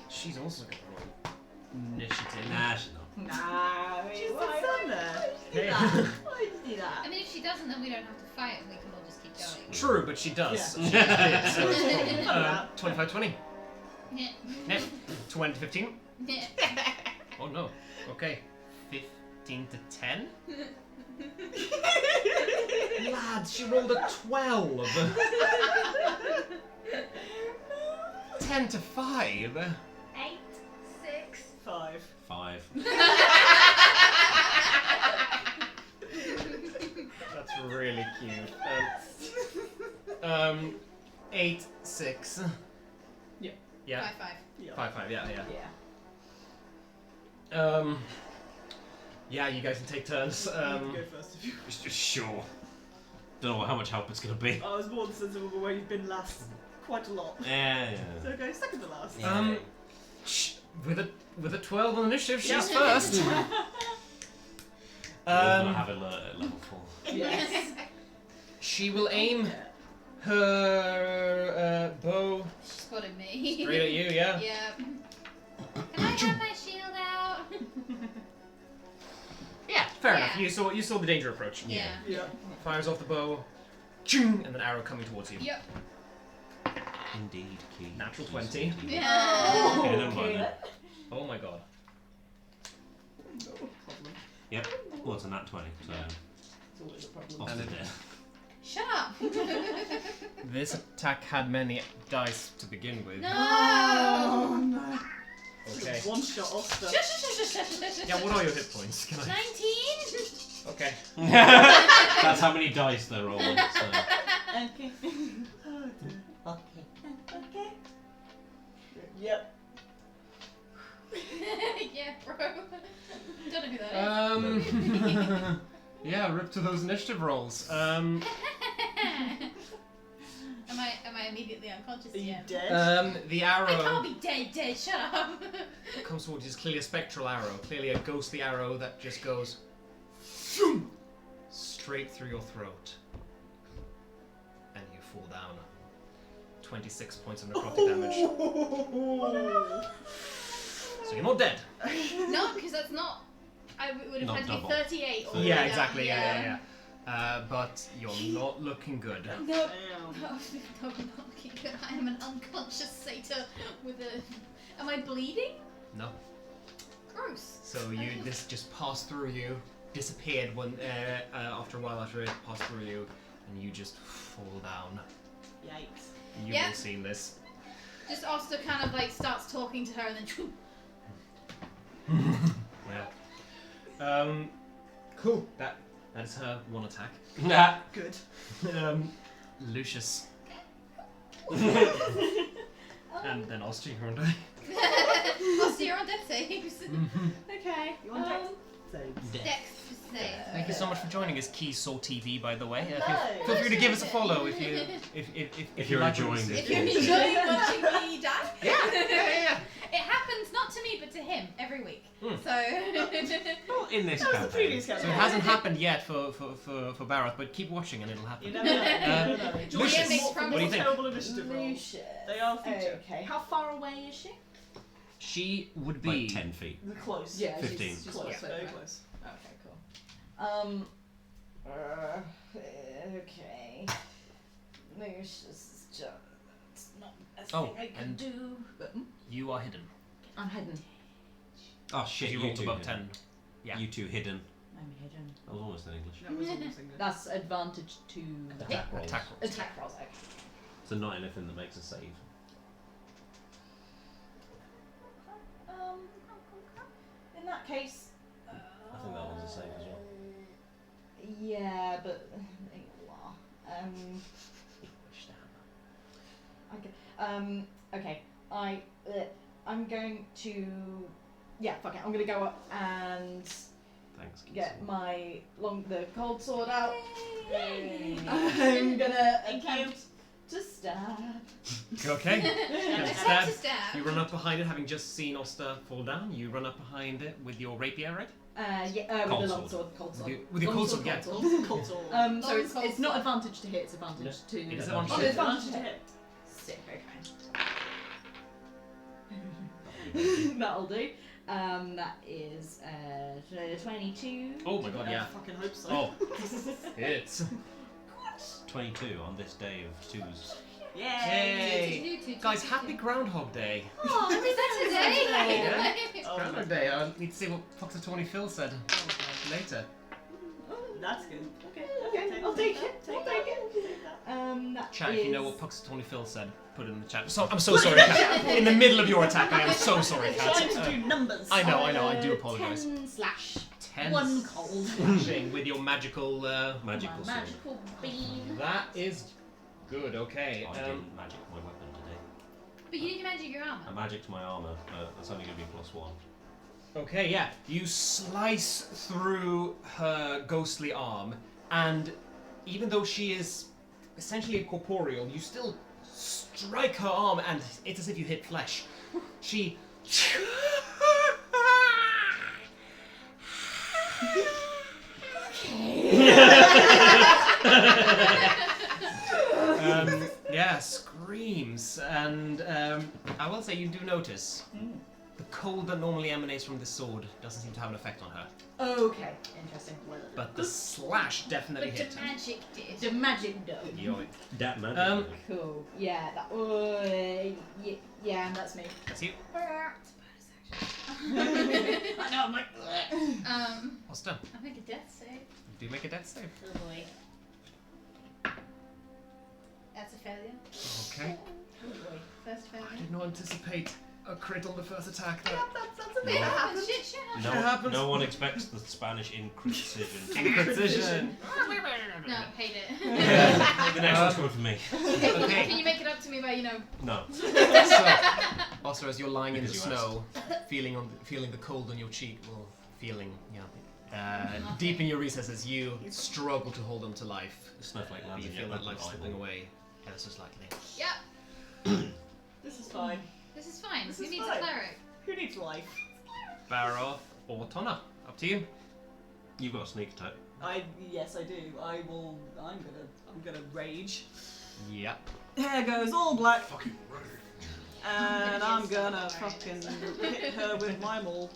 She's also got roll initiative. Nah, she's not. Nah, She's why the there. did you do that? Why did you do that? I mean, if she doesn't, then we don't have to fight and we can all just keep going. True, but she does. Yeah. She did, so it's Yeah. 25-20. Yeah. Yep. 20-15. Yeah. Oh no. Okay. 15 to 10? Lads, she rolled a 12. 10 to 5. 8, 6. 5. 5. That's really cute. 8, 6. Yeah. Yeah. 5, 5. Yeah. 5, 5. Yeah, yeah. Yeah. Yeah, you guys can take turns. You can go first if you. Sure. Don't know how much help it's gonna be. I was more sensible of where you've been last quite a lot. Yeah. So go second to last. Yeah. With a 12 on initiative, she's Yeah. first. We're gonna have it at level 4. Yes. She will aim her bow She spotted me. straight at you. Yeah. Yeah. Can I have my shield out? Yeah. Fair Yeah. enough. You saw the danger approach. Yeah. Yeah. Fires off the bow, and an arrow coming towards you. Yep. Indeed, key. Natural Keys 20. indeed. Yeah. Okay, never mind then. Oh my god. No problem. Yep. Well, it's a nat 20, so It's always a problem. off And to it- death. Shut up. This attack had many dice to begin with. No. Oh no. Okay. One shot Oster. Yeah. What are your hit points? Can I? 19. Okay. That's how many dice they're rolling. So. Okay. Oh dear. Okay. Okay. Yep. Yeah, bro. Don't know who that is. Yeah. Rip to those initiative rolls. Am I immediately unconscious Are you yet? dead? The I can't arrow be dead. Shut up. comes towards you. It's clearly a spectral arrow. Clearly a ghostly arrow that just goes straight through your throat, and you fall down. 26 points of necrotic damage. So you're not dead. No, because that's not. I would have Not had to double. be 38. Or Yeah, down, exactly. Yeah. But you're not looking good. No. Damn. No, not looking good. I am an unconscious satyr with a. Am I bleeding? No. Gross. So this just passed through you, disappeared when after a while after it passed through you, and you just fall down. Yikes. You've Yeah. all seen this. Just Oster kind of like starts talking to her and then. Yeah. Cool. That's her one attack. Nah. Good. Lucius. And then Oster, you're on Oster, you're on death saves. Okay. You want dex saves? Dex save. Thank you so much for joining us, Keysol TV, by the way. No. Feel free to give us a follow if you If you're like what enjoying we this. see. If you're enjoying watching me die. Yeah. It happens not to me but to him every week. Hmm. So Well, in this That was the campaign. previous So campaign. it hasn't happened yet for Barroth, but keep watching and it'll happen. You never know. You never know. Lucius, makes More- promises. what do you think? Terrible initiative rolls. Lucius. They are future. Okay. How far away is she? She would be Like 10 feet. The close. Yeah, 15. She's Close. close. Very right? close. Okay, cool. Okay. Lucius is just not the best Oh, thing I can and- do. But You are hidden. I'm hidden. Oh shit, You you rolled two above did. 10. Yeah. You two hidden. I'm hidden. That was almost in English. That was almost English. That's advantage to Attack rolls. Attack rolls. attack rolls. Okay. So not anything that makes a save. In that case. I think that one's a save as well. Yeah, but okay. I'm going to. Yeah, fuck it. I'm gonna go up and Thanks. get my the cold sword out. Yay. I'm gonna Thank attempt to stab. Okay. Attempt Stab. to stab. You run up behind it, having just seen Oster fall down. You run up behind it with your rapier, right? Cold With the long sword. sword, cold sword. With your cold sword, yeah. Cold Cold sword. So Long it's cold not sword. advantage to hit, it's advantage to. It is Oh, advantage it's to advantage to hit. hit. Sick, okay. That'll do. That is 22. Oh my god, yeah. I fucking hope so. Oh. It's. 22 on this day of twos. Yay! Yay! Guys, happy Groundhog Day. Oh, happy Saturday! Yeah. Oh, Groundhog Day. I need to see what Fox of Tawny Phil said later. That's good. Okay, I'll take it. I'll take it. That Chat, if you know is- what Puxatawny Phil said, put it in the chat. So, I'm so sorry, Cat. In the middle of your attack, I am so sorry, I'm Cat. trying to do numbers. I know, I do apologise. 10 slash. 10 1 cold. slashing with your magical. Magical My sword. magical beam. That is good. Okay. I didn't magic my weapon today. But you need to magic your armor. I magicked my armour, but that's only going to be +1. Okay, yeah. You slice through her ghostly arm, and even though she is essentially incorporeal, you still strike her arm, and it's as if you hit flesh. She. Yeah, screams, and I will say you do notice the cold that normally emanates from this sword doesn't seem to have an effect on her, Okay, interesting. but the slash definitely But hit the her. magic did. The magic does. Yoink. That man. Cool. Yeah, that. Yeah, that's me. That's you. I know, I'm like. Oster, I'll make a death save. do make a death save. Oh boy. That's a failure. Okay. Oh boy. First I failure. did not anticipate a crit on the first attack. That That's a It happens. Shit happens. No, happens. no one expects the Spanish imprecision. precision. No, hate it. The next one's coming from me. Okay. Can you make it up to me by, No. So, Oster, as you're lying in the Because you snow, feeling the cold on your cheek, well, deep in your recesses, you struggle to hold them to life. The snowflake But lands you in feel your that life's slipping away ever so slightly. Yep. This is fine. This is fine. This Who is needs fine. a cleric? Who needs life? Baroth or Tonna, up to you. You've got a sneak attack. Yes, I do. I'm gonna rage. Yep. Hair goes all black, Fucking ready. and I'm gonna fucking hit her with my maul.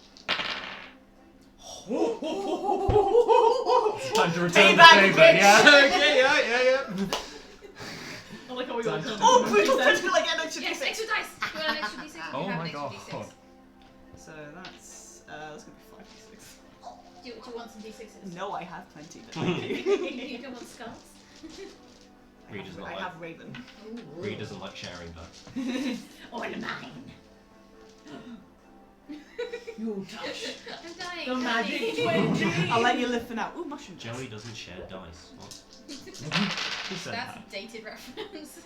It's time to return the Payback, favour. bitch! Yeah. Okay. Yeah. I like how we all turned Oh, into brutal monkeys critical again! Extra Yes, d6. extra dice. You want an extra d6? Oh You have my an god. extra d6. So that's gonna be 5d6. Do you want some d6s? No, I have plenty, but thank you. You don't want skulls? Ree doesn't I like. have Raven. Ree doesn't like sharing dice. All mine. You touch I'm dying. the magic dying. 20. I'll let you live for now. Ooh, mushroom. Joey doesn't share dice. What? Who said That's that? a dated reference.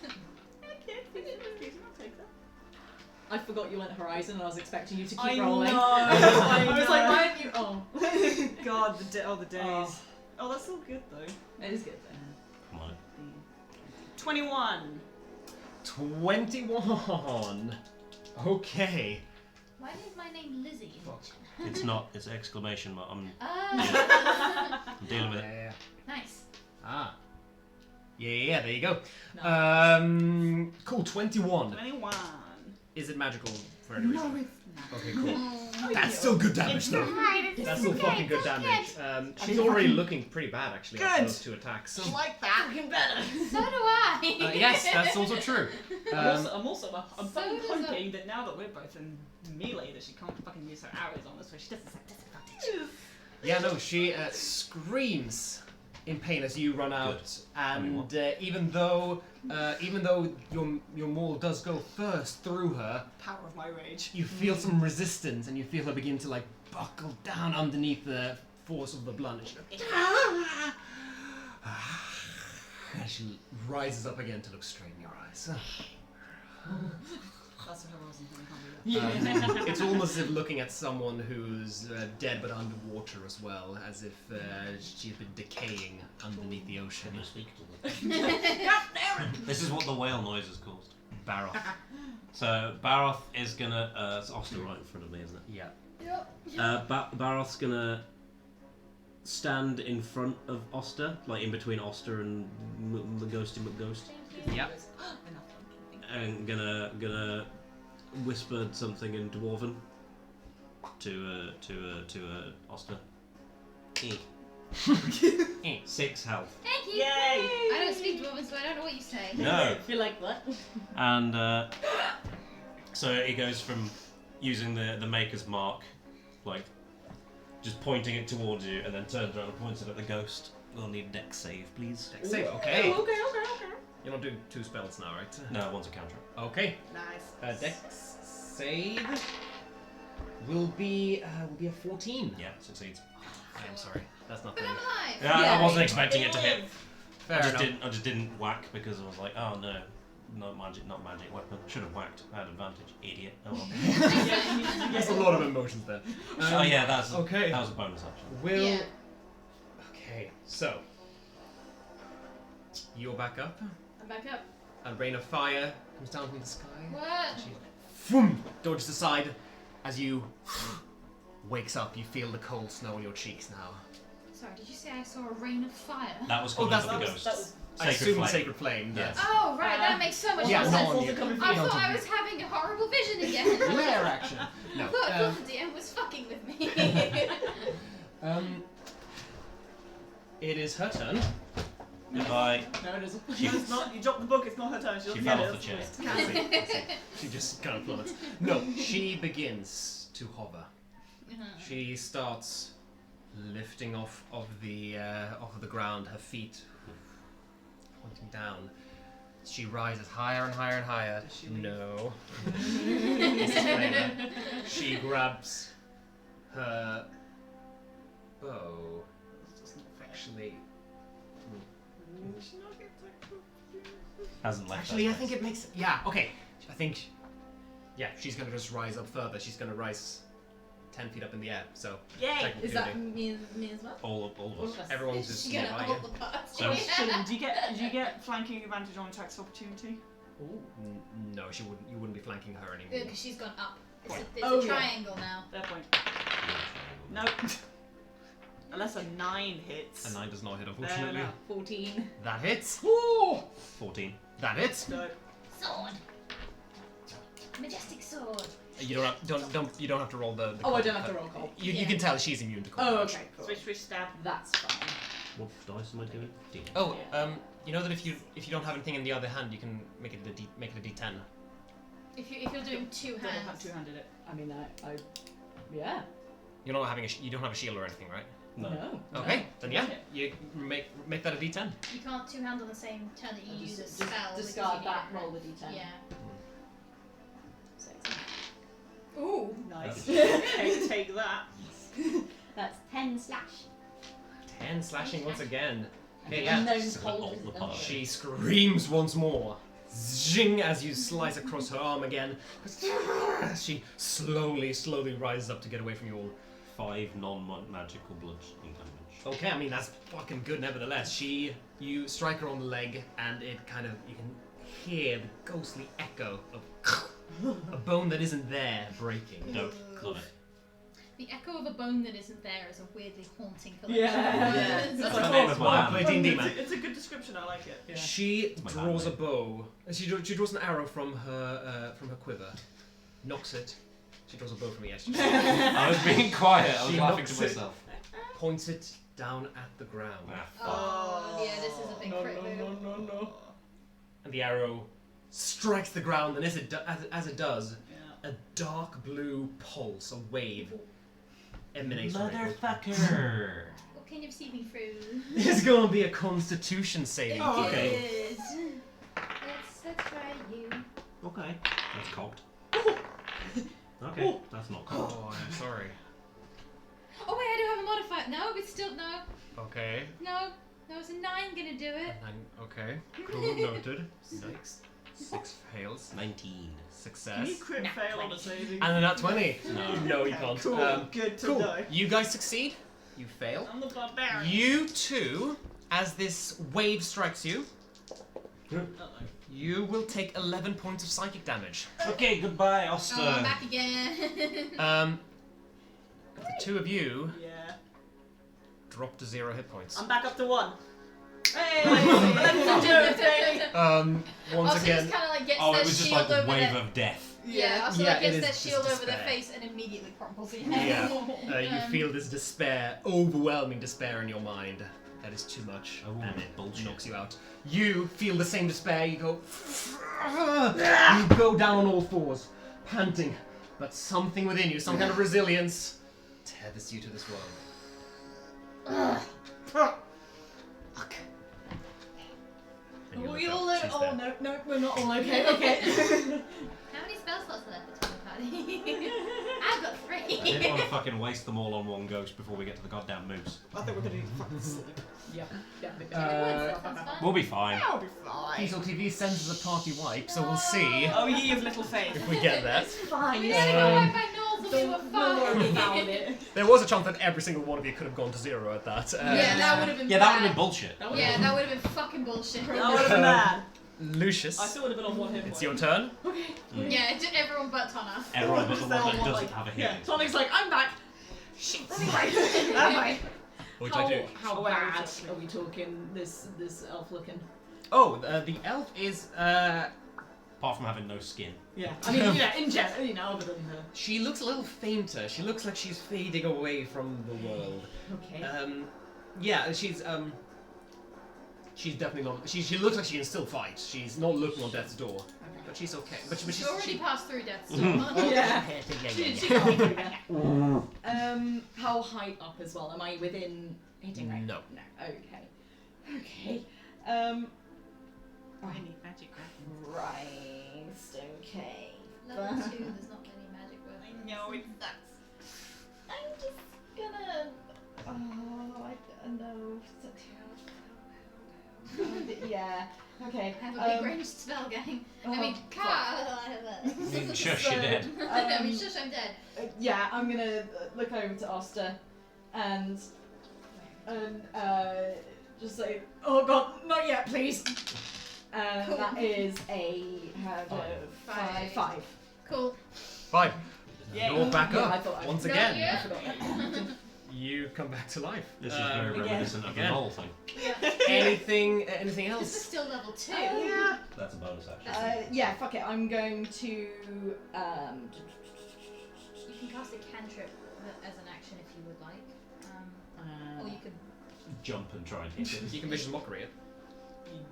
I forgot you went Horizon and I was expecting you to keep I rolling. know. I was like, why aren't you? Oh. God, the days. Oh. Oh, that's all good though. It is good then. Come on. 21. 21. Okay. Why is my name Lizzie? It's not. It's exclamation mark. I'm Ah. dealing with it. Yeah. Nice. Ah. Yeah, there you go. Nice. Cool, 21. 21. Is it magical for any reason? it's not. Okay, cool. Oh. That's still good damage It's though. Right, That's still fucking good damage. She's already looking pretty bad actually Good. after those 2 attacks. So, Like that. Fucking better. So do I. yes, that's also true. I'm So fucking does hoping that now that we're both in melee that she can't fucking use her arrows on us where she doesn't have disadvantage. Yeah, no, she screams in pain as you run out, and even though your maul does go first through her, Power of my rage. you feel some resistance, and you feel her begin to like buckle down underneath the force of the blunt. And she rises up again to look straight in your eyes. That's what I wasn't thinking. It's almost as if looking at someone who's dead but underwater as well, as if she's been decaying underneath the ocean. Can you speak to them? This is what the whale noise has caused. Baroth. So Baroth is gonna. It's Oster right in front of me, isn't it? Yeah. Yep. Baroth's gonna stand in front of Oster, like in between Oster and Ghosty McGhost, Yep. and gonna whisper something in Dwarven to Oster. 6 health. Thank you. Yay! I don't speak Dwarven, so I don't know what you say. No. Feel like what? And so he goes from using the Maker's Mark, like just pointing it towards you, and then turns around and points it at the ghost. We'll need a dex save, please. Dex save, okay. Okay. You're not doing 2 spells now, right? No, one's a counter. Okay. Nice. Dex save will be a 14. Yeah, succeeds. I am sorry. That's not But the I'm alive. Yeah, Yeah. I wasn't expecting it to hit. fair enough. I just didn't whack because I was like, oh no, not magic weapon. Should have whacked. I had advantage, idiot. Oh well. There's a lot of emotions there. Oh yeah, that's okay. That was a bonus action. Will. Yeah. Okay, so you're back up, I'm back up. and rain of fire comes down from the sky. What? She boom, dodges aside as you wakes up. You feel the cold snow on your cheeks now. Sorry, did you say I saw a rain of fire? That was Oh, coming that's- from the that ghost. That was I assume flame. sacred flame. Yes. Oh, right, that makes so much Yeah, more not sense. on you. I Not thought on I you. was having a horrible vision again. Glare action. No. I thought the DM was fucking with me. It is her turn. Goodbye. No, it isn't. She- No, it's not. You dropped the book. It's not her turn. She doesn't fell get off it. the chair. It's I Cassie. see, I see. She just kind of plummets. No, she begins to hover. She starts lifting off of the ground, her feet pointing down. She rises higher and higher and higher. Does she leave? No. Disclaimer. She grabs her bow. Actually, Hasn't left. actually, us. I think it makes. Yeah. Okay. I think. Yeah, she's gonna just rise up further. She's gonna rise 10 feet up in the air. So Yay! technically, Is that me as well? all of us. everyone's Is just she gonna nearby. hold the parts? So- Question: Do you get flanking advantage on attacks of opportunity? No, she wouldn't. You wouldn't be flanking her anymore. Because she's gone up. It's Point. a Oh, yeah. triangle now. Fair point. No. Unless a 9 hits. A 9 does not hit, Fair unfortunately. enough. 14. That hits. Ooh! 14. That hits. No. Sword. Majestic sword. You don't have to roll the Oh, I cold. don't have to roll cold. You Yeah. can tell she's immune to cold. Oh, damage. okay, cool. Swish, stab. That's fine. What dice am I doing? D. Oh, you know that if you don't have anything in the other hand, you can make it a D10. If you're doing two Don't have hands. two-handed it. I mean, yeah. You're not having you don't have a shield or anything, right? No. Okay, then yeah, you make that a D10. You can't two hand on the same turn that you use a Just spell. because discard you that, need a- roll the d10. Yeah. So it's- Ooh. Nice. take that. That's 10 slash. 10 slashing once again. Okay, And yeah. gnome's So all cold. the parts. She screams once more. Zing as you slice across her arm again. She slowly rises up to get away from you all. 5 non-magical bludgeoning damage. Okay, I mean that's fucking good nevertheless. You strike her on the leg and it kind of, you can hear the ghostly echo of a bone that isn't there breaking. Nope, not it. The echo of a bone that isn't there is a weirdly haunting collection Yeah. of Yeah. words. That's like, the name oh, of my Wow, band. play D&D, man. It's a good description. I like it. She my draws a band bow. She draws an arrow from her quiver, knocks it. She draws a bow from the edge. I was being quiet. I was She laughing knocks to it. myself. Points it down at the ground. Oh, yeah, this is a big no, crit move. no. And the arrow strikes the ground, and as it does, Yeah. a dark blue pulse, a wave, emanate from it. Motherfucker! What can you see me through? It's going to be a Constitution saving. Oh, throw. okay. Let's try you. Okay. That's cocked. Okay, that's not cocked. Oh, I'm sorry. Oh wait, I do have a modifier. No, it's still no. Okay. No, it's a 9 gonna do it. Okay. Cool. Noted. 6 fails. 19. Success. Can you crit fail on a saving? And then at 20. No. No, you can't. Cool. Good to know. You guys succeed. You fail. I'm the barbarian. You two, as this wave strikes you, Uh-oh. you will take 11 points of psychic damage. Okay, goodbye, Oster. Oh, I'm back again. The two of you Yeah. drop to 0 hit points. I'm back up to 1. Hey! Let's do it, baby! Once Also, again, just kind of like gets Oh, their it was just shield like a over wave their... of death. Yeah, also Yeah, like it gets is their just shield over their despair. face and immediately crumples. Yeah. You feel this despair, overwhelming despair in your mind. That is too much, Oh, and it bullshit. knocks you out. You feel the same despair. You go. You go down on all fours, panting, but something within you, some kind of resilience, tethers you to this world. And you We look all up, look. she's Oh there. no, we're not all okay. Okay. How many spell slots are left between the party? I've got 3. I didn't want to fucking waste them all on one ghost before we get to the goddamn moose. I think we're gonna need to fucking sleep. Yeah. Sounds fun. We'll be fine. I'll be fine. Diesel TV sends us a party wipe, so we'll see Oh, ye of little faith. if we get that. Fine. We It's never got fine. wiped by Knowles and we were Don't fine. worry about it. There was a chance that every single one of you could have gone to 0 at that. Yeah, that would have been Yeah, that would have bad. been bullshit. Yeah, that would have been fucking bullshit. That would have been bad. Lucius, I still would have been on 1 hit point. it's your turn. Yeah, everyone but Tana. Everyone but the They're one that all doesn't like- have a Yeah, hit. Tonic's like, I'm back. Shit. Anyway. What would I do? How Oh, wait, bad wait, are we talking? This elf looking? Oh, the elf is. Apart from having no skin. Yeah. I mean, yeah, in general, other than her. She looks a little fainter. She looks like she's fading away from the world. Okay. Yeah, she's definitely not. She looks like she can still fight. She's not looking on death's door, but she's okay. But She's already passed through death. Yeah. yeah. She got me through there. How high up as well? Am I within hitting range? No. No. Okay. Okay. I need magic breath. Right. Okay. Level 2, there's not many magic words. I know, it sucks. I'm just gonna. Oh, I don't know. Yeah. Okay. I have a big ranged spell gang. I mean, Shush, you're dead. I mean, shush, I'm dead. Yeah, I'm gonna look over to Oster and just say, "Oh God, not yet, please." And Cool. that is a Five. 5. Cool. 5. Yeah. You're back Yeah, I up thought I- once No, again. yeah. I forgot that. You come back to life. This is very reminiscent of the again. whole thing. Anything This is else? still level 2. Yeah. That's a bonus action. Yeah. Fuck it. I'm going to. You can cast a cantrip as an action if you would like. Or you could. Jump and try and hit it. You can vicious mockery it.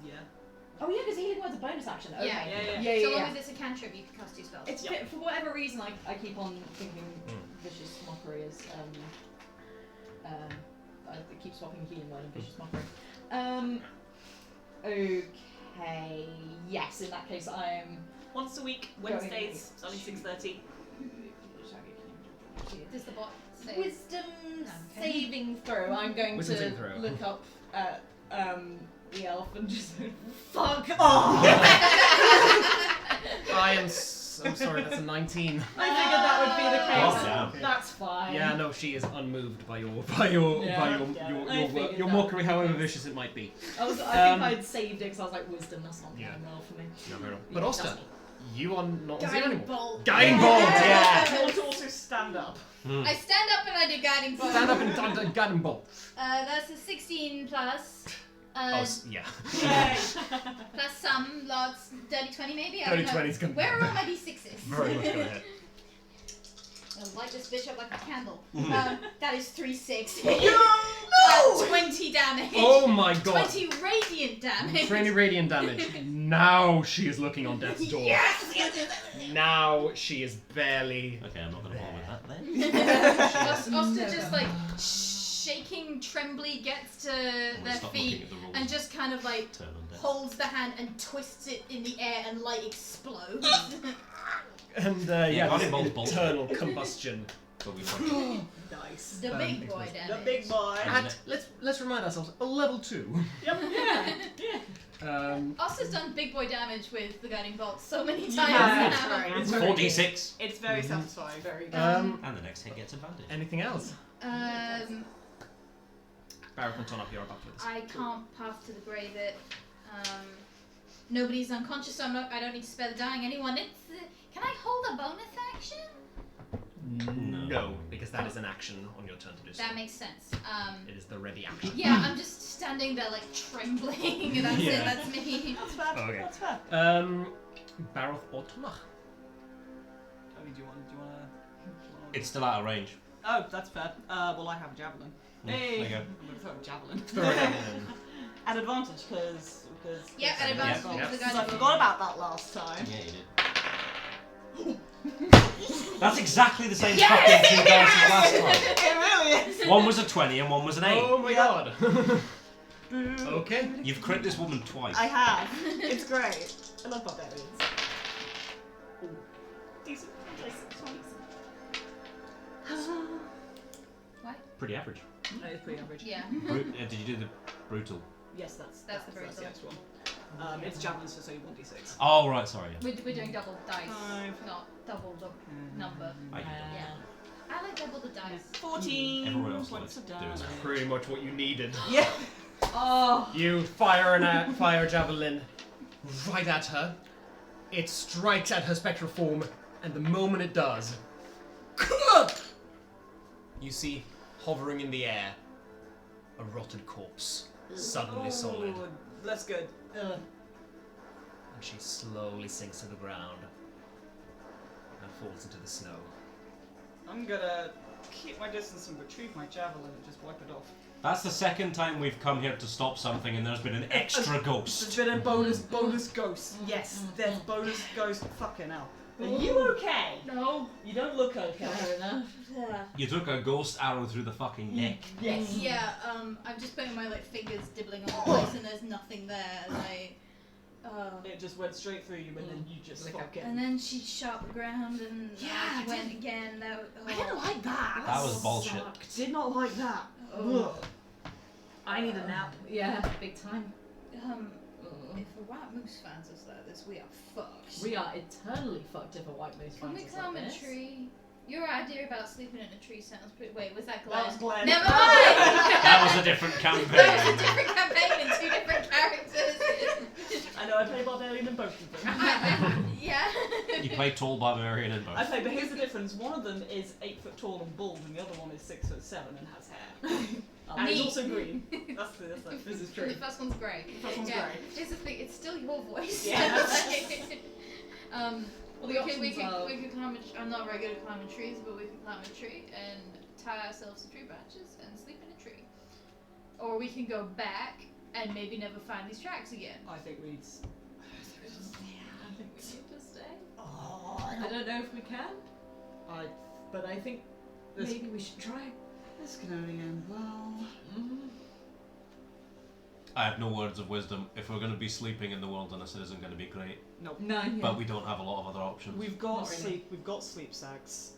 Yeah. Oh yeah, because healing word's a bonus action. Okay. Yeah. Yeah. So long as it's a cantrip, you can cast 2 spells. It's Yep. for whatever reason I keep on thinking vicious mockery is I keep swapping healing word and vicious mockery. Okay. Yes, in that case I'm Once a week, Wednesdays, it's only 6:30. Does the bot say? Wisdom Okay. saving throw. I'm going Wisdom to saving throw. look up at the elf and just fuck off. I'm sorry, that's a 19. I figured that would be the case. Oh, damn. That's fine. Yeah, no, she is unmoved by your I figured your that mockery, would be however the case. vicious it might be. I think I'd saved it because I was like, wisdom, that's not Yeah. going well for me. No, fair enough. But Yeah, Oster, that's me. you are not zero Guiding anymore. bolt. Guiding bolt, yeah. I want to also stand up. I stand up and I do guiding bolt. Stand up and guiding bolt. That's a 16 plus. Yeah. Yay! Plus some lots, dirty 20 maybe? I Dirty don't know. 20's gonna- Where are all my d6s? Very much gonna hit. I'll light this bitch up like a candle. That is 3 6. No! 20 damage. Oh my god. 20 radiant damage. 20 radiant damage. Now she is looking on death's door. Yes! Now she is barely. Okay, I'm not going to bother with that. then. Oster just like shaking, trembly gets to their Stop feet looking at the rules. and just kind of like Turn on deck. holds the hand and twists it in the air and light explodes. And Yeah, got him this both bolts. internal combustion. But we fucking- Nice. The big boy damage. The big boy. At, let's remind ourselves, a level 2. Yep. Yeah. Oster's done big boy damage with the guiding bolt so many times Yeah, now. it's great. It's 4d6. It's very satisfying. Very good. And the next hit gets advantage. Anything else? Barrett and Tonaich, you're about with this. I can't path to the grave it. Nobody's unconscious, so I don't need to spare the dying anyone. Can I hold a bonus action? No, because that is an action on your turn to do so. That makes sense. It is the ready action. Yeah, I'm just standing there like trembling. That's Yeah. it. That's me. That's fair. Okay. That's fair. Barrett or Tonaich? I mean, do you want to? It's still out of range. Oh, that's fair. Well, I have a javelin. Hey, There you go. I'm gonna throw a javelin. Throw it out then. At advantage, because. Yeah, at advantage Yeah. because the Because I guiding forgot bolt. about that last time. Yeah, you did. That's exactly the same fucking two dice as last time. It really is. One was a 20 and one was an 8. Oh my Yep. god. Boo. Okay. You've crit this woman twice. I have. It's great. I love barbarians. Ooh. Decent. Pretty average. That is pretty average. Yeah. Did you do the brutal? Yes, that's That's the the brutal. next one. It's javelins, so you want d6. Oh, right, sorry. Yeah. We're doing double dice, 5. not double the number. I did Yeah. I like double the dice. 14 Everyone else points likes of doing damage. that. Pretty much what you needed. Yeah. Oh. You fire a fire javelin right at her. It strikes at her spectral form, and the moment it does, you see hovering in the air a rotted corpse, suddenly solid, Oh, that's good. and she slowly sinks to the ground and falls into the snow. I'm gonna keep my distance and retrieve my javelin and just wipe it off. That's the second time we've come here to stop something and there's been an extra ghost. There's been a bonus ghost. Yes, there's bonus ghost. Fucking hell. Are you okay? No. You don't look okay. Fair enough. You took a ghost arrow through the fucking neck. Yes. Yeah. I'm just putting my like fingers dibbling on the place, and there's nothing there. And It just went straight through you, and then you just Like a- fucking. and then she shot the ground, and Yeah, I I went again. That I didn't like that. That was bullshit. Did not like that. Oh. Ugh. I need a nap. Yeah, big time. If a white moose finds us like this, we are fucked. We are eternally fucked if a white moose Can we finds us climb like a this. tree? Your idea about sleeping in a tree sounds pretty. Wait, was that Glenn? That was Glenn. Never mind. That was a different That was a campaign. different campaign and two different characters. I know I play Barbarian in both of them. Yeah. You play tall barbarian in both. I play, but here's the difference. One of them is 8 foot tall and bald, and the other one is 6'7" and has hair. And he's Me. also green. This is true. The first one's great. The first one's yeah. great. Here's the thing, it's still your voice. Yeah. Well, we the could options are- climb I'm not very good at climbing trees, but we could climb a tree and tie ourselves to tree branches and sleep in a tree. Or we can go back and maybe never find these tracks again. I think we'd. I think we need to stay. Oh, I don't know if we can. but I think this, Maybe we should try. this can only end well. I have no words of wisdom. If we're going to be sleeping in the wilderness, it isn't going to be great. Nope. No, yeah. But we don't have a lot of other options. We've got Not really. sleep. We've got sleep sacks.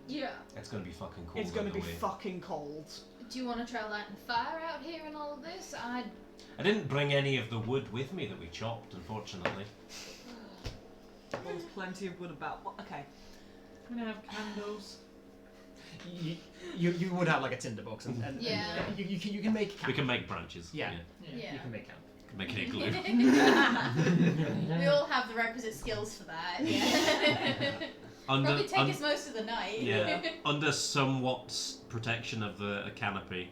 Yeah. It's going to be fucking cold. It's going to be either way. fucking cold. Do you want to try lighting fire out here and all of this? I didn't bring any of the wood with me that we chopped, unfortunately. Well, there's plenty of wood about. Well, okay. I'm gonna have candles. You would have like a tinderbox, and Yeah. you can make camp. We can make branches. Yeah. Yeah. You can make camp. Make an igloo. We all have the requisite skills for that. Yeah. Probably take us most of the night. Yeah. Under somewhat protection of a canopy.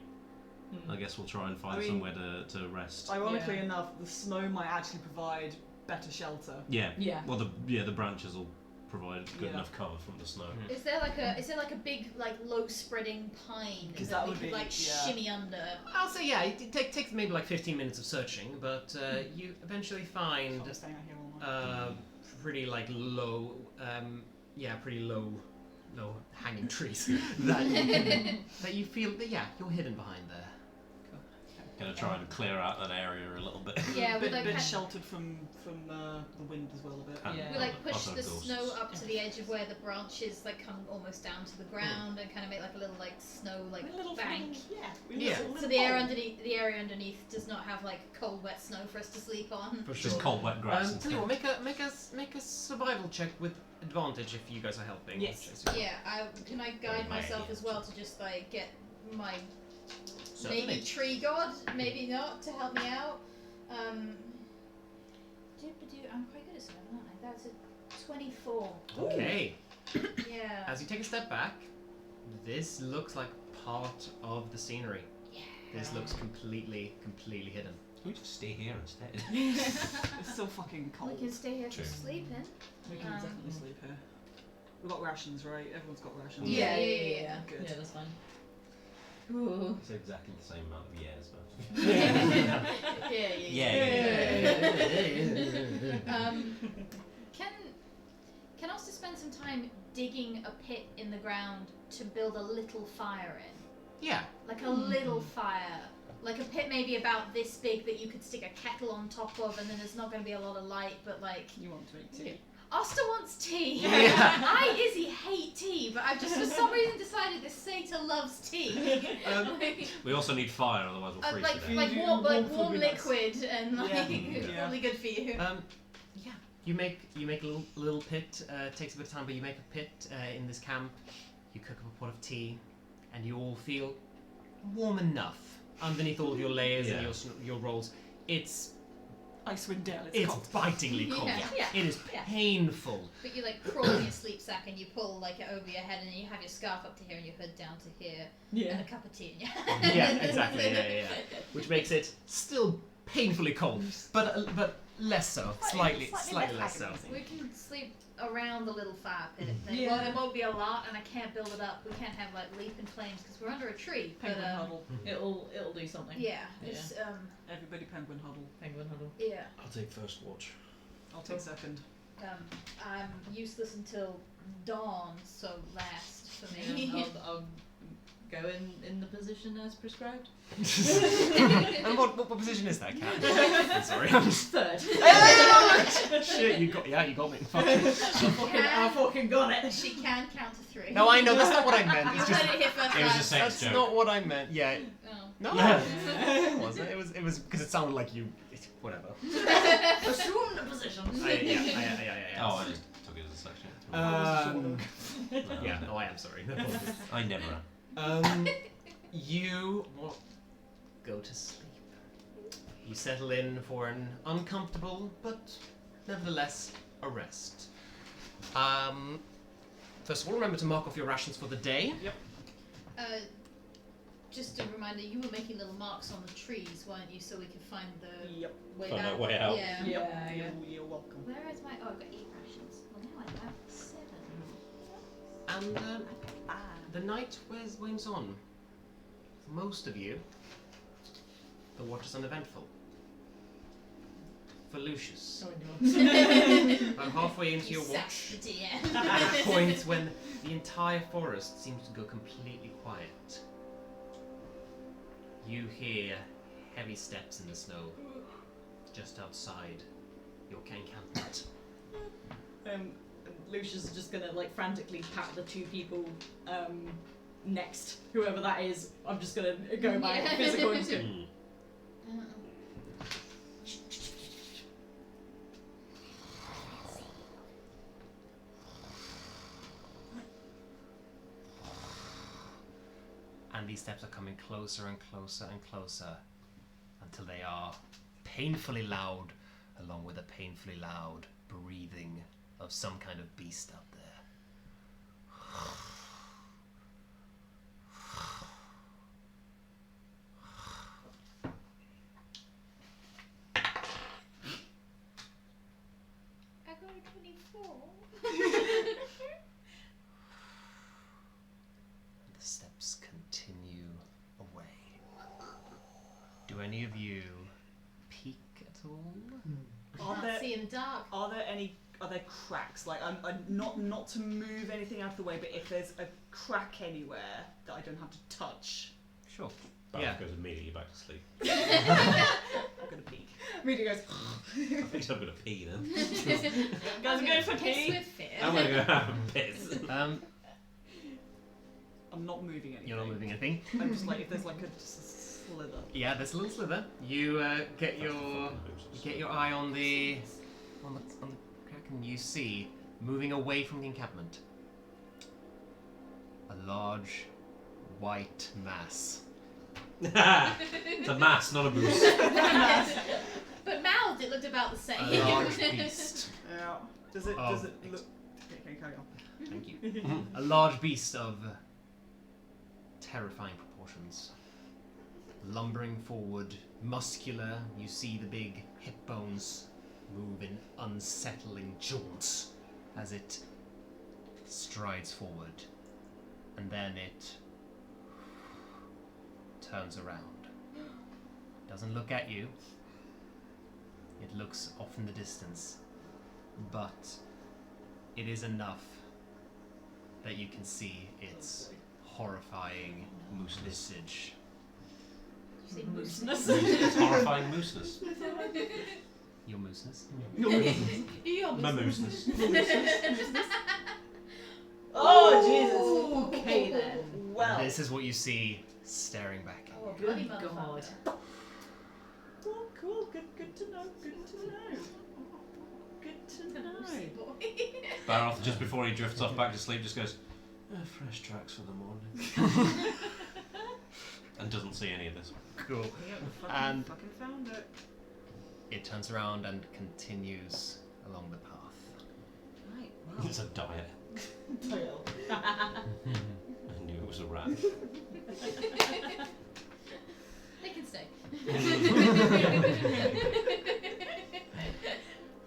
I guess we'll try and find somewhere to rest. Ironically Yeah. enough, the snow might actually provide better shelter. Yeah. Yeah. Well, the branches will provide good Yeah. enough cover from the snow. Is there like a big like low spreading pine 'Cause that that we would could be- like yeah. shimmy under? I'll say yeah. It takes maybe like 15 minutes of searching, but you eventually find I'm staying out here all night. pretty like low, pretty low no hanging trees. that you feel that you're hidden behind there. Gonna try and clear out that area a little bit. Yeah, a we bit, like sheltered from the wind as well a bit. And Yeah. we like push also the ghosts. snow up to the edge of where the branches like come almost down to the ground and kind of make like a little like snow like bank. So the area underneath does not have like cold wet snow for us to sleep on. For Just cold wet grass. Tell you what, make a survival check with advantage if you guys are helping. Yes. Yeah, can I guide myself as well to just like get my maybe tree god, maybe not, to help me out. I'm quite good at survival, aren't I? That's a 24. Okay. Yeah. As you take a step back, this looks like part of the scenery. Yeah. This looks completely hidden. We just stay here instead. It's so fucking We cold. can stay here True. for sleeping. We can definitely sleep here. We've got rations, right? Everyone's got rations. Yeah. Good. Yeah, that's fine. Ooh. It's exactly the same amount of years, but Can Oster spend some time digging a pit in the ground to build a little fire in? Yeah. Like a little fire. Like a pit maybe about this big that you could stick a kettle on top of, and then there's not going to be a lot of light, but like... You want to make tea? Oster wants tea. Yeah. I, Izzy, hate tea, but I've just for some reason decided this satyr loves tea. we also need fire, otherwise we'll freeze to death. like warm would be nice. liquid and like Yeah. really good for you. Yeah. You make a little pit. Takes a bit of time, but you make a pit in this camp. You cook up a pot of tea, and you all feel warm enough underneath all of your layers and your rolls. It's Icewind Dale, it's cold. bitingly cold. Yeah. It is Yeah. painful. But you like crawl in your sleep sack and you pull like it over your head and you have your scarf up to here and your hood down to here and a cup of tea in your hand. Yeah, exactly. Yeah. Which makes it still painfully cold, but less so. Slightly less so. We can sleep around the little fire pit. Yeah. Well, it won't be a lot, and I can't build it up. We can't have like leaping flames because we're under a tree. Penguin but huddle. It'll do something. yeah, just Everybody penguin huddle. Penguin huddle. yeah. I'll take first watch. I'll take second. I'm useless until dawn, so last for me. I'll go in the position as prescribed. And what position is that, Cat? I'm sorry. Third. Shit, you got me. I fucking got it. She can count to 3. No, I know that's not what I meant. You It's just heard it here first. It was a time. sex that's joke. not what I meant. Yeah. Oh. No, Yeah. it wasn't. It was because it sounded like you. Whatever. Assume the position. Yeah. Oh, I just took it as a section. No, Yeah. no. No, I am sorry. I never am. You go to sleep. You settle in for an uncomfortable but nevertheless a rest. First of all, remember to mark off your rations for the day. Yep. Just a reminder, you were making little marks on the trees, weren't you, so we could find the Yep. way Find out? that way out. Yeah. Yeah. You're welcome. Where is my... Oh, I've got 8 rations. Well, now I have 7. And the night wanes on. For most of you, the watch is uneventful. For Lucius, about halfway into your watch, at a point when the entire forest seems to go completely quiet, you hear heavy steps in the snow just outside your encampment. Lucius is just gonna like frantically pat the 2 people next, whoever that is. I'm just gonna go by physical instinct. And these steps are coming closer and closer and closer until they are painfully loud, along with a painfully loud breathing of some kind of beast out there. I got a 24. The steps continue away. Do any of you peek at all? Are Can't there see in the dark. are there any are there cracks? Like, I'm not to move anything out of the way, but if there's a crack anywhere that I don't have to touch. Sure. Barrett goes immediately back to sleep. I'm gonna peek. Immediately goes. I think I'm gonna pee then. Guys, I'm going for Piss pee. with fear. I'm gonna go have a piss. I'm not moving anything. You're not moving anything. I'm just like, if there's like just a slither. Yeah, there's a little slither. You get your eye on the crack, and you see moving away from the encampment a large white mass. It's a mass, not a moose. But mouthed, it looked about the same. A large beast. Yeah. Does it Oh, look? Okay, carry on. Thank you. A large beast of terrifying proportions. Lumbering forward, muscular, you see the big hip bones move in unsettling jaunts as it strides forward. And then it turns around. Doesn't look at you. It looks off in the distance. But it is enough that you can see its horrifying visage. You say Mooseness. It's horrifying mooseness. Your mooseness? My mooseness. Oh Jesus. Okay then. Well. This is what you see staring back at you. Oh, bloody Good God. Well, cool. Good to know. Good to know. Good to know. Barrett, just before he drifts off back to sleep, just goes, fresh tracks for the morning. And doesn't see any of this. Cool. Yep, And fucking found it. it turns around and continues along the path. Right. Well. It's a diet. Doyle. I knew it was a rat. They can stay.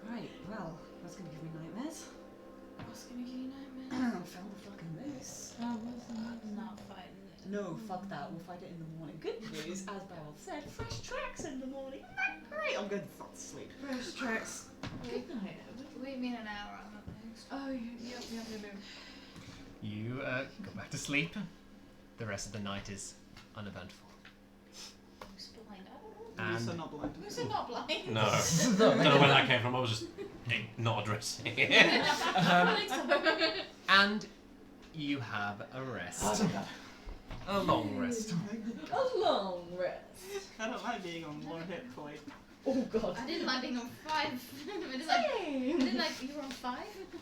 Right. Well, that's gonna give me nightmares. What's gonna give you nightmares? I found the fucking moose. Not fighting it. No, fuck that. We'll fight it in the morning. Good news, as Beryl said, fresh tracks in the morning. Great. I'm going to fuck sleep. Fresh tracks. Good night. We mean an hour on that next. Oh, yep. You go back to sleep. The rest of the night is uneventful. Who's blind? Moose are And not blind. Who's not blind? No. Don't know where that came from. I was just not addressing it. I think so. and you have a rest. A long rest. A long rest. I don't like being on one hit point. Oh god. I didn't like being on 5. I didn't like you were on 5.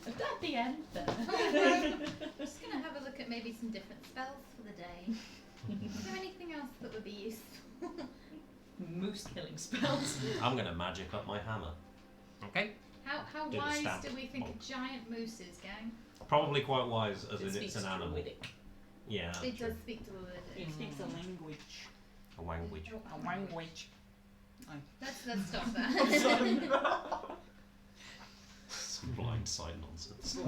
At the end then. I'm just gonna have a look at maybe some different spells for the day. Is there anything else that would be useful? Moose killing spells. I'm going to magic up my hammer. Okay. How Do the wise stamp. do we think a giant moose is, gang? Probably quite wise, as in it's an animal. Yeah. It does speak to a word. It speaks a language. A language. A language. Let's stop that. Some blind side nonsense.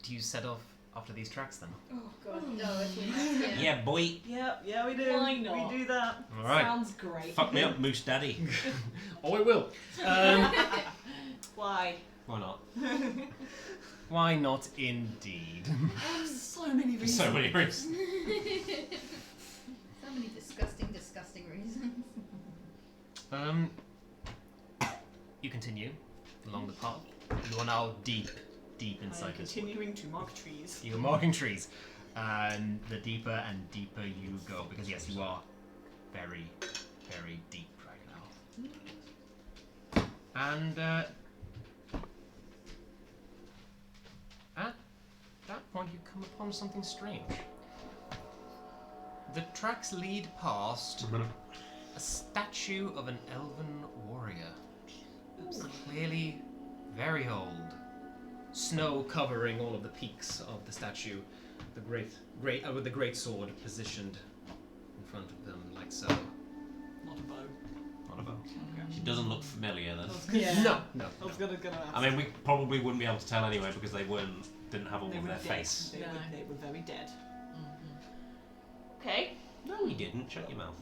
Do you set off after these tracks then? Oh god, no, if we must, Yeah, boy. Yeah, we do. Why not? We do that. Alright. Sounds great. Fuck me up, Moose Daddy. Oh, it will. Why? Why not? Why not indeed? So many reasons. So many reasons. So many disgusting reasons. You continue along the path. You are now deep inside this wood. Continuing to mark trees. You're marking trees. And the deeper and deeper you go, because yes, you are very, very deep right now. And at that point you come upon something strange. The tracks lead past a statue of an elven warrior. Clearly very old. Snow covering all of the peaks of the statue. With the great sword positioned in front of them, like so. Not a bow. Not a bow. She doesn't look familiar then. Yeah. No. I was gonna ask. I mean, we probably wouldn't be able to tell anyway because they didn't have all They of were their dead. face. They, No. they were very dead. Okay. No, you didn't. Shut your mouth.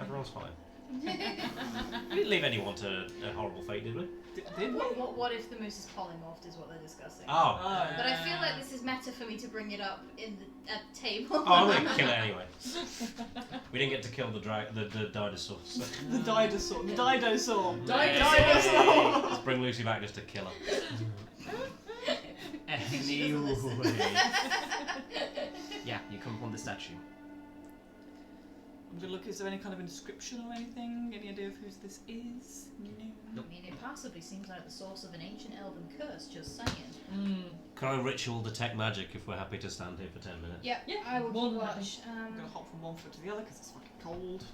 Everyone's fine. We didn't leave anyone to a horrible fate, did we? Did we? What if the moose is polymorphed is what they're discussing. Oh. But I feel like this is meta for me to bring it up at the table. Oh, I'm gonna kill it anyway. We didn't get to kill the dinosaur. So. The dinosaur. The dinosaur. Dinosaur! Let's bring Lucy back just to kill her. Anyway. Yeah, you come upon the statue. I'm gonna look, is there any kind of inscription or anything? Any idea of whose this is? No. I mean, it possibly seems like the source of an ancient elven curse, just saying. Can I ritual detect magic if we're happy to stand here for 10 minutes? Yep, Yeah, I will more keep than watch. I'm gonna hop from one foot to the other because it's fucking cold.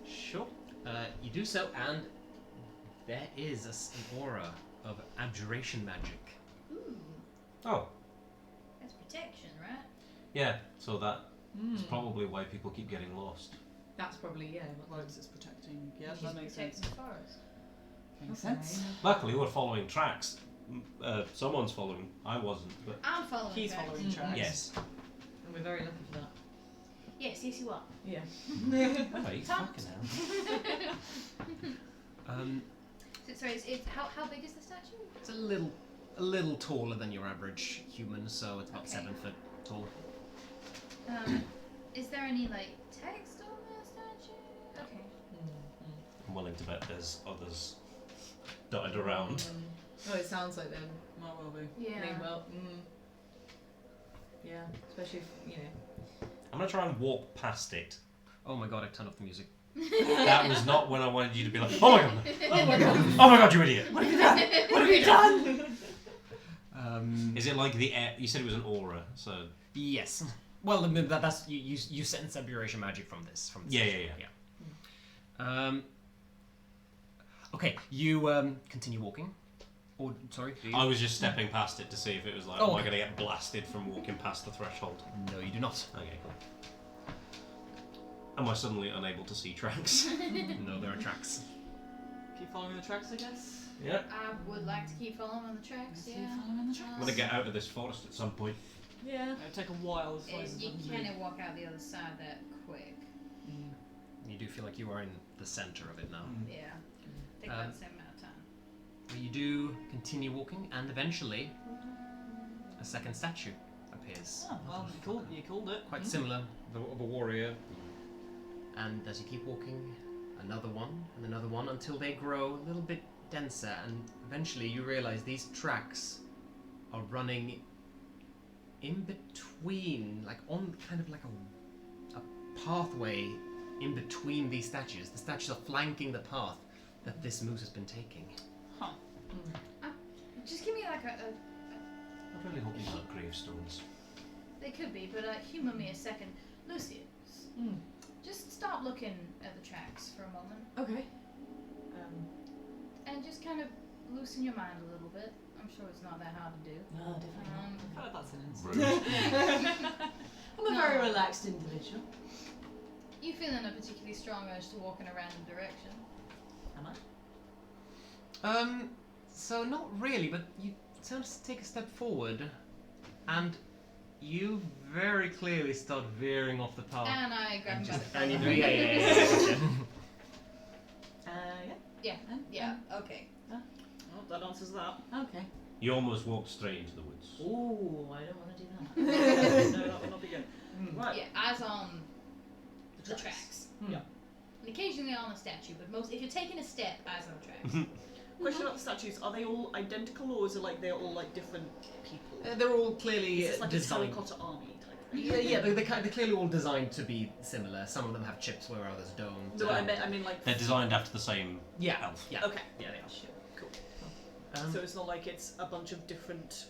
Sure. You do so, and there is an aura of abjuration magic. Ooh, Oh. that's protection, right? Yeah, so that's probably why people keep getting lost. That's probably, yeah. Well, it's protecting. Yeah, She's that makes sense. protecting the forest. Makes Okay. sense. Luckily, we're following tracks. Someone's following. I wasn't, but I'm following He's tracks. following tracks. yes. And we're very lucky for that. Yes, you are. Yeah. Oh, you fucking hell. So, sorry, how big is the statue? It's a little taller than your average human, so it's about Okay. 7 foot tall. Is there any, like, text on the statue? Okay. I'm willing to bet there's others dotted around. Oh, it sounds like them. Might well be. Yeah. They well. Yeah, especially if, you know. I'm gonna try and walk past it. Oh my god, I turned off the music. That was not when I wanted you to be like, oh my god, oh my god, oh my god, you idiot. What have you done? What have you done? Is it like the air? You said it was an aura, so Yes. Well, that's you sense abjuration magic from this. Yeah. Okay, you continue walking. Or sorry, do you? I was just stepping past it to see if it was like, Oh, am I okay. gonna get blasted from walking past the threshold? No, you do not. Okay, cool. Am I suddenly unable to see tracks? No, there are tracks. Keep following the tracks, I guess. Yeah. I would like to keep following the tracks, Keep yeah. following the tracks. I'm gonna get out of this forest at some point. Yeah. It'll take a while. You can't walk out the other side that quick. You do feel like you are in the center of it now. Yeah. Take about the same amount of time. You do continue walking, and eventually, a second statue appears. Oh, well, you called it. Quite similar, of a warrior. And as you keep walking, another one and another one until they grow a little bit denser, and eventually you realize these tracks are running in between, like on kind of like a pathway in between these statues. The statues are flanking the path that this moose has been taking. Huh. Just give me like a I really hope these aren't gravestones. they could be, but humour me a second. Lucy, just stop looking at the tracks for a moment. Okay. And just kind of loosen your mind a little bit. I'm sure it's not that hard to do. No, definitely not. I feel like that's an insult. Rude. I'm a very relaxed individual. You feeling a particularly strong urge to walk in a random direction? Am I? So not really, but you turn to take a step forward, and you very clearly start veering off the path. And I grab him by the And you collar. do, yeah. Yeah. Yeah, okay. Well, that answers that. Okay. You almost walked straight into the woods. Ooh, I don't want to do that. No, that would not be good. Right. Yeah, eyes on the tracks. Yeah. And occasionally on a statue, but most if you're taking a step, eyes on the tracks. Question about the statues: are they all identical, or is it like they're all like different people? They're all clearly Is this like designed. a terracotta army type thing? Yeah, they're clearly all designed to be similar. Some of them have chips where others don't. No, I mean like. They're designed after the same Yeah. elf. Yeah. Okay. Yeah, they are. Sure. Cool. So So it's not like it's a bunch of different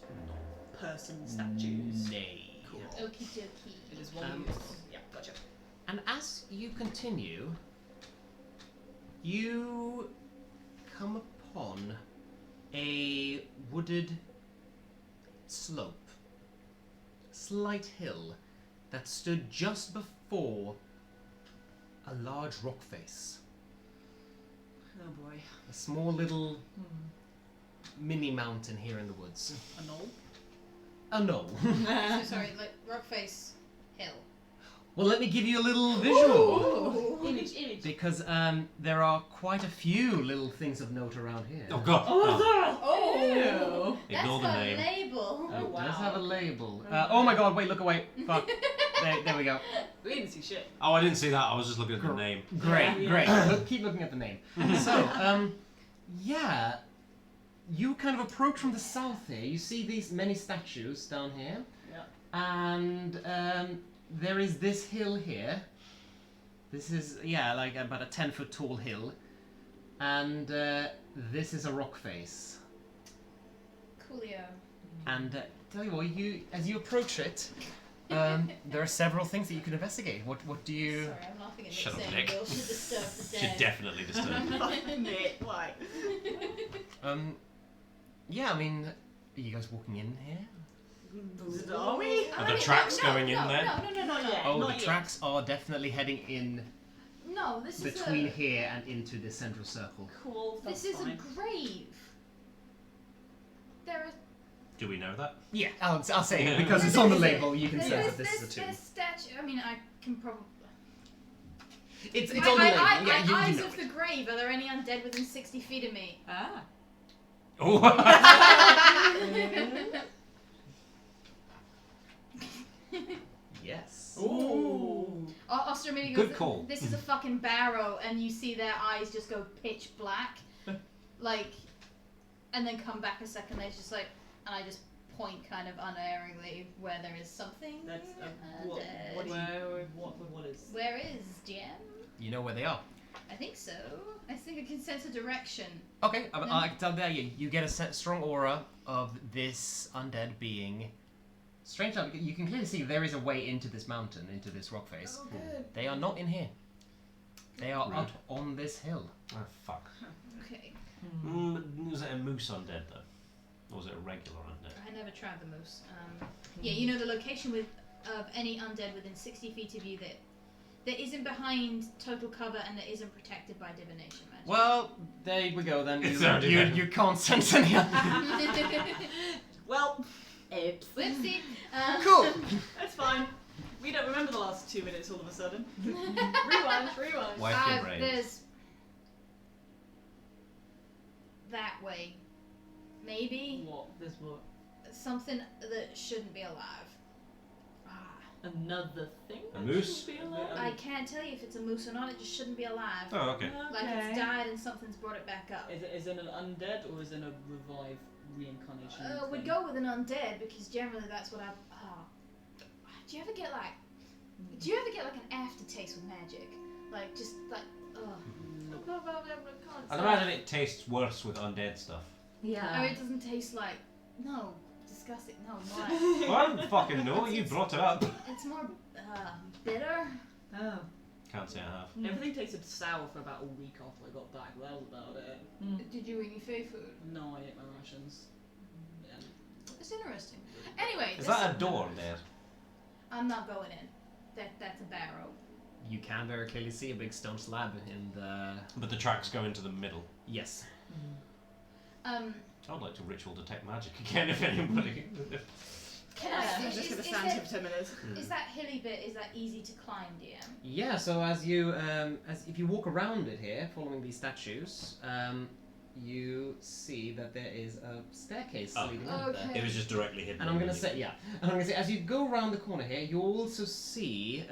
person statues. nay. Cool. Okie dokie. It is one Um, of these. Yeah, gotcha. And as you continue, you come upon a wooded slope, slight hill that stood just before a large rock face. Oh boy. A small little mini mountain here in the woods. A knoll? Oh no. So sorry, like rock face hill. Well, let me give you a little visual. Ooh. Image. Because there are quite a few little things of note around here. Oh god. Oh. That's Ignore the got a name. label. It wow. does have a label. Oh my god, wait, look away. Fuck. There we go. We didn't see shit. Oh, I didn't see that. I was just looking at the name. Great, Yeah. great. Keep looking at the name. So, yeah, you kind of approach from the south here. You see these many statues down here, Yeah. and there is this hill here. This is, yeah, like about a 10-foot tall hill, and this is a rock face. Coolio. And tell you what, as you approach it, there are several things that you can investigate. What do you? Sorry, I'm laughing at Shut Nick up, saying Nick. Will should disturb the dead. Should definitely disturb. Nick, why? Yeah, I mean, are you guys walking in here? Are we? Are the tracks going in there? No. Not yet. Oh, not the yet. tracks are definitely heading in No, this is between a here and into the central circle. Cool. this That's is fine. a grave. There are Do we know that? Yeah, I'll say it because it's on the label. You can say there's, that this is a tomb. there's statue. I mean, I can probably. It's on the label. Yeah, you eyes know of it. the grave. Are there any undead within 60 feet of me? Ah. Oh. Yes. Ooh. Oster maybe Good goes, call. This is a fucking barrow, and you see their eyes just go pitch black, like, and then come back a second later, just like, and I just point kind of unerringly where there is something. That's undead. what is? Where is Jim? You know where they are. I think so. I think I can sense a direction. Okay, I can tell there you get a strong aura of this undead being. Strange enough, you can clearly see there is a way into this mountain, into this rock face. Oh, good. They are not in here. They are Rude. up on this hill. Oh fuck. Okay. Was it a moose undead though? Or was it a regular undead? I never tried the moose. Yeah, you know the location of any undead within 60 feet of you that isn't behind total cover and that isn't protected by divination magic. Well, there we go then. It's already there. You can't sense any. Well, oops. Whoopsie. Cool. That's fine. We don't remember the last 2 minutes all of a sudden. Rewind. Wipe your brains. There's that way. Maybe What? There's what? something that shouldn't be alive. Another thing? A moose? That should be alive? I can't tell you if it's a moose or not. It just shouldn't be alive. Oh, okay. Like it's died and something's brought it back up. Is it an undead or is it a revived reincarnation? We'd go with an undead because generally that's what I. Do you ever get like an aftertaste with magic? Like just like I'd imagine it tastes worse with undead stuff. Yeah. I mean, it doesn't taste like disgusting. No, more. Well, I don't fucking know. You brought it up. It's more bitter. Oh. Can't say I have. Everything tasted sour for about a week after I got back. That was about it. Did you eat your favorite food? No, I ate my rations. Yeah. It's interesting. Anyway, Is that a door there? I'm not going in. That's a barrow. You can very clearly see a big stone slab in the. But the tracks go into the middle. Yes. I'd like to ritual detect magic again if anybody. Can I I'm just gonna stand here for 10 minutes. Is that hilly bit? Is that easy to climb, DM? Yeah. So as you if you walk around it here, following these statues, you see that there is a staircase leading up there. It was just directly hidden. And I'm gonna say, as you go around the corner here, you'll also see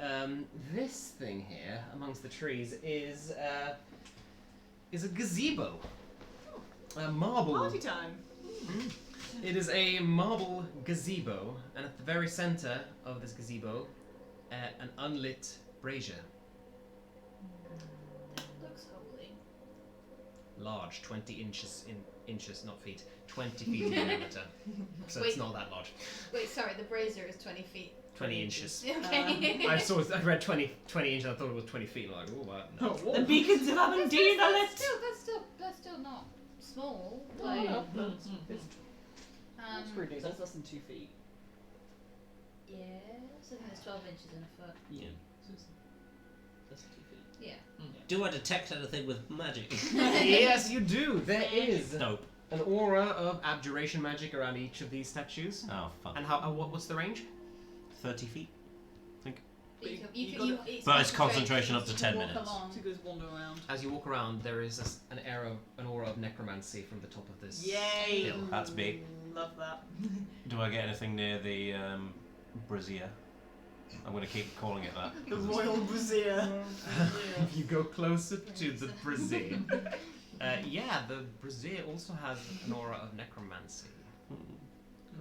this thing here amongst the trees is a gazebo, a marble. Party time. It is a marble gazebo, and at the very center of this gazebo, an unlit brazier, That looks holy. large, 20 inches, not feet, 20 feet in diameter. So Wait. it's not that large. Wait, sorry, the brazier is 20 feet. 20 inches. Okay. I read 20 inches. I thought it was 20 feet. Like, oh, wow. No. The beacons of Aberdeen are lit. That's still not small. No, Like, no, it's pretty decent. That's less than 2 feet. yeah, so I think there's 12 inches in a foot. Yeah. So it's less than 2 feet. Yeah. Do I detect anything with magic? Yes, you do. There is Nope. an aura of abjuration magic around each of these statues. Oh fuck. And what's the range? 30 feet. But it's concentration up to 10 minutes. To go wander around. As you walk around, there is an aura of necromancy from the top of this Yay! hill. That's big. Love that. Do I get anything near the brazier? I'm going to keep calling it that. The royal brazier. If you go closer to the brazier, yeah, the brazier also has an aura of necromancy.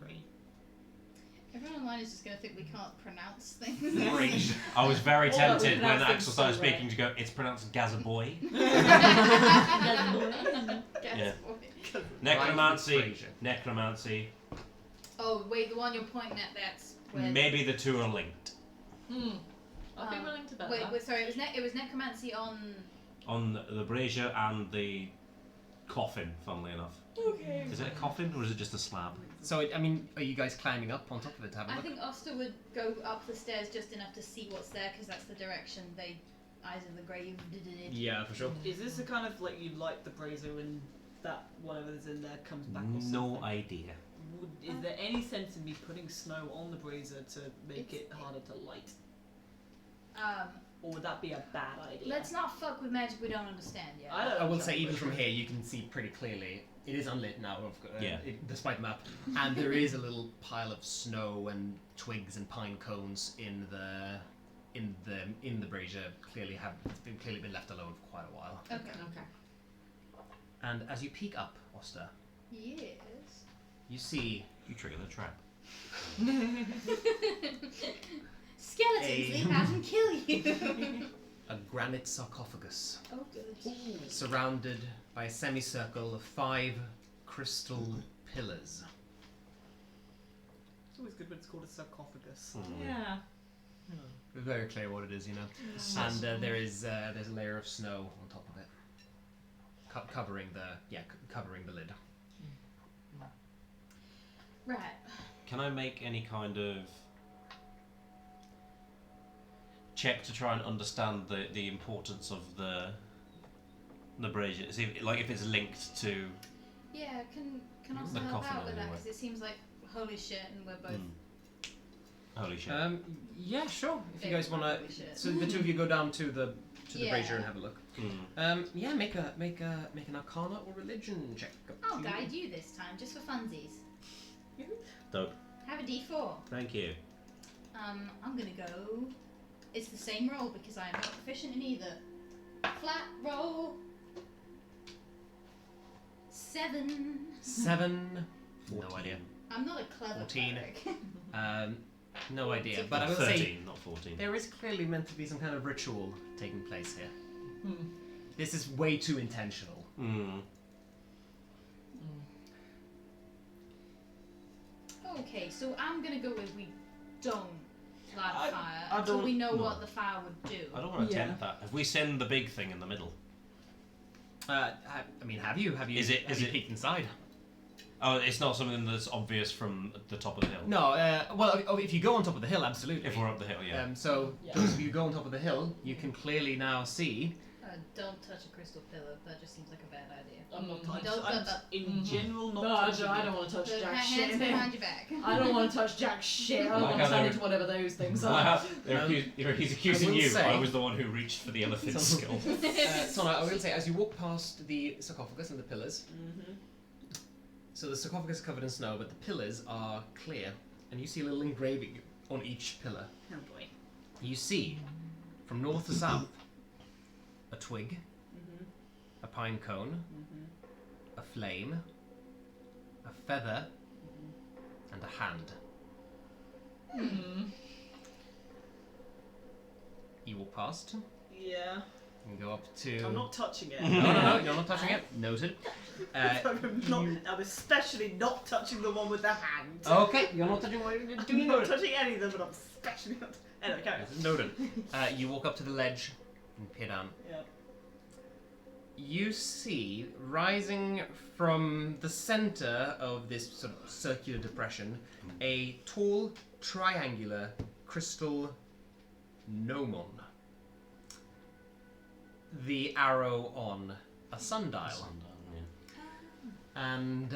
Great. Everyone online is just going to think we can't pronounce things. Great. I was very All that we tempted when pronounce Axel things started so speaking to go, it's pronounced Gazaboy. Yeah. Necromancy. Necromancy. Oh, wait, the one you're pointing at, that's where... Maybe the two are linked. I'd be willing to bet Wait, that. sorry, it was necromancy on... On the brazier and the coffin, funnily enough. Okay. Is it a coffin or is it just a slab? So, are you guys climbing up on top of it to have a I look? think Oster would go up the stairs just enough to see what's there, because that's the direction they... Eyes of the grave did it. Yeah, for sure. Is this the kind of like you light the brazier and that whatever's in there comes back or No something? idea. Is there any sense in me putting snow on the brazier to make it harder to light? Or would that be a bad idea? Let's not fuck with magic we don't understand yet. I will say, even from here, you can see pretty clearly. It is unlit now, despite the map, and there is a little pile of snow and twigs and pine cones in the brazier. It's clearly been left alone for quite a while. Okay. And as you peek up, Oster, Yes. you see You trigger the trap. Skeletons leap out and kill you. a granite sarcophagus Oh, good. surrounded by a semicircle of 5 crystal pillars. It's always good when it's called a sarcophagus. Yeah. It's very clear what it is, you know. Yeah. And there's a layer of snow on top of it, covering the lid. Right. Can I make any kind of check to try and understand the importance of the brazier? See, if it's linked to. Yeah, can also The help coffin out with that, anyway. because it seems like holy shit and we're both... Holy shit. Yeah, sure. If you Big guys want to, holy shit. so the two of you go down to the Yeah. brazier and have a look. Yeah, make an Arcana or Religion check. Up I'll to you. guide you this time, just for funsies. Doug. Have a d4. Thank you. I'm gonna go... It's the same roll, because I am not proficient in either. Flat roll. 7. 7. No idea. I'm not a clever 14. cleric. No idea. Not But I will 13, say not 14. there is clearly meant to be some kind of ritual taking place here. This is way too intentional. Okay, so I'm gonna go with we don't light I fire until don't- we know no. what the fire would do. I don't want to Yeah. tempt that. If we send the big thing in the middle. I mean, have you? Have you? Is it- Have is you it- peeked inside? Oh, it's not something that's obvious from the top of the hill. No. Well, if you go on top of the hill, absolutely. If we're up the hill, yeah. So those of you who go on top of the hill, you can clearly now see. Don't touch a crystal pillar. That just seems like a bad idea. I'm not Don't- touching. I'm don't- in general not No, touching I it. don't want to touch So jack hands shit. behind your back. I don't want to touch jack shit. I don't Like want how to turn they into whatever those things are. He's accusing I will you. say- I was the one who reached for the elephant's skull. Tona, I will say, as you walk past the sarcophagus and the pillars, so the sarcophagus is covered in snow, but the pillars are clear, and you see a little engraving on each pillar. Oh boy. You see, from north to south, a twig, a pine cone, a flame, a feather, and a hand. You walk past, Yeah. and go up to... I'm not touching it. No, you're not touching it. Noted. I'm especially not touching the one with the hand. Okay, you're not touching what you're I'm doing. not touching any of them, but I'm especially not. Anyway, carry on. Noted. You walk up to the ledge and peer down. Yeah. You see, rising from the center of this sort of circular depression, a tall, triangular crystal gnomon. The arrow on a sundial. And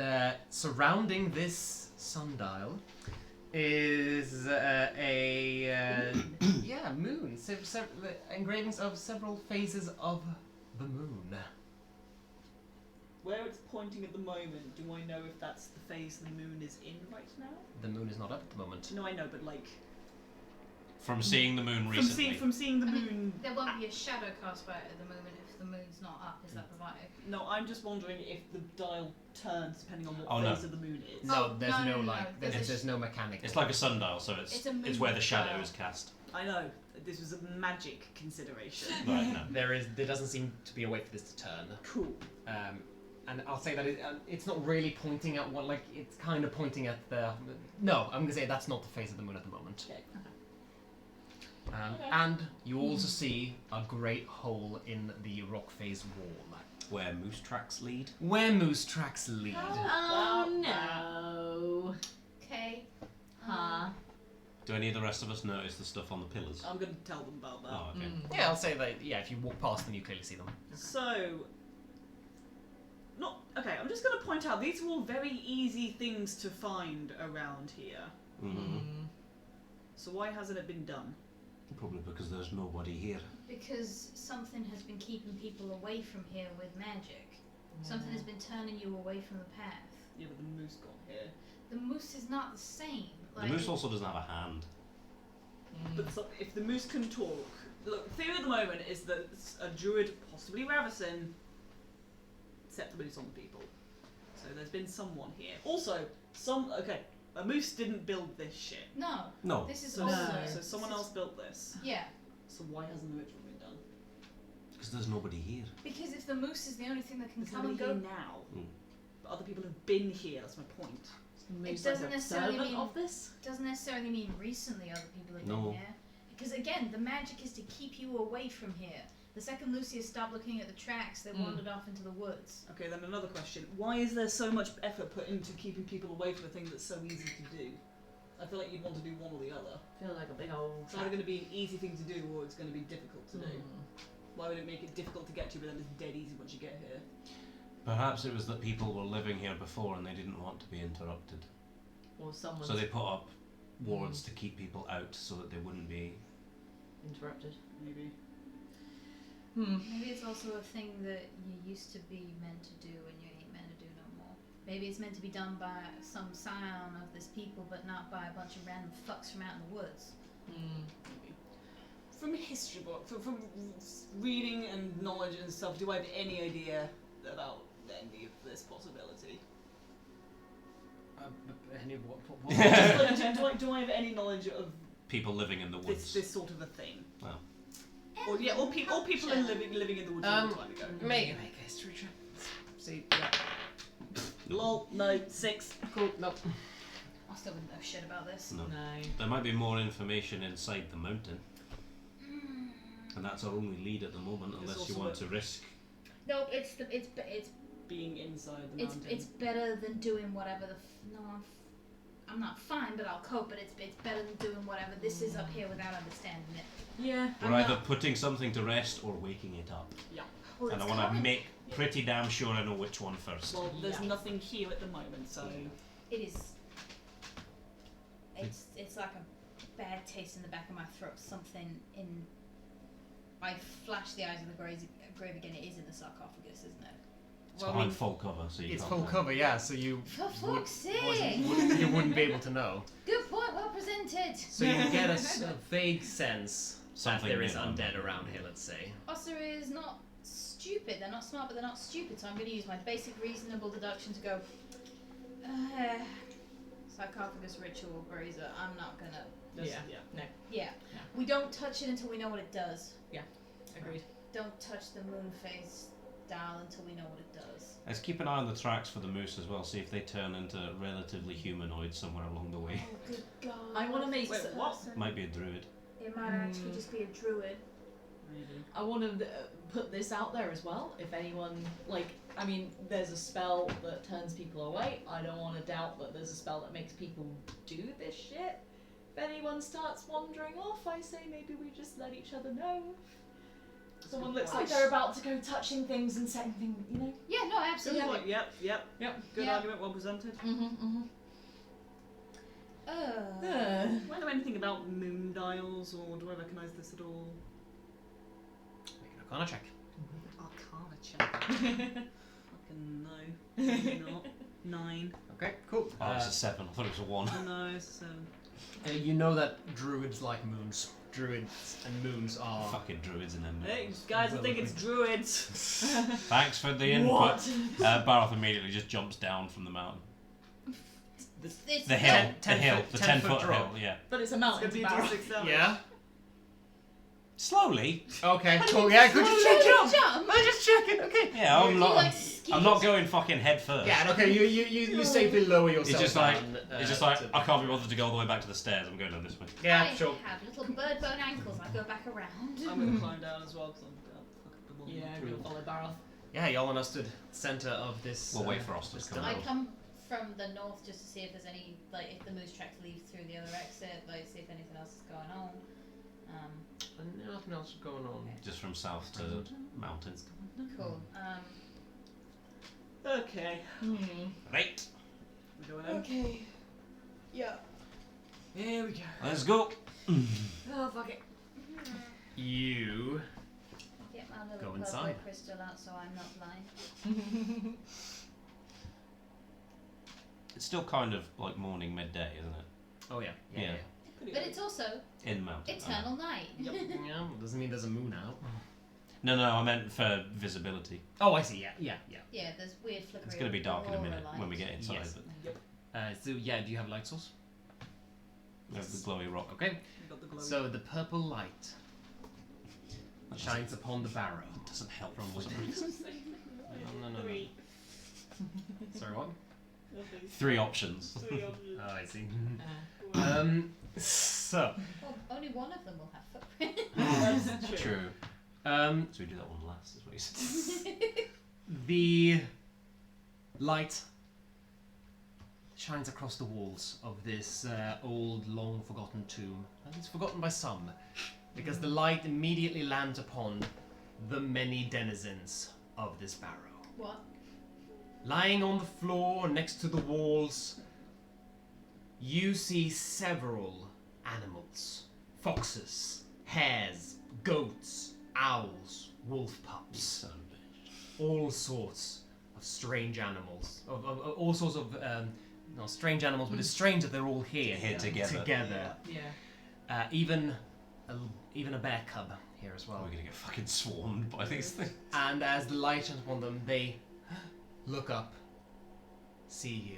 surrounding this sundial is moon. Engravings of several phases of the moon. Where it's pointing at the moment, do I know if that's the phase the moon is in right now? The moon is not up at the moment. No, I know, but like From seeing the moon recently. from seeing the moon. There won't be a shadow cast by it at the moment if the moon's not up. Is that provided? No, I'm just wondering if the dial turns depending on what Oh, phase no. of the moon is. No, Oh, there's no, no, there's there's no mechanic. It's like a sundial, so It's it's a moon where the shadow dial. is cast. I know. This was a magic consideration. Right, no. There doesn't seem to be a way for this to turn. Cool. And I'll say that it's not really pointing at what, like, it's kind of pointing at the. No, I'm gonna say that's not the phase of the moon at the moment. Okay. And you also see a great hole in the rock phase wall. Where moose tracks lead. Where moose tracks lead. Oh no. Okay. Huh. Do any of the rest of us notice the stuff on the pillars? I'm going to tell them about that. Oh, okay. Yeah, I'll say that, yeah, if you walk past them, you clearly see them. So, okay, I'm just going to point out, these are all very easy things to find around here. Mm-hmm. So why hasn't it been done? Probably because there's nobody here. Because something has been keeping people away from here with magic. Something has been turning you away from the path. Yeah, but the moose got here. The moose is not the same. The moose also doesn't have a hand. But so, if the moose can talk... Look, the theory at the moment is that a druid, possibly Ravison, set the moose on the people. So there's been someone here. Also, a moose didn't build this shit. No. No. This is So, also. so someone else built this. Yeah. So why hasn't the ritual been done? Because there's nobody here. Because if the moose is the only thing that can There's come and nobody go. here now. Mm. But other people have been here, that's my point. Moose doesn't like a necessarily servant mean- of this. Doesn't necessarily mean recently other people have No. been here. Because again, the magic is to keep you away from here. The second Lucius stopped looking at the tracks, they wandered off into the woods. Okay, then another question. Why is there so much effort put into keeping people away from a thing that's so easy to do? I feel like you'd want to do one or the other. Feel like a big old. It's either going to be an easy thing to do or it's going to be difficult to do. Hmm. Why would it make it difficult to get to, but then it's dead easy once you get here? Perhaps it was that people were living here before and they didn't want to be interrupted. Or someone So they put up wards to keep people out so that they wouldn't be... interrupted. Maybe. Maybe it's also a thing that you used to be meant to do and you ain't meant to do no more. Maybe it's meant to be done by some scion of this people, but not by a bunch of random fucks from out in the woods. From history book, from reading and knowledge and stuff, do I have any idea about any of this possibility? Any of what? do I have any knowledge of People living in the woods. this sort of a thing? Well. Or people living in the woods a long time ago. Make a history check. See, yeah. Lol, no, 6. Cool, nope. I still wouldn't know shit about this. No. No. There might be more information inside the mountain. And that's our only lead at the moment, It's unless you also want to risk. No, it's Being inside the mountain. it's better than doing whatever I'm not fine, but I'll cope. But it's better than doing whatever this is up here without understanding it. Yeah. We're either putting something to rest or waking it up. Yeah. Well, And I it's want to coming. make pretty damn sure I know which one first. Well, there's nothing here at the moment, so It is. It's like a bad taste in the back of my throat. Something in. I flash the eyes of the grave again. It is in the sarcophagus, isn't it? It's behind full cover, so you It's can't full know. cover, yeah. So you For fuck's sake! you wouldn't be able to know. Good point. Well presented. So you get a vague sense Something that there is may undead happen. around here. Let's say. Ossa is not stupid. They're not smart, but they're not stupid. So I'm going to use my basic reasonable deduction to go. Sarcophagus ritual brazier. I'm not gonna. Yeah. We don't touch it until we know what it does. Agreed. Don't touch the moon phase dial until we know what it does. Let's keep an eye on the tracks for the moose as well, see if they turn into relatively humanoid somewhere along the way. Oh, good God. I want to make. Wait, what? Might be a druid. It might actually just be a druid. maybe. I want to put this out there as well. If anyone, there's a spell that turns people away. I don't want to doubt that there's a spell that makes people do this shit. If anyone starts wandering off, I say maybe we just let each other know. Someone looks like they're about to go touching things and setting things, Yeah, no, absolutely. Yep. Yep. Good Yeah. argument, well presented. Do I know anything about moon dials, or do I recognise this at all? Make an Arcana check. Arcana check. Fucking no. Maybe not. 9. Okay, cool. Oh, it's a 7. I thought it was a 1. No, it's a 7. You know that druids like moons. Druids and moons are... Fucking druids in them. Hey, guys, I think it's druids. Thanks for the input. What? Baroth immediately just jumps down from the mountain. It's The hill. Ten The hill. foot- The 10 10-foot drop. hill, yeah. But it's a It's mountain gonna be barrel. 6 damage. Yeah? Slowly. Okay, cool. Yeah, good Jump! I'm just checking, okay. Yeah, I'm You not. like I'm not going fucking head first. Yeah, and okay, you safely lower yourself It's just like down, it's just like to- I can't be bothered to go all the way back to the stairs. I'm going down this way. Yeah, I sure. have little bird bone ankles. I go back around. I'm gonna climb down as well because I'm fuck up the wall. Yeah, I'm gonna follow Barrel. Yeah, y'all are stood center of this. We'll wait for us to this come I tunnel. come from the north just to see if there's any, like, if the moose tracks lead through the other exit, like, see if anything else is going on. Nothing else going on. Just from south to mountains. Cool. Okay. Right. We're going in. Okay. Yeah. Here we go. Let's go. Oh, fuck it. You. Get my little Go purple inside. crystal out so I'm not blind. It's still kind of like morning, midday, isn't it? Oh yeah. Yeah. But it's also In the mountain. eternal night. Yeah, doesn't mean there's a moon out. No, I meant for visibility. Oh, I see. Yeah. Yeah, there's weird flickering. It's going to be dark in a aurora minute when we light. get inside. Yes. But So yeah, do you have a light source? we have the glowy rock. Okay. We've got the glowy. So the purple light That shines upon the barrow. doesn't help From from within. No. 3. Sorry, what? Nothing. 3 options. 3 options. Oh, I see. Wow. So. Well, only one of them will have footprints. That's True. Um, So we do that one last, is what you said. the light shines across the walls of this old, long-forgotten tomb. And it's forgotten by some, because the light immediately lands upon the many denizens of this barrow. What? Lying on the floor next to the walls, you see several animals. Foxes, hares, goats, owls, wolf pups. Son of a bitch. All sorts of strange animals. Of all sorts of, not strange animals, but it's strange that they're all here. Here together. Yeah. Even a bear cub here as well. We're going to get fucking swarmed by these things. And as the light shines upon them, they look up, see you,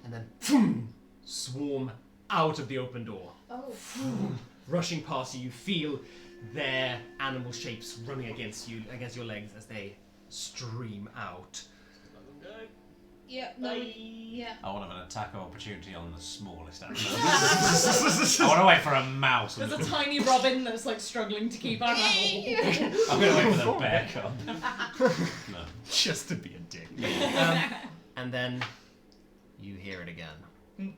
and then boom, swarm out of the open door. Oh. Rushing past you, you feel their animal shapes running against you, against your legs as they stream out. Yeah. No. Bye. Yeah. I want to have an attack of opportunity on the smallest animal. I want to wait for a mouse. There's a tiny robin that's like struggling to keep our level. I'm going to wait for the bear cub. No. Just to be a dick. And then you hear it again.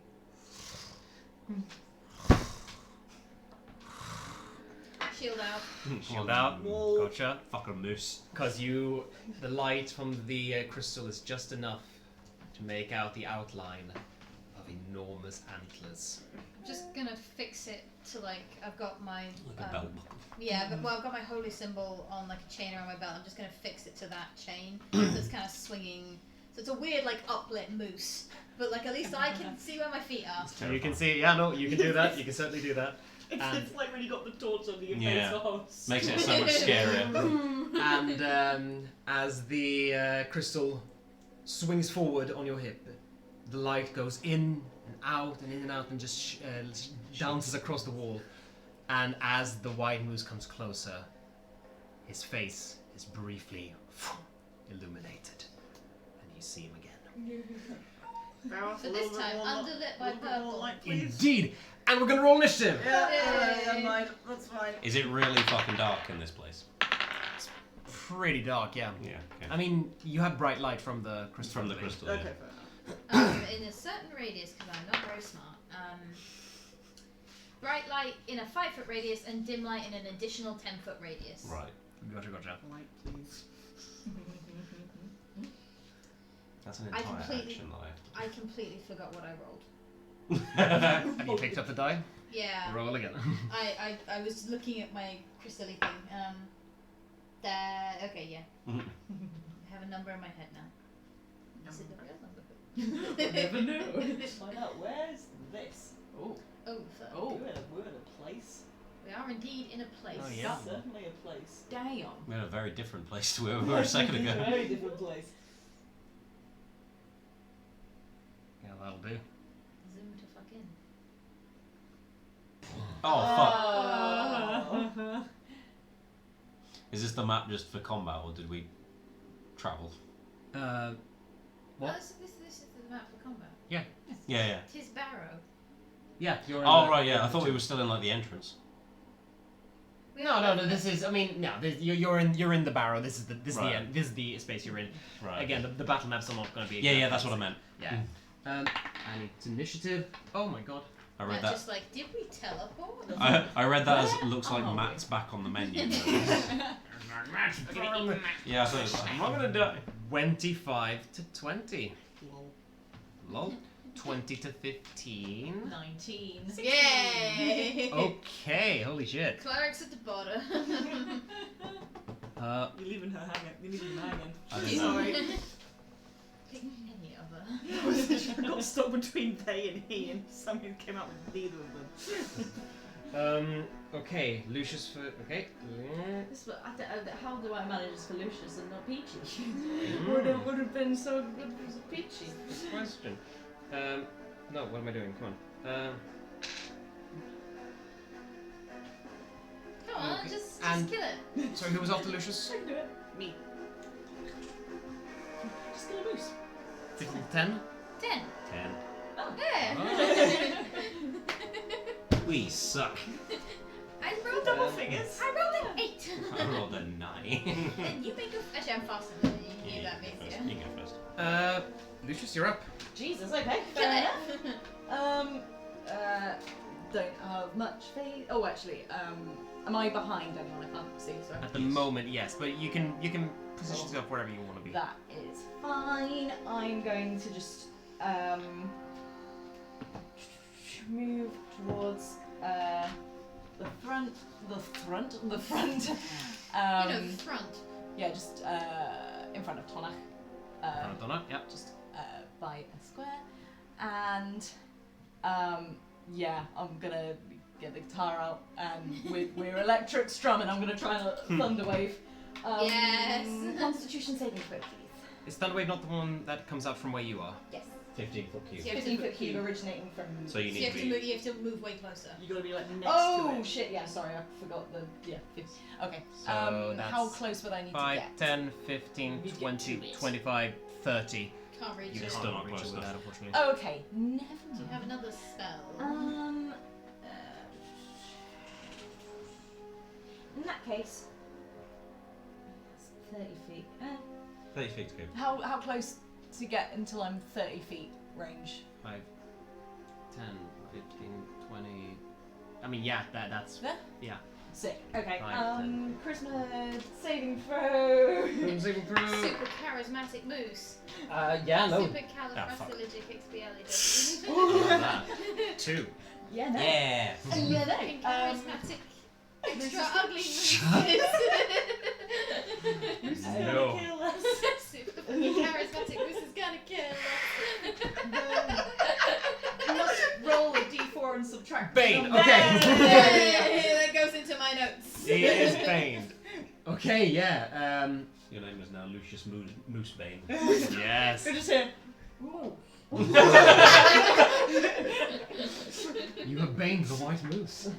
Shield out. Shield out. Whoa. Gotcha. Fucking moose. Because the light from the crystal is just enough to make out the outline of enormous antlers. I'm just gonna fix it to like I've got my Like a belt buckle. yeah, but well I've got my holy symbol on like a chain around my belt. I'm just gonna fix it to that chain that's kind of swinging. So it's a weird like uplit moose, but like at least I can see where my feet are. You can see, yeah, no, you can do that. You can certainly do that. It's like when you got the torch under your Yeah. face. Oh, it's Makes it so much scarier. And as the crystal swings forward on your hip, the light goes in and out and just dances across the wall. And as the white moose comes closer, his face is briefly illuminated, and you see him again. But this time underlit by purple. Light, please. Indeed! And we're gonna roll initiative! Yeah, never mind. That's fine. Is it really fucking dark in this place? Pretty dark, yeah. Yeah. Okay. I mean, you have bright light from the crystal. From the thing. crystal. Okay, Yeah. fair enough. In a certain radius, because I'm not very smart. Bright light in a 5-foot radius and dim light in an additional 10-foot radius. Right. Gotcha. Light, please. That's an I entire completely- action I completely forgot what I rolled. life. Have you picked up the die? Yeah. Roll again. I was looking at my crystally thing. Okay, yeah. I have a number in my head now. Is it the real number? Never know. Find out where's this. Oh, Oh, fuck. we're in a place. We are indeed in a place. Oh, yeah. Certainly a place. Damn. We're in a very different place to where we were a second ago. Very different place. Yeah, that'll do. Zoom to fuck in. Oh, fuck. Is this the map just for combat, or did we travel? What? Oh, so this is the map for combat. Yeah, yeah. Tis Barrow. Yeah, you're. Oh, right, yeah. I thought we were still in, like, the entrance. We No, are no, no. both- This is. I mean, no. You're in the barrow. This is the Right. end. This is the space you're in. Right. Again, the battle map's not going to be. Yeah, yeah, that's what I meant. Yeah. And it's initiative. Oh my god. I read Not that. just like, did we teleport? I read that as Where looks like are Matt's back on the menu. Lol. Yeah, I thought it was like, I'm not gonna die. 25 to 20. Lol. 20 to 15. 19. Yay! Okay. Holy shit. Clerics at the border. You're leaving her hanging. You're leaving him hanging. I didn't know. Sorry. Pick any other. I got stuck between they and he, and something came out with neither of them. Okay. Lucius for. Okay. How do I manage this for Lucius and not Peachy? would have been so good if it was Peachy. Good question. No. What am I doing? Come on. Come on, Okay. just And- kill it. Sorry, who was after Lucius? I can do it. Me. Just kill a moose. 15 to 10. 10. 10. Yeah. We suck. I rolled Double figures. I rolled an 8. I rolled a 9. And you may go. Actually, I'm faster than you. Yeah, That means, you yeah. can go first. Lucius, you're up. Jesus, okay. Kill Fair it. enough. Don't have much faith. Oh, actually, am I behind anyone? I can't see, sorry. At the moment, yes, but you can position yourself wherever you want to be. That is fine. I'm going to just move towards the front. You know, front. Yeah, just in front of Tonaich. Donna, yep. Just by a square. And yeah, I'm gonna get the guitar out and we're electric strum and I'm gonna try a thunder wave. Yes. Constitution saving throw, please. Is Thunderwave not the one that comes out from where you are? Yes. 15-foot cube. Yeah. 15-foot cube originating from. So you So need you have to to be. move. You have to move way closer. You gotta be like next to Oh it. shit! Yeah, sorry, I forgot the Okay. So that's how close would I need 5, to get? 10, 15, You get 20, 2 meters. 25, 30. Can't reach You it. It's can't still not reach close it with enough. that, unfortunately. Okay, never Do you have another spell? In that case, that's 30 feet. 30 feet's good. How close to get until I'm 30 feet range? 5, 10, 15, 20. I mean, yeah, that's. There? Yeah. Sick. Okay. 5, 10. Charisma saving throw. Saving throw. Super charismatic moose. Yeah, no. Super Ah, fuck. califragilisticexpialidocious. Love that. 2. Yeah, no. Yeah. Yeah, Fucking no. charismatic. Extra ugly mooses. Who's No. gonna kill us? Super fucking charismatic moose is gonna kill You must roll a d4 and subtract. Bane, the okay. us. That goes into my notes. He is Bane. Okay, yeah. Your name is now Lucius Moosebane. Yes. We're just here. Ooh. You have baned the white moose.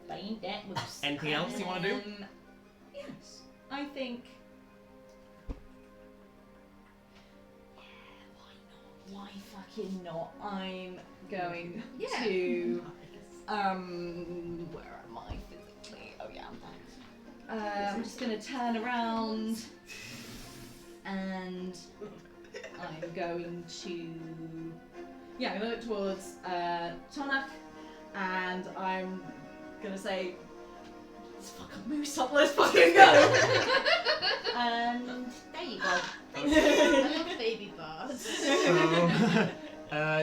Bane that moose. Anything else you want to do? Yes. I think. Why fucking not? I'm going Yeah. to. Where am I physically? Oh yeah, I'm there. I'm just gonna turn around, and I'm going to. Yeah, I'm gonna look towards Tonaich, and I'm gonna say, "Let's fucking moose up. Let's fucking go." And there you go. I love baby bars.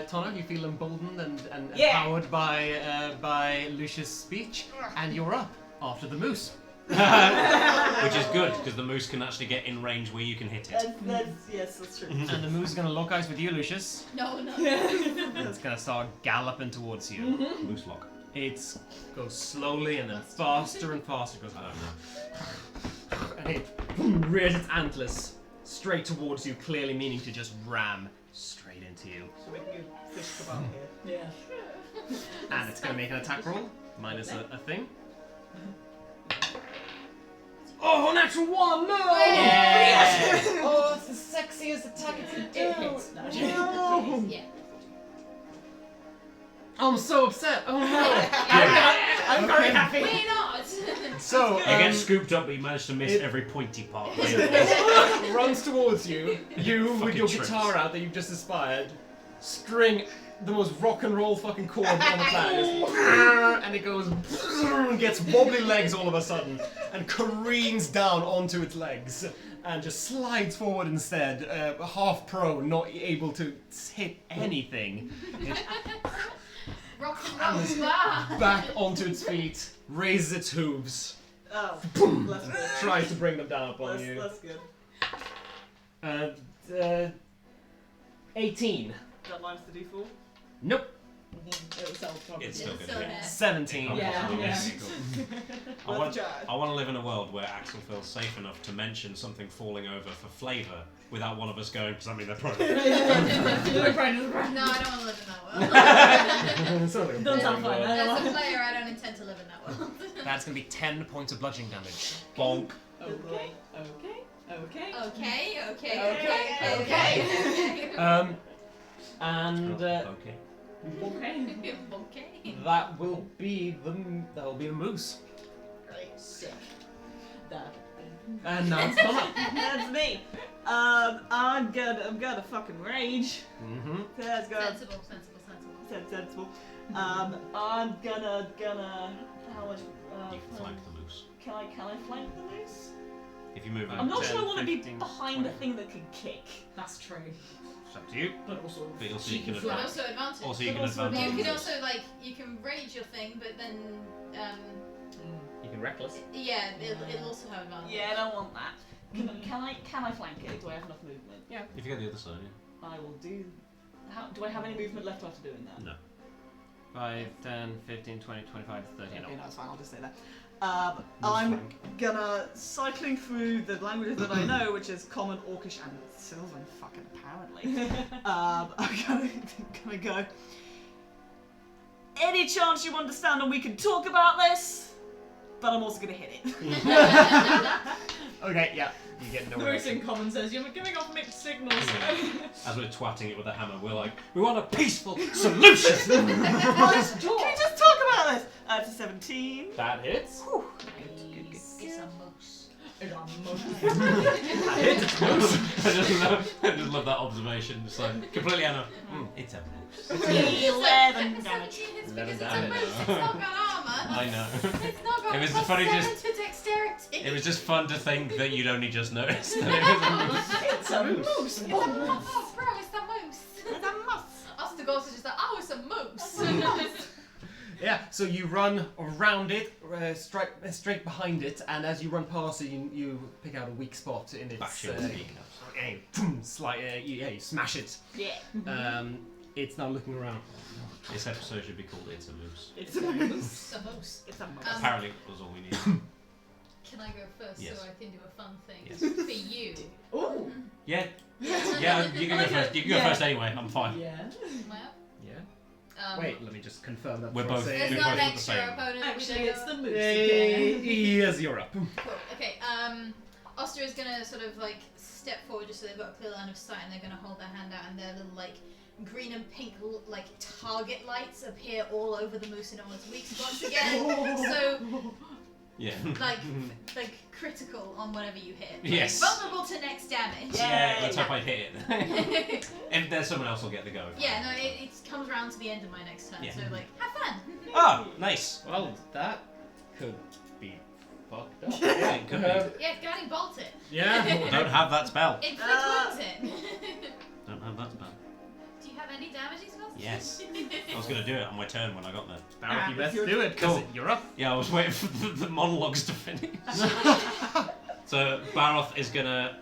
Tonaich, you feel emboldened and Yeah. empowered by Lucius' speech, and you're up after the moose. Which is good, because the moose can actually get in range where you can hit it. Yes, that's true. And the moose is going to lock eyes with you, Lucius. No, no. It's going to start galloping towards you. Moose lock. It goes slowly and then faster and faster. It goes, and it rears its antlers straight towards you, clearly meaning to just ram straight into you. So we can fish kebab here. Yeah. And it's going to make an attack roll, minus a thing. Oh, natural one! No! Yeah. Oh, it's the sexiest attack it can do. It hits. No. Yeah. I'm so upset. Oh no! I'm very happy. Why not? So You get scooped up, but you manage to miss every pointy part. it runs towards you. You, with Fucking your tricks. guitar out that you've just aspired, string the most rock and roll fucking chord on the planet, and it goes, gets wobbly legs all of a sudden, and careens down onto its legs, and just slides forward instead, half prone, not able to hit anything. Rock and roll bar. Back onto its feet, raises its hooves, Oh, boom, that's good. tries to bring them down upon you. That's good. 18. That minus the D4. Nope. It'll sell probably. It's still good. So Yeah. there. 17. Yeah. I want, Worth a try. I want to live in a world where Axel feels safe enough to mention something falling over for flavour without one of us going, because I mean they're probably... No, I don't want to live in that world. Sorry. Don't sound fine. As a player, I don't intend to live in that world. That's going to be 10 points of bludgeoning damage. Bonk. Okay. Okay. And Okay. Okay. that will be the moose. Sick. That. And now it's Connor. That's me. I'm gonna fucking rage. Mm-hmm. That's good. Sensible. Sensible. I'm gonna. How much? You can flank the moose. Can I flank the moose? If you move I'm not 10, sure I want to be 15, behind the 20. thing that can kick. That's true. It's up to you. But also. But also you can But advance. also advantage. Also you But can also advance. You on can this. also you can rage your thing, but then You can reckless. it'll also have advantage. Yeah, I don't want that. Can I flank it? Do I have enough movement? Yeah. If you go the other side, I will do. Do I have any movement left after doing that? No. 5, 10, 15, 20, 25, 30. Okay, No. no, it's fine. I'll just say that. I'm gonna cycling through the languages that I know, which is Common, Orcish, and Sylvan. Fucking apparently. I'm gonna go. Any chance you understand and we can talk about this? But I'm also gonna hit it. Okay, yeah. You get no Bruce in common says you're giving off mixed signals. As we're twatting it with a hammer, we're like, we want a peaceful solution! Can we just talk about this? It's a 17. That hits. Whew. It's a moose. It's a That hits. It's moose. I just love that observation. It's like, completely out of, it's a moose. 11 damage. It's 11 because it's a damage. moose. It's not got armor. I know. It's not got It was plus funny 7 just- to dexterity. It was just fun to think that you'd only just noticed that It's a moose. It's a moose. Oh, bro, it's a moose. It's a mouse. Us the ghosts are just like, oh, it's a moose. Yeah, so you run around it, straight behind it, and as you run past it, you pick out a weak spot in its. You smash it. Yeah. It's now looking around. This episode should be called It's a Moose. It's a moose. It's a moose. It's a mouse. Apparently it was all we needed. Can I go first Yes. so I can do a fun thing Yes. for you? Ooh. Yeah, yeah, you can go first. You can go Yeah. first anyway, I'm fine. Yeah. Am I up? Yeah. Wait, let me just confirm that. We're before I both- say There's We're not an both the extra same. opponent. we Actually, don't it's go- the moose again. Yes, you're up. Cool. Okay. Oster is gonna sort of like step forward just so they've got a clear line of sight, and they're gonna hold their hand out, and their little like green and pink like target lights appear all over the moose in all its weak spots again. So Yeah. like critical on whatever you hit. Like, Yes. vulnerable to next damage. Yeah, let's hope I hit it. If there's someone else, will get the go. Yeah, no, it comes around to the end of my next turn, Yeah. so like, have fun! Oh, nice. Well, that could be fucked up. Yeah, it could be. Yeah, guiding bolt it. Yeah. Don't have that spell. Inflict wounds it. Don't have that spell. Yes. I was going to do it on my turn when I got there. Barrack, you best you're- do it, because Cool. you're up. Yeah, I was waiting for the monologues to finish. So Baroth is going to,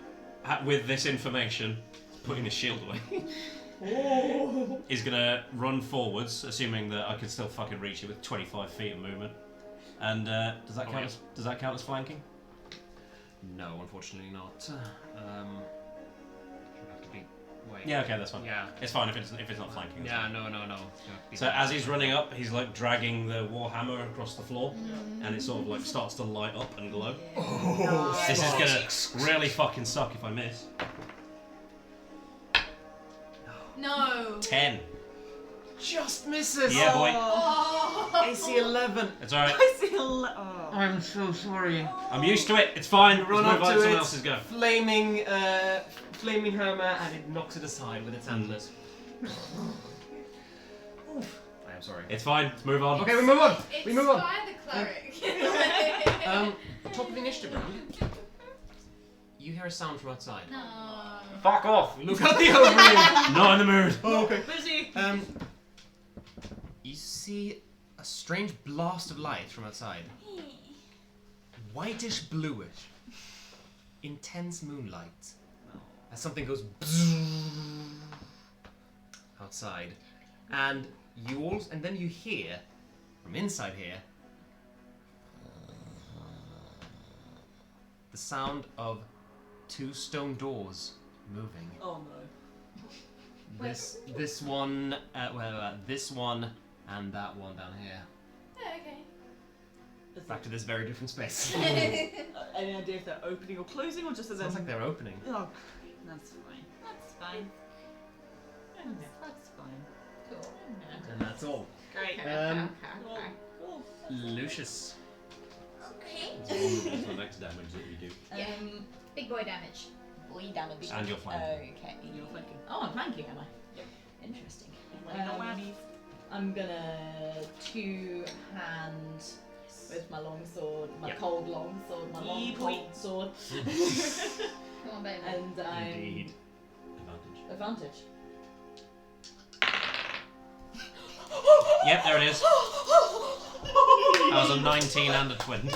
with this information, putting his shield away, is going to run forwards, assuming that I can still fucking reach it with 25 feet of movement. And does that count as flanking? No, unfortunately not. Should have to be. Wait. Yeah, okay, that's fine. Yeah. It's fine if it's not flanking. that's Yeah, fine. no. It's gonna have to be So that. as he's running up, he's like dragging the warhammer across the floor, and it sort of like starts to light up and glow. This is gonna really fucking suck if I miss. No. 10. Just misses. Yeah, boy. Oh. AC 11. It's alright. I see oh. I'm so sorry. I'm used to it. It's fine. Run Let's up move on to someone it. else's go. Flaming hammer, and it knocks it aside with its antlers. Oof. I am sorry. It's fine. Let's move on. Okay, we move on. It's We move on. by the cleric. Top of the initiative round. You hear a sound from outside. No. Fuck off. We look out the opening. Not in the mood. Oh, okay. Busy. You see a strange blast of light from outside. Whitish bluish. Intense moonlight. As something goes outside. And then you hear from inside here the sound of 2 stone doors moving. Oh no. This one, this one and that one down here. Oh, okay. Back to this very different space. Any idea if they're opening or closing, or just as Sounds like they're opening. Oh, that's fine. That's fine. That's fine. Cool. And that's all. Great. Cool. Lucius. Okay. It's the next damage that you do. Yeah. Big boy damage. Boy damage. And you're flanking. Okay. You're flanking. Oh, I'm flanking, am I? Yep. Interesting. No whammies. I'm gonna two-hand with my long sword, my Yep. cold long sword, my long Yee cold sword, Come on, baby. and I'm Indeed. Advantage. advantage. Yep, there it is. That was a 19 and a 20.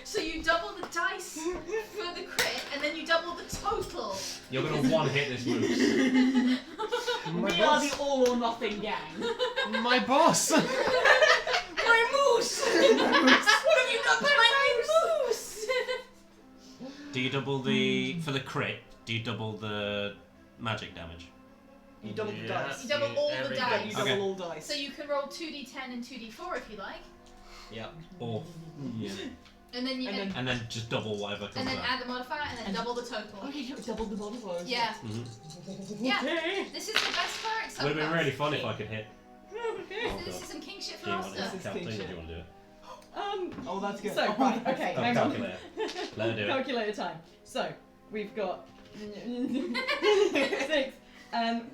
So you double the dice for the crit, and then you double the total. You're gonna one hit this moose. We are the all or nothing gang. My boss! My moose! What have you done to my moose? Do you double the for the crit? Do you double the magic damage? You double the dice. You double all the Yeah, dice. you double Okay. all dice. So you can roll 2d10 and 2d4 if you like, Yep. Or yeah. and then you And then- And then just double whatever comes and then out. Oh, add the modifier, and then double the total. Okay, you doubled the modifiers. Yeah. Mhm. Yeah. This is the best cleric so Would have been far. really fun if I could hit. This is some king shit Do for you want to Ulster. This is calculate? king Do shit. you want to do it? Oh, that's good. So, right, okay, Oh, hang on. calculator. Let her do it. Calculator time. So, we've got 6.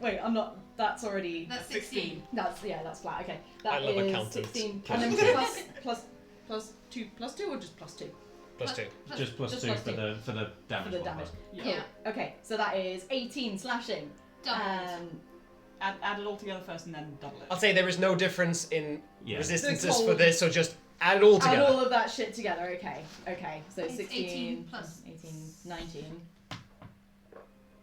Wait, I'm not. That's already. That's 16. That's flat. Okay, I that love is accountants. 16. Plus And two. then plus 2 or just plus 2 Plus 2. Just plus Just 2 plus for two. the for damage. the damage. modifier. Cool. Yeah. Okay, so that is 18 slashing. Doubled. Add it all together first and then double it. I'll say there is no difference in Yeah. resistances cold. for this, so just add it all Add together. all of that shit together. Okay. So It's 16 18 plus 18, 19,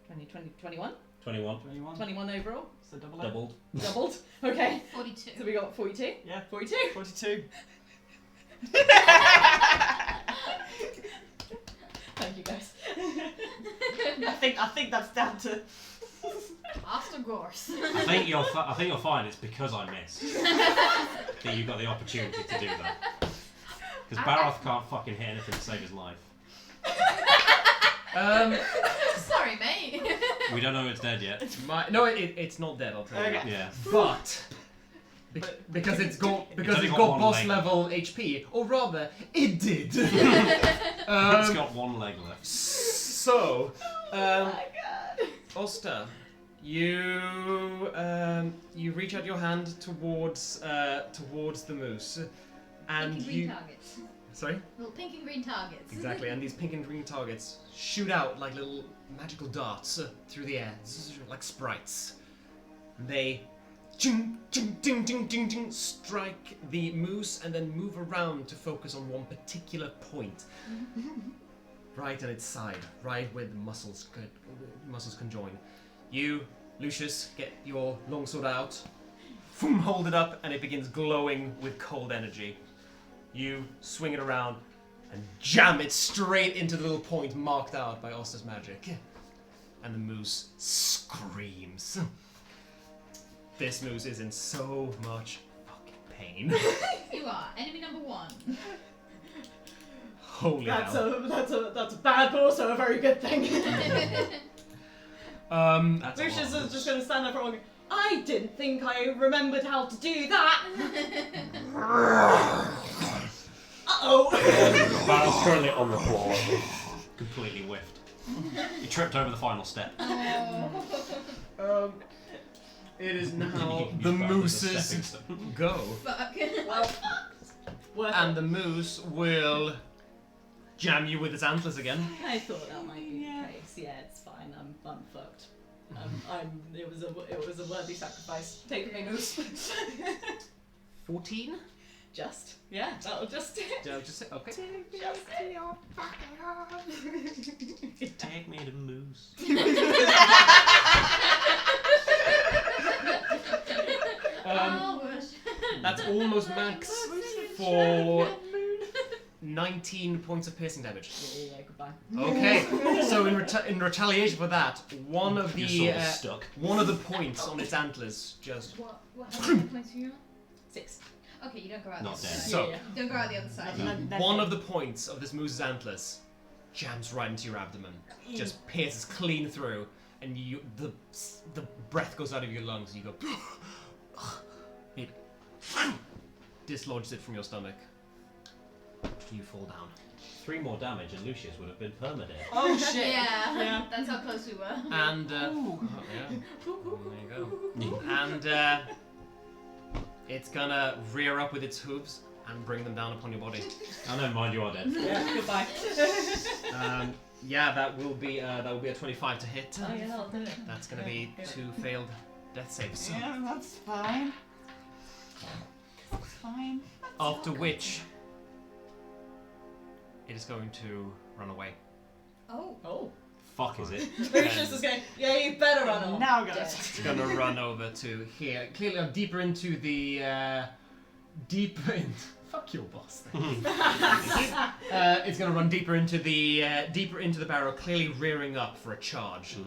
20, 21? 21. 21. 21 overall. So double it. Doubled. Doubled. Okay. 42. So we got 42. Yeah. 42. 42. Thank you guys. I think that's down to. After Gorse. I think you're fine. It's because I missed that you got the opportunity to do that. Because Baroth can't fucking hit anything to save his life. Sorry, mate. We don't know it's dead yet. It's not dead. I'll tell you. Okay. that. Yeah. But because it's got only got one boss leg. level HP, or rather, it did. It's got one leg left. So, Oh my god. Oster, you reach out your hand towards the moose, and Pink and green you. targets. Sorry. Little pink and green targets. Exactly, and these pink and green targets shoot out like little magical darts through the air, like sprites. They ching, ching, ding, ding, ding, ding, strike the moose and then move around to focus on one particular point. Right on its side, right where the muscles conjoin. You, Lucius, get your longsword out, hold it up, and it begins glowing with cold energy. You swing it around and jam it straight into the little point marked out by Osta's magic. And the moose screams. This moose is in so much fucking pain. You are enemy number 1. Holy hell. That's a bad but also a very good thing. That's Lucius a lot. is just going to stand there for a moment. I didn't think I remembered how to do that. Uh-oh. Bar's currently on the floor. Completely whiffed. You tripped over the final step. It is now You the found it as a moose's stepping stone. go. Fuck. Worth And it. the moose will jam you with its antlers again. I thought that might be the case. Yeah, it's fine. I'm fucked. It was a worthy sacrifice. Take me, moose. 14? Yeah, that'll just. Just say, okay. Take me to moose. Oh, gosh. That's almost max for 19 points of piercing damage. Yeah, goodbye. Okay, so in retaliation for that, one of Your the sword is stuck. one of the points on its antlers just What how many points are you on? 6. Okay, you don't go out Not the dead. so Don't go out the other side. one of the points of this moose's antlers jams right into your abdomen, just pierces clean through, and the breath goes out of your lungs, and you go. It dislodges it from your stomach. You fall down. 3 more damage and Lucius would have been permadead. Oh shit. Yeah, that's how close we were. And oh, yeah. There you go. And it's gonna rear up with its hooves and bring them down upon your body. Oh no, mind you are dead. Yeah, goodbye. Yeah, that will be a 25 to hit. Oh yeah, I'll do it. That's gonna be 2 failed death saves. Yeah, that's fine. That's fine. After which, it is going to run away. Oh. Oh. Fuck is it? Lucius is going, yeah, you better run off. Now go. Dead. It's gonna run over to here, clearly deeper into the fuck your boss. It's gonna run deeper into the barrel, clearly rearing up for a charge.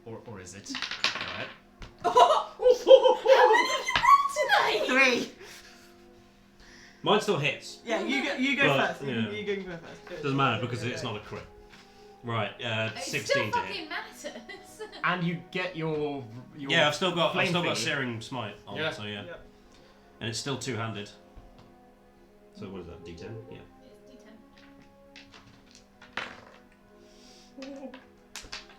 Or is it? Go ahead. 3. Mine still hits. Yeah, you go But, first. yeah. You go first. Doesn't matter because it's not a crit. Right, It 16 still to hit. fucking matters. And you get your Yeah, I've still got flame thingy. Searing Smite on, Yeah. so yeah. Yep. And it's still 2-handed. So what is that, D10? Yeah. It's D10.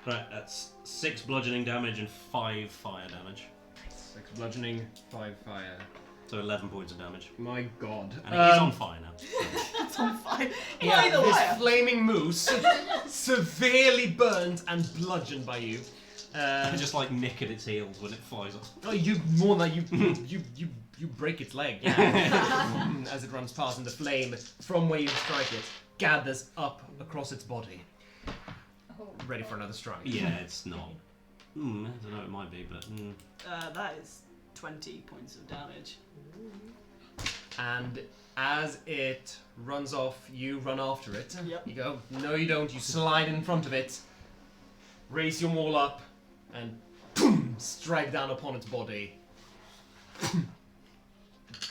Right, that's 6 bludgeoning damage and 5 fire damage. 6 bludgeoning, 5 fire. So 11 points of damage. My god. And it is on fire now. It's on fire. Yeah, Either this way. flaming moose, severely burned and bludgeoned by you. I just like nick at its heels when it flies off. Oh, you more than you break its leg, yeah. As it runs past, and the flame from where you strike it gathers up across its body, Oh. ready for another strike. Yeah, it's not. I don't know, it might be, but. That is 20 points of damage. And as it runs off, you run after it. Yep. You go, no, you don't. You slide in front of it, raise your maul up, and boom, strike down upon its body.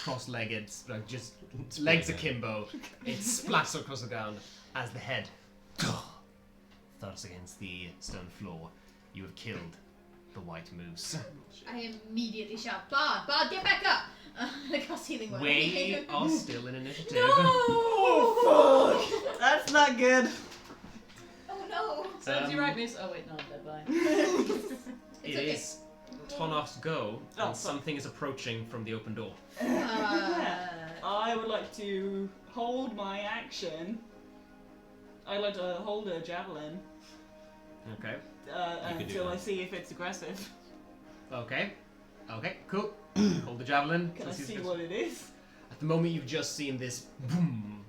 Cross-legged, like just legs akimbo. It splats across the ground as the head thuds against the stone floor. You have killed the white moose. I immediately shout, Bard, get back up! Across healing word. We are still in initiative. Oh, fuck! That's not good. Oh no! Serves you right, miss. Oh, wait, no, I'm dead, bye. It okay. is Tonach's go, Oh, and something is approaching from the open door. I would like to hold my action. I'd like to hold a javelin Okay. You could do until that. I see if it's aggressive. Okay. Okay, cool. Hold the javelin. Can I Let's use see this. what it is? At the moment, you've just seen this boom,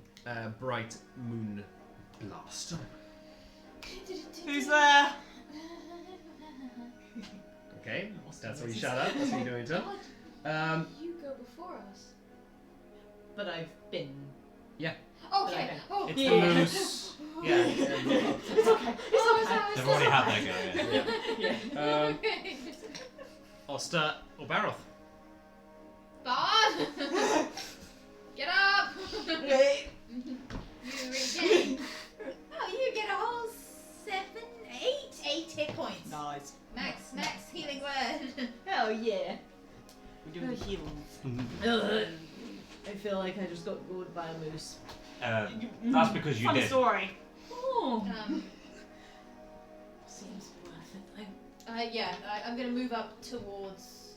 bright moon blast. Who's there? Okay, that's what you shout out. That's what you're doing to. You go before us. But I've been. Okay. Okay. Oh, It's Yeah. the moose. Yeah. It's okay. Oh, sorry, They've already had their go. Yeah. Yeah. Okay. Oster or Baroth. Bard! Get up! You regain. Oh, you get a whole 8 hit points. Nice. Max healing word. Hell yeah. We're doing the healing. I feel like I just got gored by a moose. That's because you Funny did. story. Oh. Seems worth it though. Yeah, I'm gonna move up towards.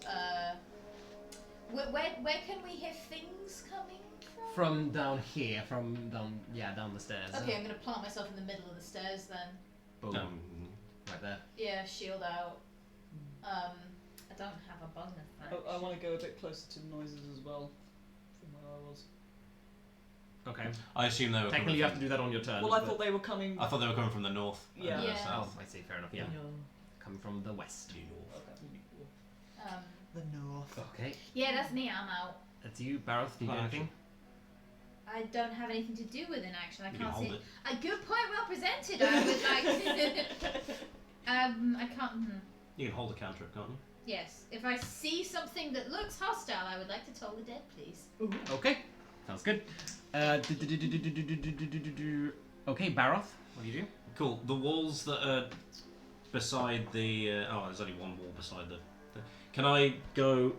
Where can we hear things coming from? From down here, down the stairs. Okay, I'm gonna plant myself in the middle of the stairs then. Boom. Right there. Yeah, shield out. I don't have a bonus. I want to go a bit closer to the noises as well, from where I was. Okay. I assume they were. Technically, you have to do that on your turn. Well, I but- thought they were coming. I thought they were coming from the north. Yeah. Yeah. Oh, I see. Fair enough. Yeah. Coming from the west. The north. Okay. Yeah, that's me. I'm out. That's you, Baroth. Do you do anything? I don't have anything to do with an action. I You can can't hold see. it. A good point, well presented. I would like. I can't. You can hold a cantrip, can't you? Yes. If I see something that looks hostile, I would like to toll the dead, please. Okay. Sounds good. Okay, Baroth. What do you do? Cool. The walls that are beside the. There's only one wall beside the. Can I go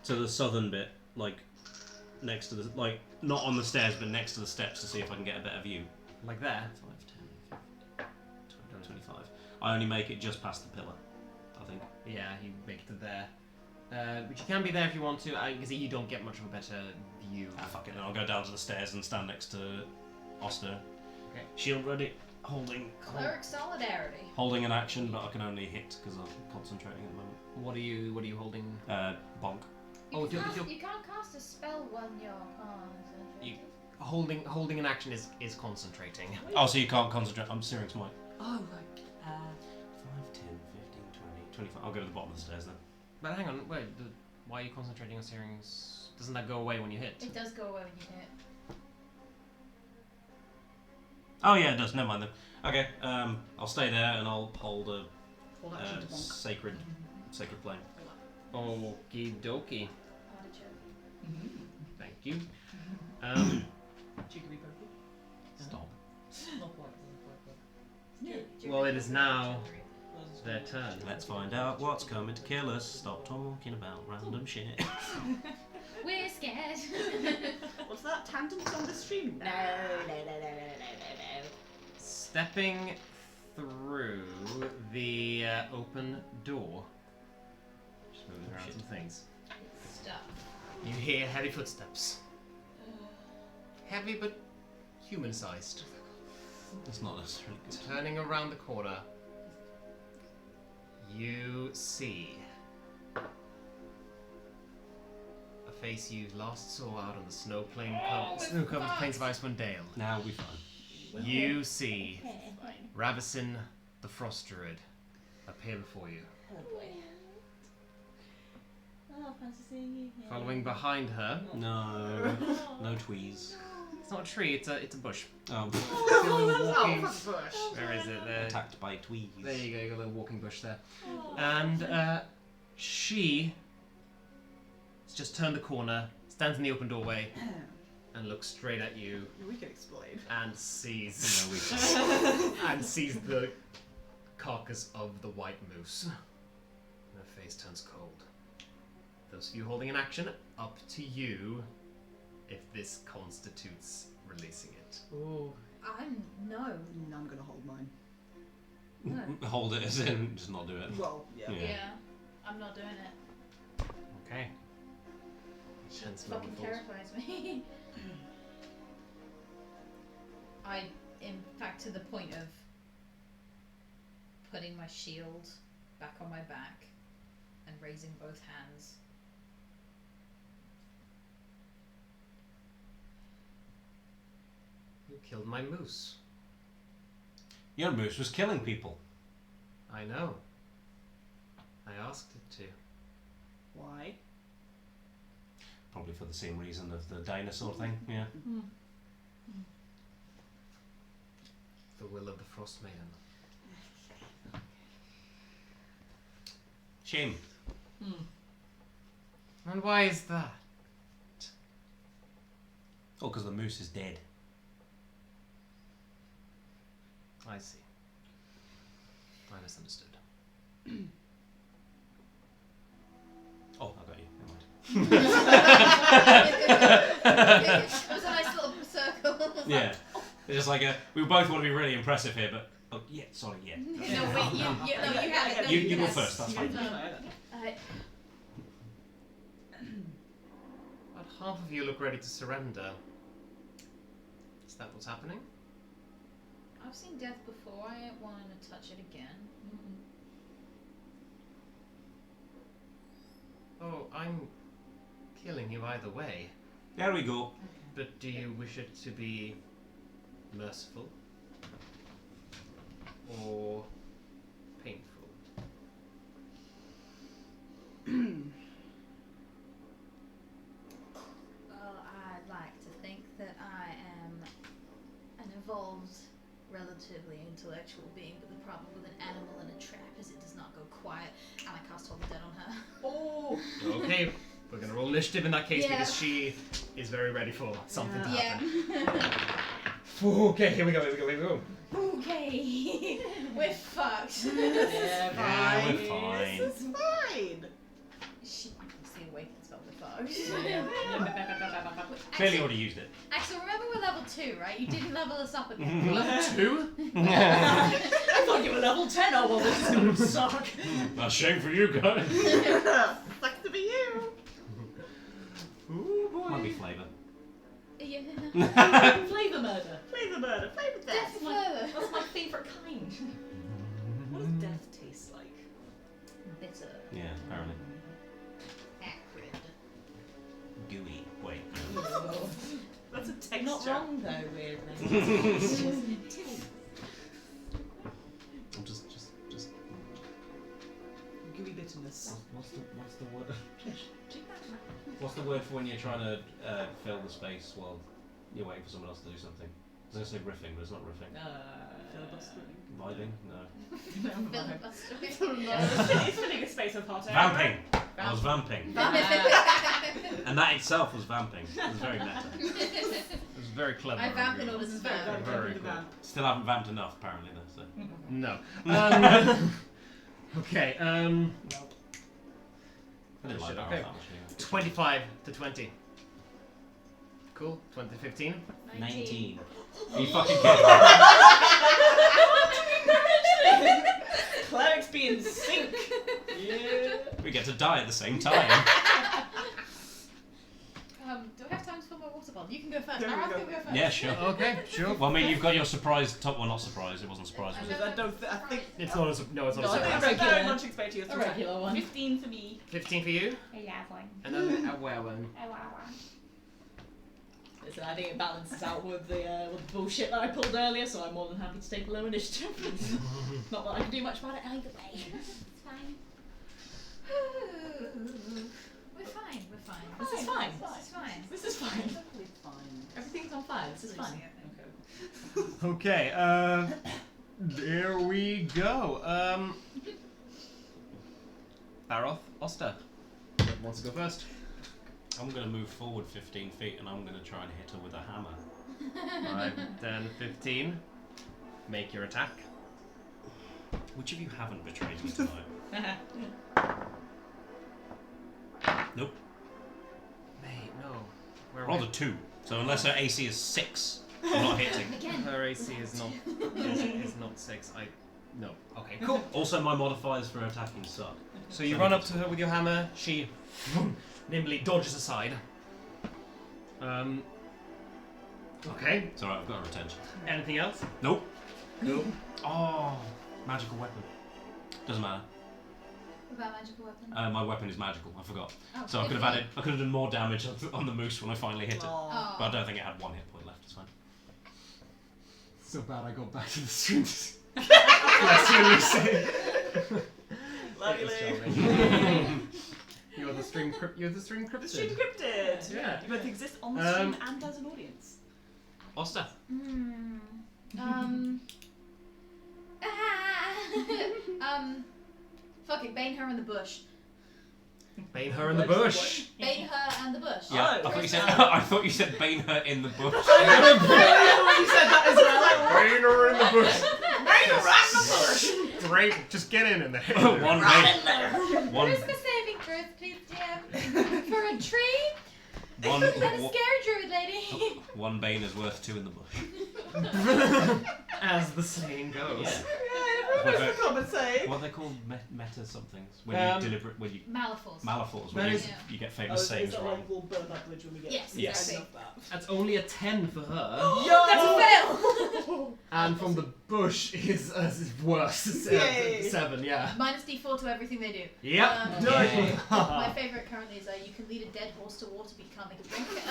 to the southern bit, like next to the, like not on the stairs, but next to the steps to see if I can get a better view? Like there. 5, 10, 15, 25. I only make it just past the pillar, I think. Yeah, you make it to there. But you can be there if you want to. I can see you don't get much of a better view. Ah, fuck it. Then I'll go down to the stairs and stand next to Oster. Okay. Shield ready. Holding Solidarity. an action, but I can only hit because I'm concentrating at the moment. What are you holding? Bonk. You, Oh, can do- you can't cast a spell when you're concentrating. Holding an action is concentrating. Oh, so you can't concentrate. I'm Searing Smite. Oh, right. 5, 10, 15, 20, 25. I'll go to the bottom of the stairs then. But hang on, wait. Why are you concentrating on searing? Doesn't that go away when you hit? It does go away when you hit. Oh yeah, it does. Never mind then. Okay, I'll stay there and I'll hold a Hold action to bonk. sacred flame. Okie dokie. Mm-hmm. Thank you. Chicory purple. Stop. Not quite. Well, it is now their turn. Let's find out what's coming to kill us. Stop talking about random shit. We're scared. What's that? Tandems on the stream? No. Stepping through the open door. Just moving around some things. Stuff. You hear heavy footsteps. Heavy but human-sized. That's not necessarily good. Turning around the corner, you see a face you last saw out on the snow-covered plains of Icewind Dale. Now we fine. You see Ravison the Frost Druid appear before you. Oh, fancy seeing you here. Following behind her, No. No tweeze. it's not a tree, it's a bush. Oh. Walking. Where is it? There. Attacked by tweeze. There you go, you got a little walking bush there. And she has just turned the corner, stands in the open doorway, and looks straight at you We can explain. and sees and sees the carcass of the white moose. And her face turns cold. Those of you holding an action, up to you if this constitutes releasing it. Oh. No. I'm gonna hold mine. No. Hold it as in, just not do it. Well, yeah. Yeah. Yeah. I'm not doing it. Okay. She Tense fucking moment falls. terrifies me. In fact, to the point of putting my shield back on my back and raising both hands. You killed my moose. Your moose was killing people. I know. I asked it to. Why? Probably for the same reason of the dinosaur thing, yeah. The will of the Frostmaiden. Shame. And why is that? Oh, because the moose is dead. I see. I misunderstood. Oh, I got you. It was a nice little circle. Yeah. It's just like we both want to be really impressive here, but oh yeah, sorry, yeah. No, wait, you have it. No, You go have it. first. That's fine. About half of you look ready to surrender. Is that what's happening? I've seen death before. I ain't wanting to touch it again. Oh, I'm killing you either way. There we go. But do you wish it to be merciful or painful? Well, I'd like to think that I am an evolved, relatively intellectual being, but the problem with an animal in a trap is it does not go quiet, and I cast Hold the Dead on her. Oh! Okay, we're gonna roll initiative in that case Yeah. because she is very ready for something to Yeah. happen. Okay, here we go. Okay. We're fucked. Yeah, Yeah, we're fine. This is fine. She it's the awakened spell, we're fucked. Clearly already used it. Axel, remember we're level 2, right? You didn't level us up again. Level 2? I thought you were level 10. Oh, well, this is going to suck. A shame for you guys. Sucks to be you. Ooh boy. Might be flavour. Yeah. Flavour murder. Flavor murder. Flavor Death death. further. That's my favourite kind. What does death taste like? Bitter. Yeah, apparently. Acrid. Gooey. Wait. That's a texture. Not wrong though, weirdly. I'm just. Gooey bitterness. What's the word? What's the word for when you're trying to fill the space while you're waiting for someone else to do something? I was going to say riffing, but it's not riffing. Filibustering. Vibing? No. Filibuster. He's filling a space of hot air. Vamping! I was vamping. And that itself was vamping. It was very meta. It was very clever. I vamp in of you. order to Very vamp. Very good cool. vamp. Still haven't vamped enough, apparently, though. So. No. Okay. I didn't like that Okay. much. 25 to 20. Cool. 20 to 15. 19. Are you fucking kidding? Clerics be in sync. Yeah. We get to die at the same time. Do I have time to fill my water bottle? You can go first. There we Arath go. can go first. Yeah, sure. Okay, sure. Well, I mean, you've got your surprise top. Well, not surprise. It wasn't surprise. Was it? I think. It's not a no. It's not No, a I surprise. think- I very much expect you to A regular one. 15 for me. 15 for you, A Yavling. and then a werewolf. A Wawa. Listen, I think it balances out with the bullshit that I pulled earlier, so I'm more than happy to take a low initiative. Not that I can do much about it either way. It's fine. We're fine. We're fine. This is fine. This is fine. This is fine. Totally fine. Everything's on fire. This is fine. Okay. There we go. Baroth, Oster. Who wants to go first? I'm going to move forward 15 feet and I'm going to try and hit her with a hammer. Alright, then 15. Make your attack. Which of you haven't betrayed me tonight? Nope. Mate, no. Where are Rolled we? a 2. So unless her AC is 6, I'm not hitting. Again. Her AC is not is not 6. No. Okay, cool. Also, my modifiers for attacking suck. So you run up to her with your hammer. She nimbly dodges aside. Okay. It's alright, I've got a retention. Anything else? Nope. Cool. Oh, magical weapon. Doesn't matter. What about magical weapon? My weapon is magical. I forgot. Oh, So I could have done more damage on the moose when I finally hit it. Aw. But I don't think it had 1 hit point left. It's fine. So bad I got back to the strings. Bless you, Lucy. Love you, It was Lou. charming. You're the string cryptid. The stream encrypted. Yeah. You both exist on the stream and as an audience. Oster. Fuck it, bane her in the bush. Bane her in the bush. Bane her and the bush. Yeah, Oh, I thought you said. okay. I thought you said bane her in the bush. You said that as well. Bane her in the bush. Bane her Great. Just get in there. One bane. One. Where's my saving throws, please, DM? For a tree? One. Let a scary druid lady. One bane is worth 2 in the bush. As the saying goes. Yeah. Everyone knows the common saying. What are they called? Meta somethings. When you deliberate. When you Malifaux. Malifaux. That When you, is- you get Oh, famous is sayings that wrong. like we'll burn that bridge when we get Yes, Yes. I love that. That's only a 10 for her. That's a fail! And from the bush is worse. Yay. 7, yeah. Minus D4 to everything they do. Yep. Yay. My favourite currently is you can lead a dead horse to water, but you can't make it drink it.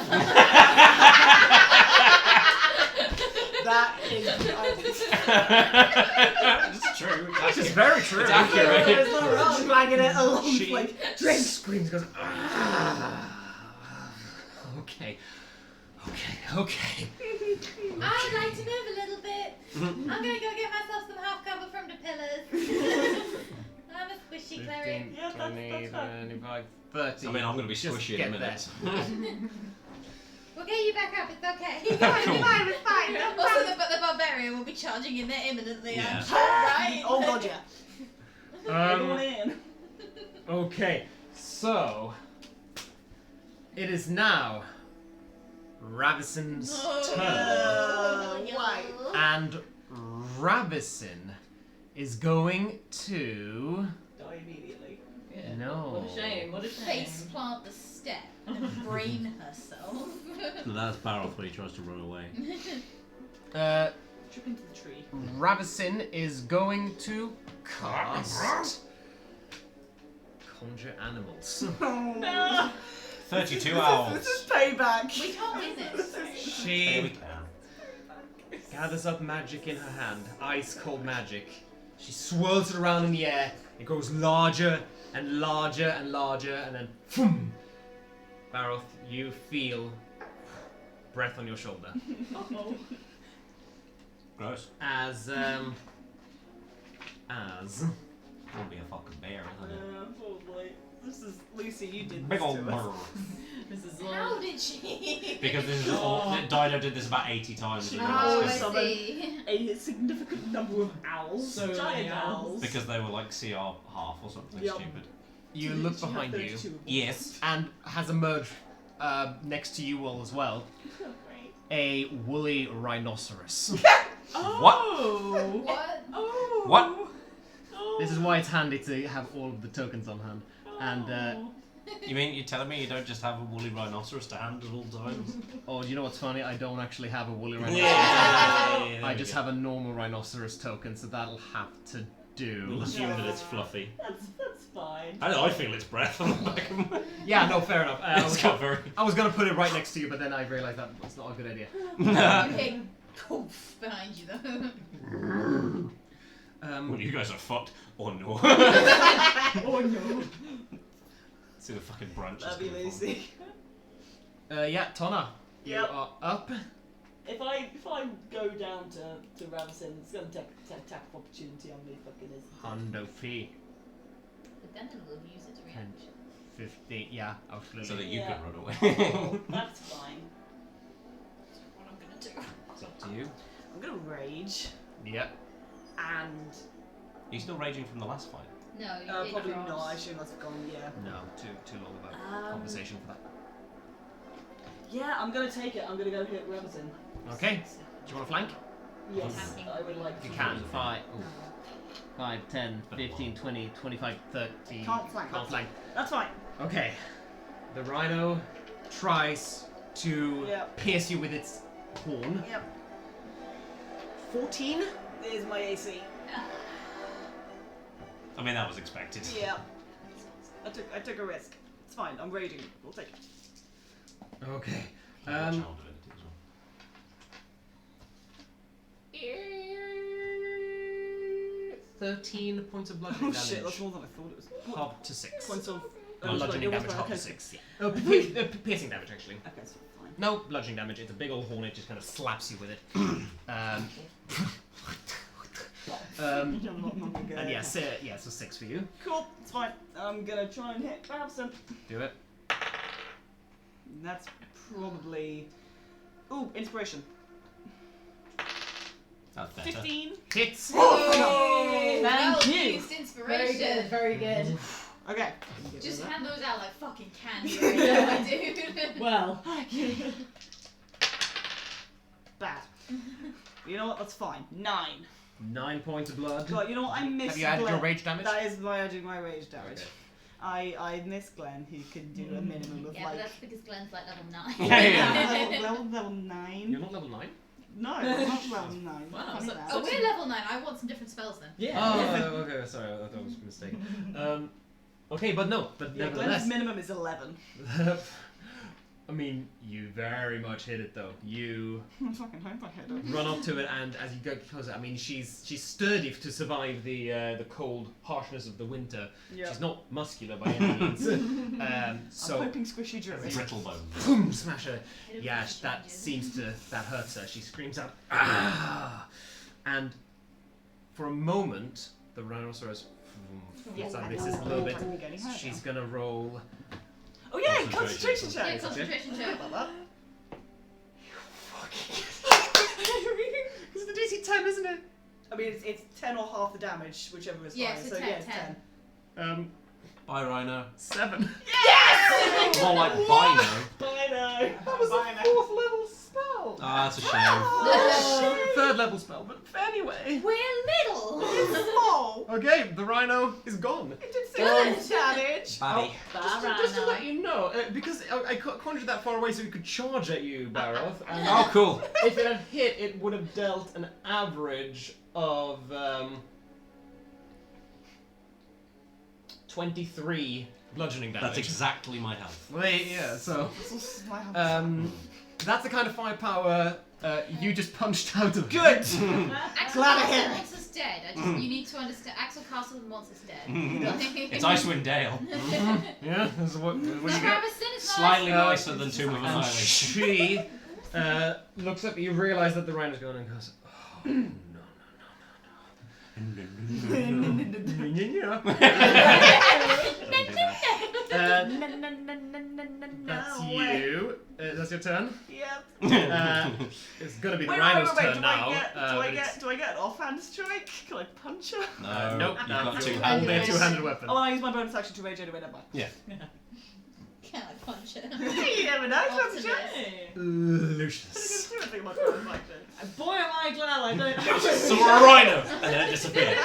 That is. It's true. Which is very true. It's accurate. It's not wrong. Dragging it along. She- Like, drink. Screams, goes. Okay. Okay. I'd like to move a little bit. I'm gonna go get myself some half cover from the pillars. I'm a squishy cleric. 15, Yeah, that's 20, fine. 25, 30. I mean, I'm going to be Just squishy in get a minute. We'll get you back up, it's okay. Cool. It's fine. Also, the barbarian will be charging in there imminently, Yeah. I'm sure, right? Oh god, yeah. Everyone in. Okay, so it is now Ravison's turn. Why? And Ravison is going to. Die immediately. No. What a shame. What a shame. Face plant the step and then brain herself. No, that's Barrel when he tries to run away. Trip into the tree. Ravison is going to cast Conjure Animals. No. 32 owls. This is payback. We can't win this. There we She go. gathers up magic in her hand, ice cold magic. She swirls it around in the air. It grows larger and larger and larger, and then boom. Baroth, you feel breath on your shoulder Oh. Gross. as It'll be a fucking bear, isn't it? Probably. This is Lucy. You did Big this old to us. bird. This is How did she? Because this is all. Dido did this about 80 times. She in the Oh, I last Summon. see. A significant number of owls. So many giant owls. owls. Because they were like CR half or something Yep. stupid. you look behind you, 32 of them. Yes. and has emerged next to you all as well Great. a woolly rhinoceros. Oh. What? Oh. What? Oh. This is why it's handy to have all of the tokens on hand. And You mean you're telling me you don't just have a woolly rhinoceros to hand at all times? oh, do you know what's funny? I don't actually have a woolly rhinoceros. Yeah. I just have a normal rhinoceros token, so that'll have to We'll do. assume that it's fluffy. That's fine. I feel its breath on the back of my. Yeah, no, fair enough. It's got very. I was gonna put it right next to you, but then I realised that was not a good idea. You hear poof behind you though. Well, you guys are fucked. Or no. Oh no. See the fucking branches. Love you, coming Lucy. Yeah, Tonna, you Yep. are up. If I go down to Ravison, it's gonna take attack of opportunity on me, fucking isn't Hundo P. But then it will use its reaction. 50, yeah, absolutely. So that you Yeah. can run away. Oh, that's fine. What I'm gonna do. It's up to you. I'm gonna rage Yep. and Are you still raging from the last fight? No, you probably drops. not. I assume that's gone. Yeah. No, too long of a conversation for that. Yeah, I'm gonna take it. I'm gonna go hit Ravison. Okay. Do you want to flank? Yes, I would like to. You can. 5, 10, 15, 20, 25, 30. Can't flank. Can't flank. That's fine. Okay. The rhino tries to Yep. pierce you with its horn. Yep. 14? There's my AC. I mean, that was expected. Yeah. I took a risk. It's fine. I'm raging. We'll take it. Okay. Child divinity as well. 13 points of bludgeoning Oh damage. shit, that's more than I thought it was. Half to 6. Points of Bludgeoning damage, half okay. to 6. Yeah. Oh, piercing damage, actually. Okay, so fine. No bludgeoning damage. It's a big old hornet, just kind of slaps you with it. I'm not gonna go. And so 6 for you. Cool, it's fine. I'm gonna try and hit Babson. Do it. That's probably. Ooh, inspiration. That's better. 15. Hits. Hey, Well thank you. used Very inspiration. good, very good. Okay. Just hand those out like fucking candy right now, dude. Well, Bad. You know what? That's fine. 9. 9 points of blood. God, you know what? I missed Have you added Glenn. your rage damage? That is why I do my rage damage. Okay. I missed Glenn, who could do a minimum of Yeah, but that's because Glenn's like level 9. level 9. You're not level 9? No, I'm not level 9. Wow, Funny so- that. Oh, we're level 9. I want some different spells then. yeah. Oh, okay. Sorry, I thought I was mistaken. Okay, but no. But Yeah, nevertheless. Glenn's minimum is 11. I mean, you very much hit it though. You I fucking hope I hit it. run up to it, and as you go closer, I mean, she's sturdy to survive the cold harshness of the winter. Yeah. She's not muscular by any means. I'm So, hoping squishy driven. Brittle bone. boom, smash her. Hit 'em Yeah, with that changes. that hurts her. She screams out, ah! And for a moment, the rhinoceros Yeah, misses a little bit. Getting hurt She's now. gonna roll. Oh yeah, Concentration. concentration check. Yeah, concentration check. It's the DC 10, isn't it? I mean, it's 10 or half the damage, whichever is Yeah, higher. so So 10, yeah, it's 10. 10. Bye, Rhino. 7. Yes! More like Bino. Bino. That was a 4th level spell. Ah, that's a shame. 3rd level spell, but anyway. We're little. Small. Okay, the rhino is gone. It did 6 damage. Babby. Just to let you know, because I conjured that far away so it could charge at you, Baroth, and Oh, cool. if it had hit, it would have dealt an average of 23 bludgeoning damage. That's exactly my health. Wait, yeah, so This is my that's the kind of firepower you just punched out of. Good. Axel Glad I Castle hit it. wants us dead. You need to understand. Axel Castle wants us dead. It's Icewind Dale. Yeah, that's what you get. Travis Sin is Slightly Uh, nicer than Tomb of And Annihilation. she looks up, you realise that the rhino's gone and goes, oh, that's you. That's your turn. Yep. It's gonna be the Wait, rhino's wait, turn do now. do I get an offhand strike? Can I punch her? No, Nope, you've no, got it's two only hands. a two-handed weapon. Oh, and I use my bonus action to rage anyway, never mind. Yeah. Can I punch it? You never know, that's a Ultimate. Lucius. do anything about bonus action. Boy, am I glad I don't. So we're a rhino! And then it disappeared.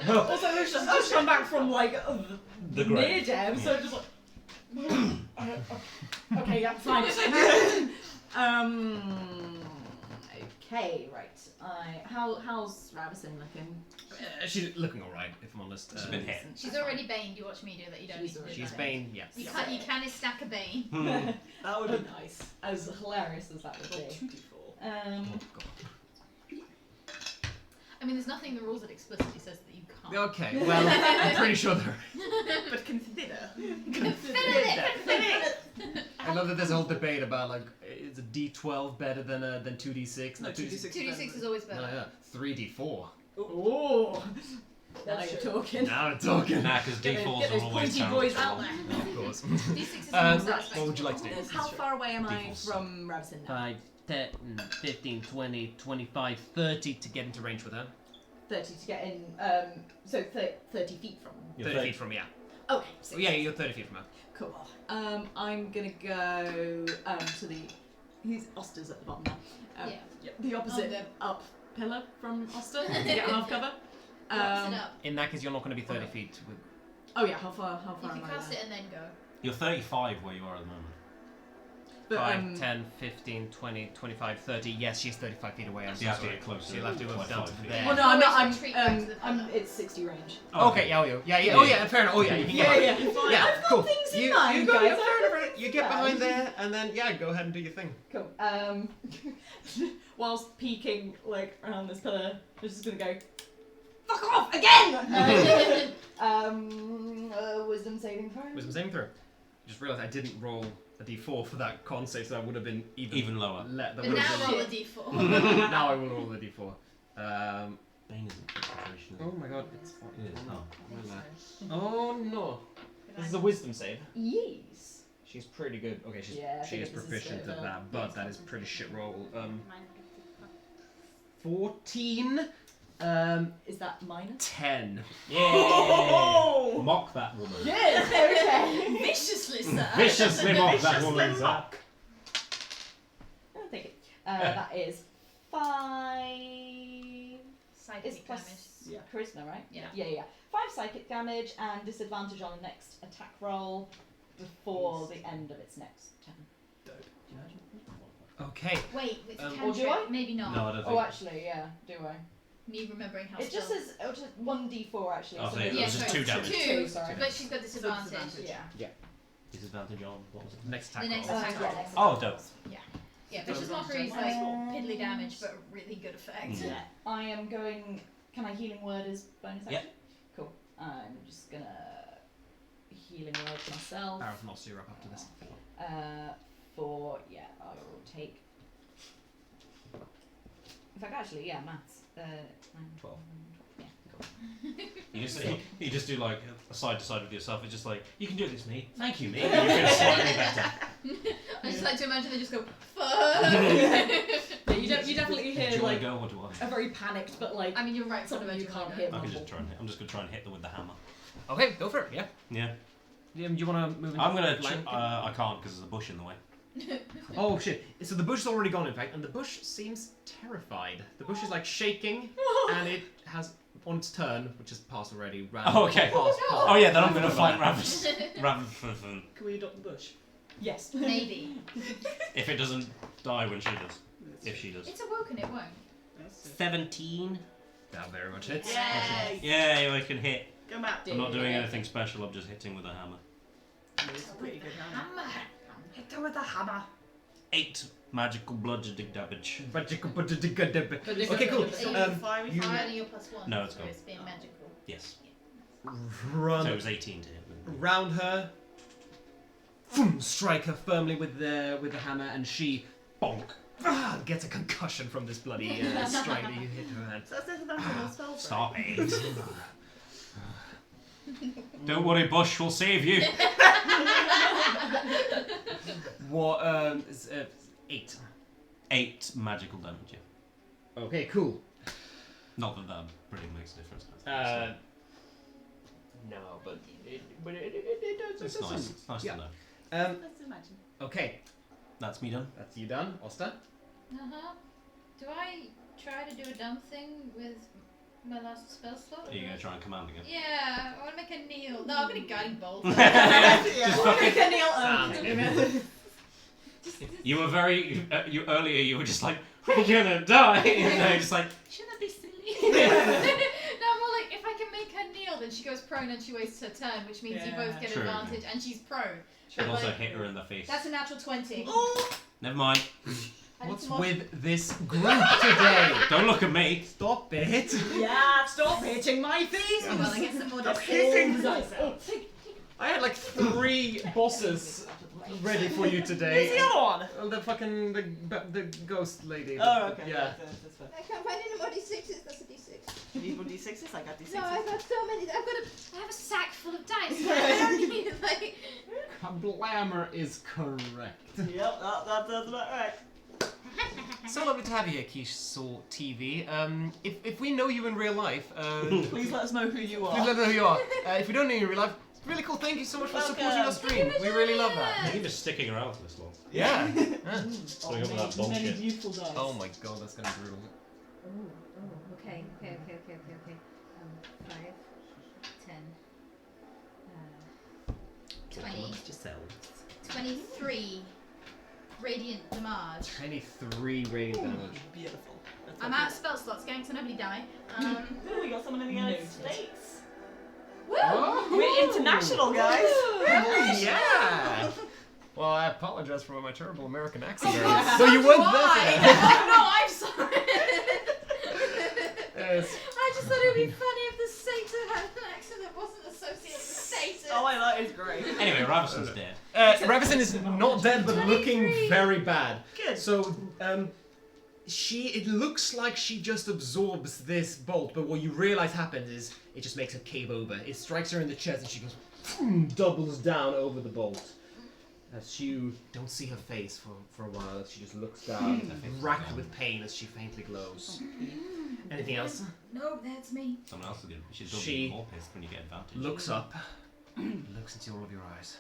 Also, Lucius, I've just come back from like The near grave. death, so just like. Okay, yeah, fine. Okay, right. How's Ravison looking? She's looking alright, if I'm honest. She's been hit. She's already baned. You watch me do that. You don't need to do She's that. Bane, yes. You can stack a bane. That would be nice. As hilarious as that would be. 2d4. Oh, God. I mean, there's nothing in the rules that explicitly says that you can't. Okay, well, I'm pretty sure there. But consider. I love that there's a whole debate about like, is a D12 better than 2D6? No, 2d6. 2d6 is always better. No, yeah, 3D4. Ooh. Now you're talking. Now we're talking. Nah, because Get D4s those are always pointy terrible. boys out there. Of course. D6 is the most What would you like to do? How far away am I Defaults. from Ravison now? 5, 10, 15, 20, 25, 30 to get into range with her. 30 to get in, so 30 feet from. You're 30 feet from, yeah. Okay, Oh, yeah, you're 30 feet from her. cool. I'm gonna go to the. He's Oster's at the bottom now. Yeah. The opposite up pillar from Oster to get half cover. Drops it up. In that case, you're not going to be 30 feet. With... Oh yeah, how far You am can I cast there? it and then go. You're 35 where you are at the moment. But, 5, 10, 15, 20, 25, 30. Yes, she's 35 feet away. I'm So you have to sorry. get closer. So you'll have to move like down 5 to feet. there. Well, no, I'm not. Retreat back to the I'm. pillar. It's 60 range. Okay, yeah. Oh, yeah, fair enough. Oh, yeah, you can get Yeah, behind. yeah. Yeah, I've got cool. things in you, mind, you go, guys. yeah, I've fair got enough. things You in get behind mind. there, and then, yeah, go ahead and do your thing. Cool. Whilst peeking like around this pillar, I'm just gonna go. Fuck off again. Wisdom saving throw. Wisdom saving throw. Just realised I didn't roll a d4 for that con save, so that would have been even lower. That But would now have roll a been d4. now I will roll a d4. Bane isn't concentration. Oh my god, it's fine. It is. Oh no. This is a wisdom save. Yes. She's pretty good. Okay, she Yeah, I is figured this is proficient straight at up. that, but that is pretty shit roll. 14. Is that minor? 10. Yeah. Oh! Mock that woman. Yes. Okay. Viciously, sir. Viciously mock that Viciously woman. mock. I'll take it. That is 5. Psychic It's plus damage. charisma, right? Yeah. Yeah. 5 psychic damage and disadvantage on the next attack roll before the end of its next turn. Okay. Wait, it's a Or do cantrip. I? Maybe not. No, I don't Oh, think. actually, yeah. Do I? Me remembering how It just spells- says 1d4 actually. Oh, so maybe it was just 2 damage. Two, sorry. but she's got disadvantage. disadvantage. Yeah. Disadvantage on what was it? Next attack The next roll. attack yeah, roll. next Oh, dope. Yeah, Vicious Mockery is like piddly damage, but a really good effect. Yeah. I am going. Can I healing word as bonus action? Yep. Cool. I'm just gonna healing word myself. Arrow from Oscar up after this. I will take. In fact, actually, yeah, maths. 12. Yeah, cool. You just do like a side to side with yourself. It's just like you can do this, me. Thank you, me. And you feel slightly better. I just like to imagine they just go, fuck. Yeah, you definitely Do hear you want like to go or do I? a very panicked, but like I mean, you're right. something you can't hit. hit. I can just try and hit. I'm just gonna try and hit them with the hammer. Okay, go for it. Yeah. Yeah. Do you want to move into I'm gonna. flank? I can't because there's a bush in the way. Oh shit! So the bush is already gone, in fact, and the bush seems terrified. The bush is like shaking, and it has on its turn, which has passed already. Ran Oh, okay. past. Oh yeah, then I'm gonna flank Raven. Can we adopt the bush? Yes. Maybe. If it doesn't die when she does. If she does. It's awoken, it won't. 17. That very much hits. Yay! Yeah, I can hit. Go Matt. I'm not doing anything special. I'm just hitting with a hammer. It's a pretty good hammer. Hammer. Hit her with a hammer. 8 magical bludgeoning damage. Okay, cool. Fiery you- fire. Only your +1. No, it's so gone. it's being magical. Yes. So it Run was 18 to hit. round her, boom, strike her firmly with the hammer, and she bonk gets a concussion from this bloody strike that you hit her head. So that's disadvantage on all spells. Stop it. Don't worry, Bush, we'll save you. What? Is, 8. 8 magical damage, yeah. Okay, cool. Not that that really makes a difference. No, but it does. It's nice. It's nice Yeah. to know. Let's imagine. Okay, That's me done. that's you done, Osta. Do I try to do a dumb thing with my last spell slot? Are you going to try and command again? Yeah, I want to make a kneel. No, I'm going to guiding bolt. Just fucking. Sounds good. You were very. Earlier, you were just like, we're gonna die. And now you're just like, Shouldn't that be silly? No, more like, if I can make her kneel, then she goes prone and she wastes her turn, which means you both get True. advantage, and she's prone. should But, also like, hit her in the face. That's a natural 20. Never mind. I did What's some more- with this group today? Don't look at me. Stop it! Yeah, stop hitting my things! Hang on, I get some more Stop dice. hitting! I had like 3 bosses ready for you today. Who's the other one? The fucking the ghost lady. Oh, okay. Yeah. That's fair. I can't find any more d6s, that's a d6. You need more d6s? I got d6s. No, I've got so many. I have a sack full of dice. I don't need, like... Blammer is correct. Yep, that's about right. So lovely to have you here, Quiche Saw TV. If we know you in real life, Please let us know who you are. please let us know who you are. If we don't know you in real life, it's really cool. Thank you so much for supporting our stream. We really love that. You're just sticking around for this long. Yeah. Putting up with that Many bullshit. beautiful dice. Oh my god, that's gonna be brutal. Okay. 5, 10, 20, Just sell. 23. radiant damage. 23 radiant damage. Beautiful. That's I'm out of spell slots, gang, so nobody die. Ooh, we got someone in the United Noted. States. Woo! We're international, guys. Oh, yeah! Well, I apologize for my terrible American accent. Oh, God, so you weren't why? there. Oh, no, I'm sorry. Yes. I just thought it would be funny if the satyr had an accent that wasn't associated with satyrs. Oh, I like it's great. Anyway, Ravisson's dead. Ravison is not dead, but 23. looking very bad. Good. So, it looks like she just absorbs this bolt, but what you realize happens is it just makes her cave over. It strikes her in the chest and she goes, doubles down over the bolt. As you don't see her face for a while, she just looks down, racked with pain as she faintly glows. Anything else? No, that's me. Someone else is good. You should She be more pissed when you get advantage. Looks up, looks into all of your eyes.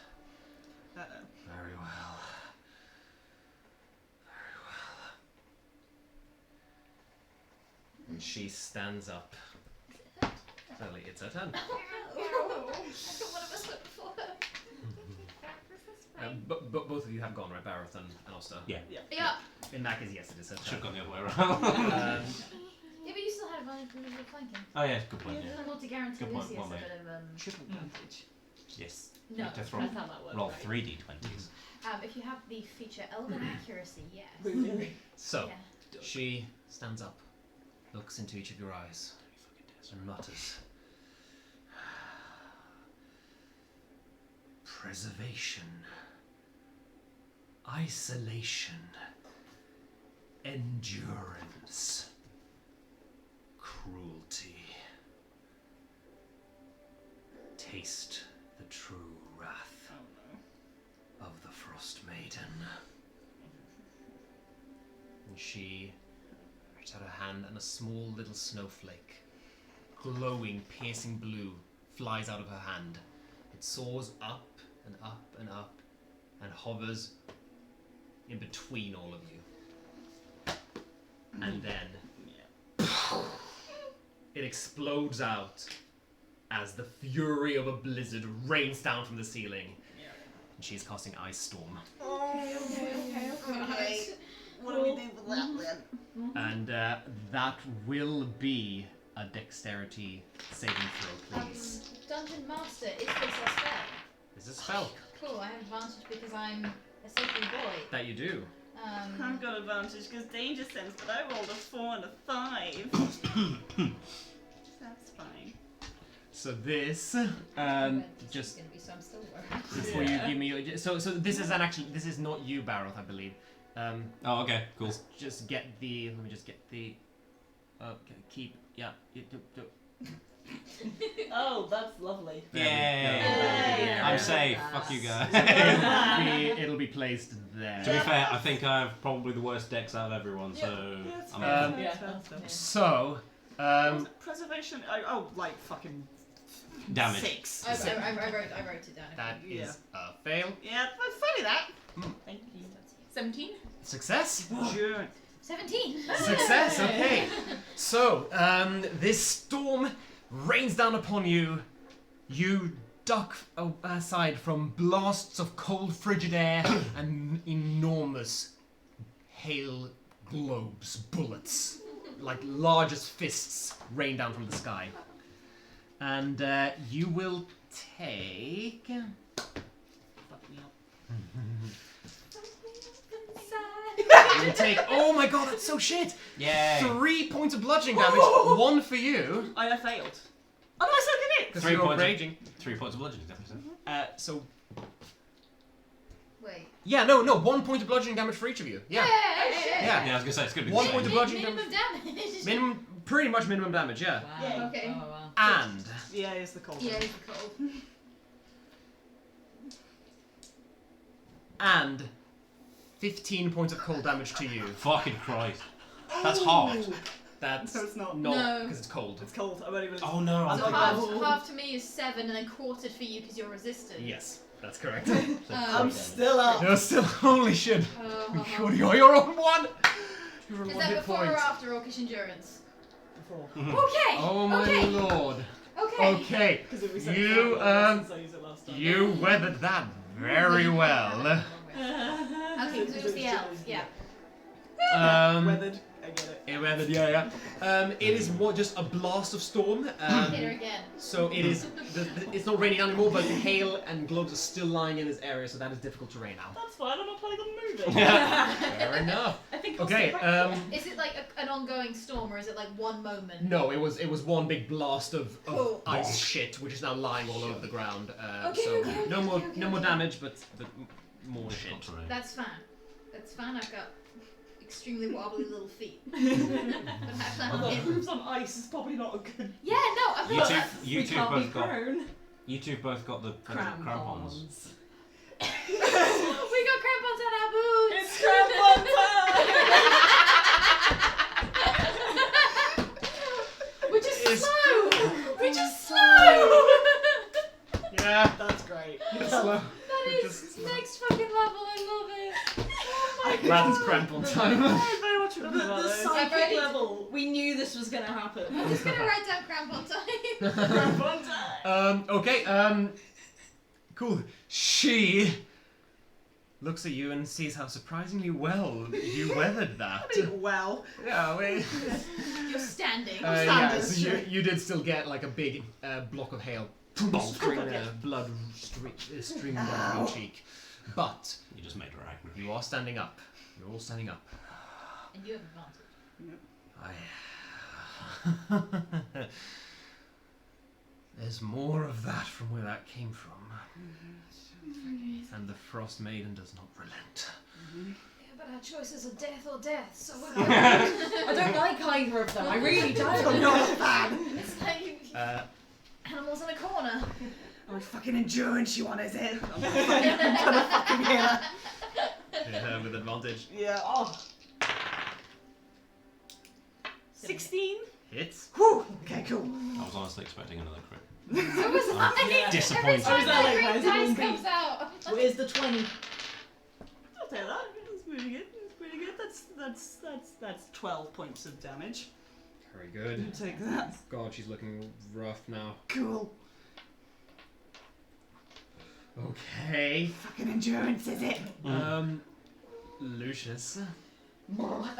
Uh-oh. Very well. Very well. And she stands up. Sally, it's her turn. I thought one of us went before her. But both of you have gone, right? Barrett and Oster. Yeah. Yeah. In that case, yes, it is her Should have turn. gone the other way around. Yeah, but you still had advantage because you were flanking. Oh yeah, good point. Yeah. And not to guarantee Good point, Lucy well has a made. bit of Triple advantage. Yes. No, You have to throw, That's how that works. roll right? 3d20s. if you have the feature Elven accuracy, yes. Really? So, Yeah. she stands up, looks into each of your eyes, and mutters. Preservation. Isolation. Endurance. Cruelty. Taste the true wrath of the Frostmaiden. And she reaches out her hand and a small little snowflake, glowing, piercing blue, flies out of her hand. It soars up and up and up and hovers in between all of you. And then it explodes out as the fury of a blizzard rains down from the ceiling. And she's casting Ice Storm. Okay. What do we do for that then? And that will be a dexterity saving throw, please. Dungeon Master, is this a spell? This is a spell Cool, I have advantage because I'm a sacred boy. that you do. I've got advantage because danger sense, but I rolled a 4 and a 5. That's fine. So this, just Gonna be, so I'm still worried. before you give me your, so this is this is not you, Baroth, I believe. Oh, okay, cool. Just get the, let me just get the, keep, yeah. Oh, that's lovely. There we go. Yay! I'm safe. Yes. Fuck you guys. It'll be placed there. To be fair, I think I have probably the worst decks out of everyone, so That's I'm fine. Yeah. So, Preservation. Like fucking damage. 6. I wrote it down. that Yeah. is a fail. Yeah, but funny that. Thank you. 17? Success. Sure. 17. Success, okay. So, this storm rains down upon you. You duck aside from blasts of cold, frigid air and enormous hail globes, bullets, like largest fists, rain down from the sky. And you will take... Fuck me up. You will take... Oh my god, that's so shit! Yay! 3 points of bludgeoning damage, 1 for you. I failed. Oh no, I still did it! Because 3 you're points. raging. 3 points of bludgeoning damage. So... Wait. Yeah, no, 1 point of bludgeoning damage for each of you. Yeah. Yeah. Yeah, I was gonna say it's gonna be 1 the point same. of bludgeoning Minimum damage. Minimum, pretty much minimum damage, yeah. Wow. Okay. Oh, wow. And Yeah, it's the cold. Yeah, it's cold. and 15 points of cold damage to you. Fucking Christ. That's hard. That's No, it's not. No. because it's cold. It's cold. I'm only really. Oh no, I'm So thinking. half to me is 7 and then quartered for you because you're resistant. Yes, that's correct. I'm still up. You're still holy shit. Oh. You're on 1. You're on Is 1 that hit before point. or after Orcish Endurance? Before. Okay. Oh my okay. lord. Okay. Okay, Because if we said you since I used it last time. you weathered that very well. Okay. Okay, because it was the elf. Yeah. Weathered. I get it. It weathered, yeah. It is more just a blast of storm. Hit her again. So it is. It's not raining anymore, but the hail and globes are still lying in this area, so that is difficult terrain now. That's fine. I'm not planning on moving. Fair enough. I think I'll Okay. stay right here. Is it like an ongoing storm, or is it like one moment? No, it was one big blast of Cool. ice shit, which is now lying all over the ground. Okay, So okay, no more okay, no more okay. damage, but more shit. Difficult terrain. That's fine. That's fine. I've got extremely wobbly little feet. But I plan on Although hitting. hooves on ice is probably not a good. Yeah, no, I've got that. You We two can't both be got. prone. You two both got the crampons. Crampons. We got crampons on our boots. It's crampon time. We're just It's- slow. We're just slow. Yeah. That's great. It's slow. That is next fucking level. I love it. Oh my Glad it's god. crampon time. I very much remember about The those. psychic ready. level. We knew this was gonna happen. I'm just gonna write down crampon time. Crampon time. Okay, cool. She looks at you and sees how surprisingly well you weathered that. Well, Yeah, we... You're standing. yeah, so you did still get like a big block of hail streaming blood streaming down your cheek. But You just made her angry. you are standing up. You're all standing up. And you have advantage. There's more of that from where that came from. And the Frostmaiden does not relent. Yeah, but our choices are death or death, so we're I don't like either of them. I really don't. not a fan. It's like animals in a corner. Oh, fucking endurance you want, is it? I'm gonna fucking hit her. Yeah, with advantage. Yeah. Oh. 16. Hits. Whew. Okay, cool. I was honestly expecting another crit. So was I. Disappointed. Every time I was that like, green where's dice the comes out. Where's the 20? I'll take that. That's pretty good. That's pretty good. That's 12 points of damage. Very good. You take that. God, she's looking rough now. Cool. Okay. Fucking endurance, is it? Lucius.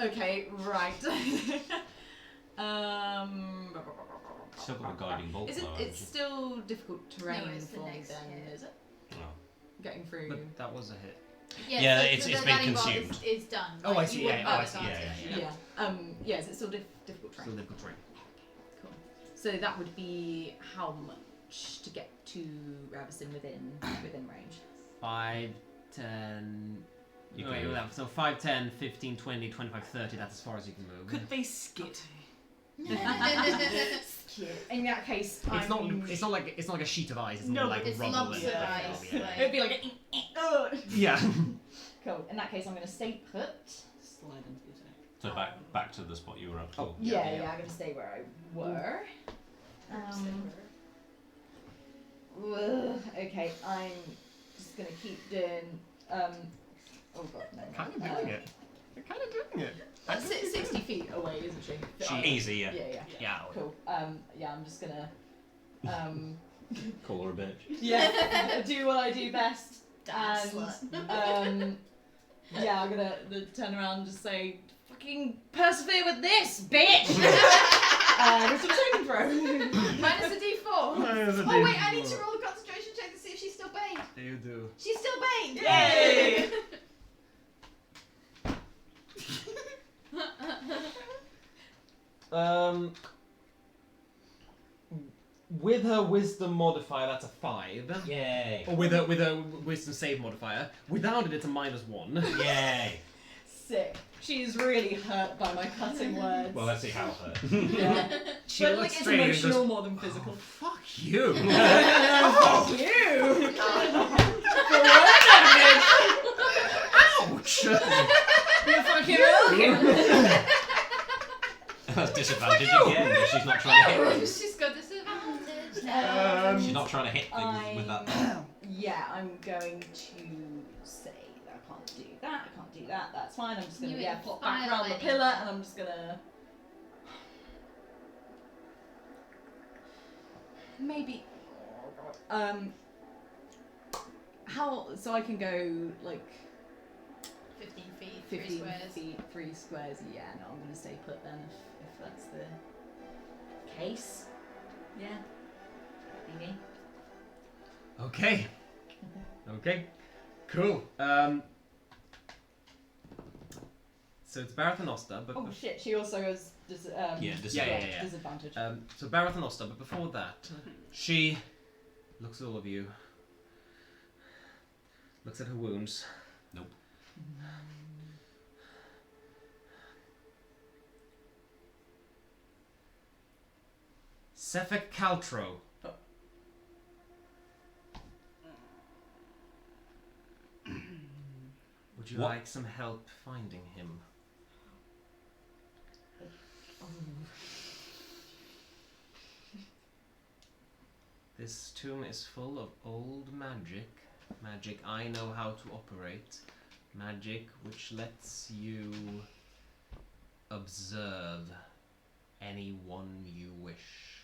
Okay, right. Still got a guiding bolt. Is it? though, It's haven't still difficult terrain No, it's the for me next then, hit. is it? you? Oh. Getting through. But that was a hit. Yeah, so it's the been guiding bolt consumed. Is done. Oh, Like, I see, you yeah, wouldn't oh, I have see, advantage. Yeah. Yeah. Is it still difficult terrain? Still difficult terrain. Cool. So that would be how much to get to Ravison within range? 5, 10... You wait, can- wait, so 5, 10, 15, 20, 25, 30, that's as far as you can move. Could they skid? In that case, It's not like a sheet of ice, it's No, more like it's rubble lumps and of stuff. ice, Yeah. like- It'd be like a. Yeah. Cool. In that case, I'm going to stay put. Slide into the attack. So back to the spot you were up. Oh. Yeah, Yeah, yeah. I'm going to stay where I were. Okay, I'm just going to keep doing. Oh god, no. Kind of doing it. They're kind of doing it. That's 60 feet away, isn't she? Easy, yeah. Yeah. Yeah. Cool. Yeah, I'm just gonna. Call her a bitch. Yeah, do what I do best. Dance And yeah, I'm gonna turn around and just say, "Fucking persevere with this, bitch!" With some saving throw. Minus a d4. Oh wait, I need to roll a concentration check to see if she's still baned. You do. She's still baned. Yay! With her wisdom modifier, that's a 5. Yay. Or with a wisdom save modifier. Without it, it's a -1. Yay. Sick. She's really hurt by my cutting words. Well, let's see how hurt. Yeah. She But looks like it's straight and emotional goes, more than physical. "Fuck you." Fuck you! For Ouch! You're fucking welcome! That's disadvantage again, but she's not trying to hit. She's got disadvantage now. She's not trying to hit things with that. Yeah, I'm going to say that I can't do that, I can't do that, that's fine. I'm just going to pop back around the inspired. pillar and I'm just going to... Maybe... how... So I can go, like... 15 squares. feet, 3 squares. Yeah, no, I'm going to stay put then if that's the case. Yeah. Maybe. Okay. Okay. Cool. So it's Bareth and Osta, but Oh shit, she also has Yeah, yeah. disadvantage. so Bareth and Osta, but before that, she looks at all of you. Looks at her wounds. Nope. Sefek Caltro. Would you What? like some help finding him? This tomb is full of old magic. Magic I know how to operate. Magic which lets you observe anyone you wish.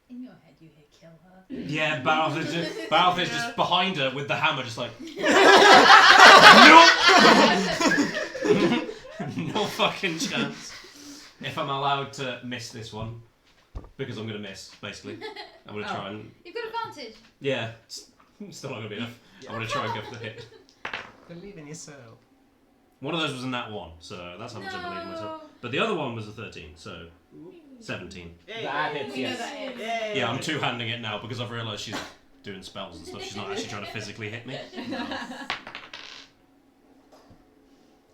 In your head, you hear kill her. Yeah, Balth is just behind her with the hammer, just like. No fucking chance. If I'm allowed to miss this one, because I'm gonna miss, basically. I'm gonna try and. You've got advantage. Yeah, it's still not gonna be enough. I'm gonna try and go for the hit. Believe in yourself. One of those was in that one, so that's how much I believe in myself. But the other one was a 13, so 17. That hits, We know yes. that hits. Yeah, I'm two-handing it now because I've realised she's doing spells and stuff. She's not actually trying to physically hit me.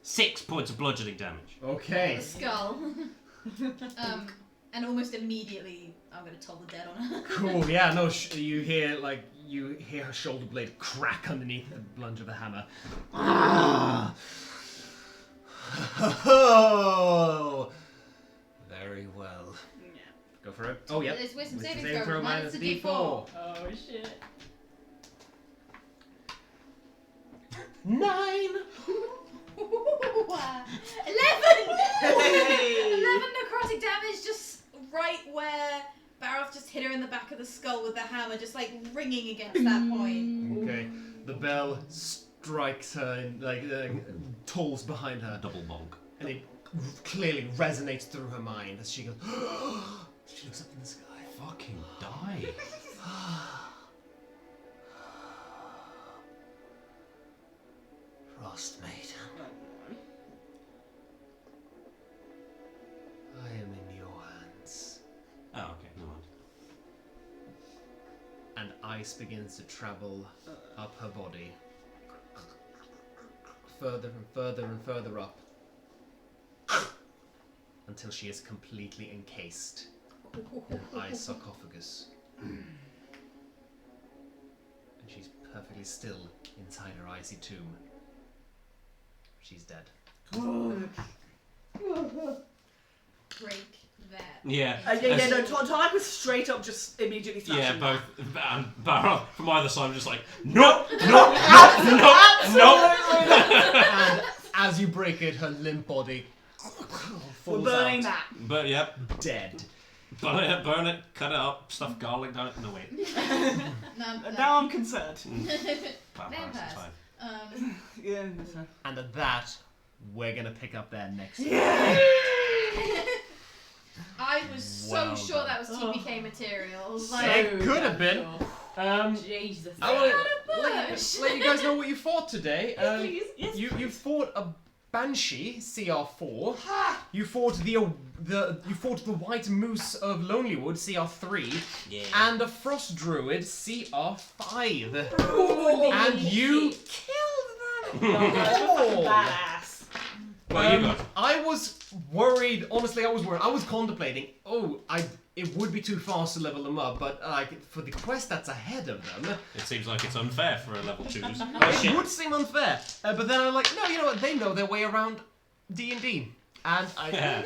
6 points of bludgeoning damage. Okay. The skull. And almost immediately, I'm going to toll the dead on her. Cool. Yeah. No. You hear her shoulder blade crack underneath the lunge of the hammer. Ah. Oh. Very well. Go for it. Oh yeah. It's wisdom saving saving throw throw minus minus a a D4. Oh shit. 9. 11 necrotic damage, just right where Baroth just hit her in the back of the skull with the hammer, just like ringing against that point. Okay. The bell strikes her and tolls behind her, Double bonk. and it clearly resonates through her mind as she goes. She looks up in the sky. Fucking die. Frostmaiden. I am in your hands. Oh, okay, never mind. And ice begins to travel up her body. Further and further and further up. Until she is completely encased in an ice sarcophagus. And she's perfectly still inside her icy tomb. She's dead. Break that. Yeah. No, Tonaich was straight up just immediately Yeah, smashing both. that. And Baroth from either side were just like, nope, nope, nope, nope. And as you break it, her limp body We're falls burning out, that. But yep, dead. burn it, cut it up, stuff garlic down it. No wait. No. Now I'm concerned. Vampires, Vampires. it's fine. Yeah, that's fine. And at that, we're gonna pick up there next. I was so Well sure done. that was TPK material. It Like, could have been. Jesus. I want Out to of bush. let you guys know what you fought today. Please. Yes, You fought a Banshee CR4. You fought the White Moose of Lonelywood CR3, Yeah. and a Frost Druid CR5. Holy And you shit. killed them. Oh, badass. Well, you got. I was worried. Honestly, I was worried. I was contemplating. It would be too fast to level them up, but for the quest that's ahead of them, It seems like it's unfair for a level 2s. it would seem unfair. But then I'm like, no, you know what? They know their way around D&D, and I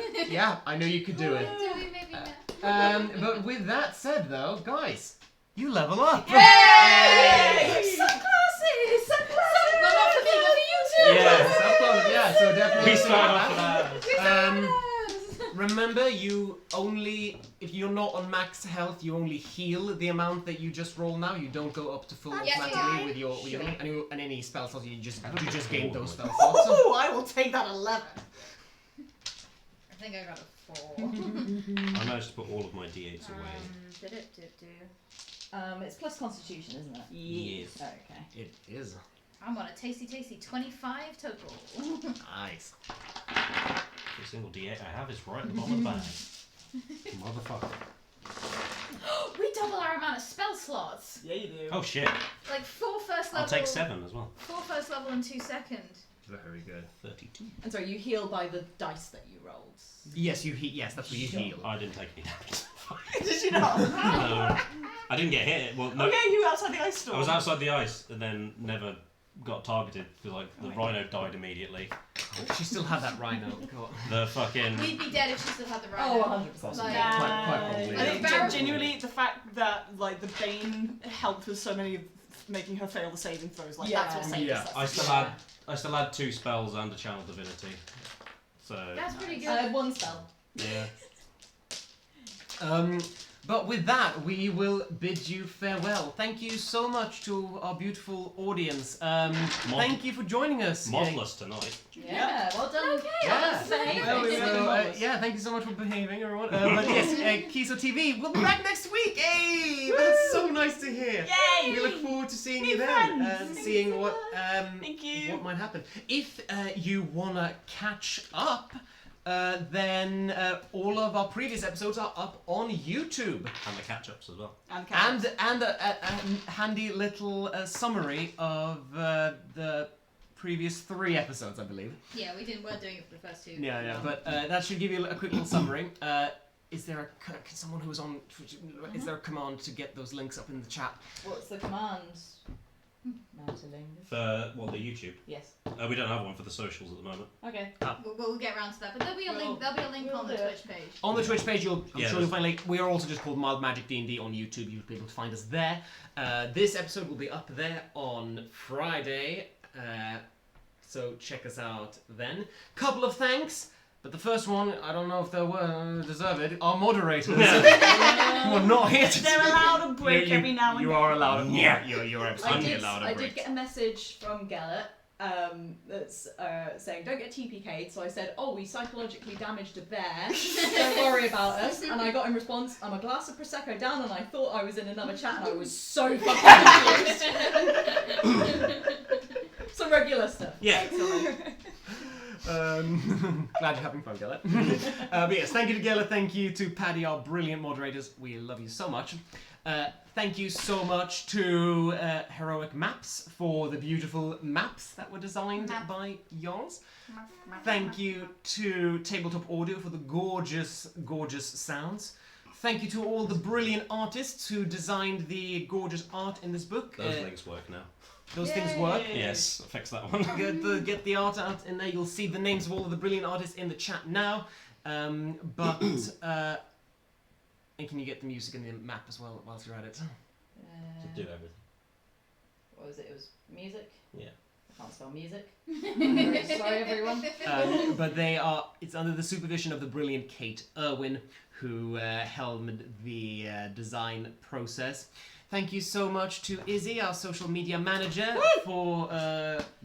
knew you could do it. do we maybe not? But with that said, though, guys, you level up. Yay! Sunglasses! Sunglasses! Well, not for me, but for you too! Yes, of course. Yeah, so definitely. We start off with that. Um, remember, you only, if you're not on max health, you only heal the amount that you just roll now. You don't go up to full That's automatically fine. with your and any spell slots. You just gain those spell slots. Oh, I will take that 11. I think I got a 4. I managed to put all of my d8s away. It's plus Constitution, isn't it? Yes. Okay. It is I'm on a tasty 25 total. nice. Every single d8 I have is right at the bottom of the bag. Motherfucker. We double our amount of spell slots. Yeah, you do. Oh shit. Like 4 first level. I'll take 7 as well. 4 first level and 2 second. Very good. 32. And sorry, you heal by the dice that you rolled. Yes, you heal. Yes, that's what you heal. I didn't take any damage. Did you not? No. I didn't get hit. Well, no. Oh yeah, you were outside the ice storm. I was outside the ice and then never got targeted because like the rhino died immediately. She still had that rhino. God. The fucking. We'd be dead if she still had the right. Oh, 100%. Possibly. Like- Quite probably. I think Barrel- genuinely the fact that like the Bane helped with so many of making her fail the saving throws, like that's what Yeah. saved Yeah. us. I still had 2 spells and a channel divinity. So That's pretty good. I had 1 spell. yeah. But with that, we will bid you farewell. Thank you so much to our beautiful audience. Thank you for joining us. Modless tonight. Yeah, well done. Okay, Yeah. Well, we Yeah, thank you so much for behaving, everyone. But yes, Kiso TV, we'll be back next week. Hey, that's so nice to hear. Yay! We look forward to seeing New you then friends. and seeing what Thank you. what might happen. If you wanna catch up, then all of our previous episodes are up on YouTube, And the catch-ups as well. And and a handy little summary of the previous 3 episodes, I believe. Yeah, weren't doing it for the first 2. Yeah. But that should give you a quick little summary. Is there someone who is on? Is there a command to get those links up in the chat? What's the command? Mountainlingus. For the YouTube. Yes. We don't have one for the socials at the moment. Okay. We'll get around to that, but there'll be a link. There'll be a link on the Twitch page. On the Twitch page, I'm Yeah, sure you'll find like we are also just called Mild Magic D&D on YouTube. You'll be able to find us there. This episode will be up there on Friday, so check us out then. Couple of thanks, but the first one, I don't know if they were deserved. Our moderators were not here to. they're allowed a break every now and You then. are allowed. Yeah, you're I absolutely did, allowed a I break. did get a message from Gellert that's saying don't get TPK'd, so I said, oh, we psychologically damaged a bear, don't worry about us, and I got in response, I'm a glass of Prosecco down and I thought I was in another chat and I was so fucking confused. Some regular stuff. Yeah. Glad you're having fun, Gellert. But yes, thank you to Gellert, thank you to Paddy, our brilliant moderators. We love you so much. Thank you so much to Heroic Maps for the beautiful maps that were designed by Yours. Thank you to Tabletop Audio for the gorgeous, gorgeous sounds. Thank you to all the brilliant artists who designed the gorgeous art in this book. Those links work now. Those things work. Yes, fix that one. Get the art out in there. You'll see the names of all of the brilliant artists in the chat now. And can you get the music in the map as well whilst you're at it? To do everything. What was it? It was music? Yeah. I can't spell music. I'm very sorry, everyone. But it's under the supervision of the brilliant Kate Irwin, who helmed the design process. Thank you so much to Izzy, our social media manager, for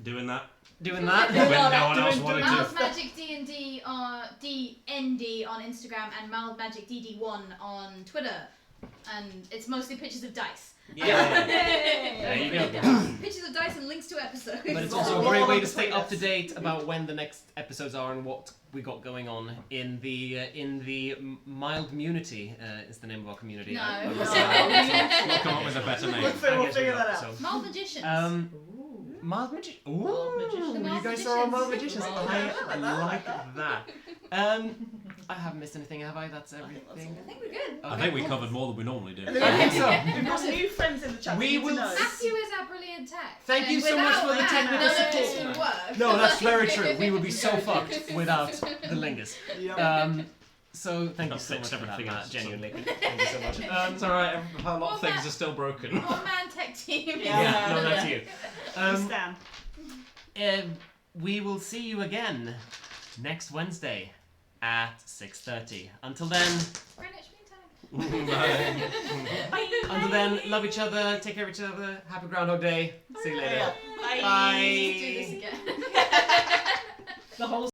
Doing that. doing that. When no one else wanted Mild to. Magic D&D DND on Instagram and Mild Magic DD1 on Twitter, and it's mostly pictures of dice. Yeah. There you go. Pictures of dice and links to episodes. But it's also a great way to stay up to date about when the next episodes are and what we got going on in the Mild Community is the name of our community. No. We'll Come up with a better name. We'll figure that out. Mild Magicians. Mild Magicians. Ooh, Mild Magicians. The you Mild guys are all Mild Magicians. Magicians. I like that. I haven't missed anything, have I? That's everything. I think we're good. I think we covered more than we normally do. I think so. We've got new friends in the chat. We We will will know. Matthew is our brilliant tech. Thank you and so much for the without technical that, none of this support. would work. No, that's very true. We would be so fucked without the lingus. So thank you so much for that, everything Matt, else. genuinely. Thank you so much. It's alright, a lot Well, of things Matt- are still broken. One man tech team. Yeah, no, that's you. Stan. We will see you again next Wednesday. at 6:30. Until then, Greenwich Mean Time. Bye. until then, love each other, take care of each other. Happy Groundhog Day. See you later. Bye. Bye. Let's do this again. The whole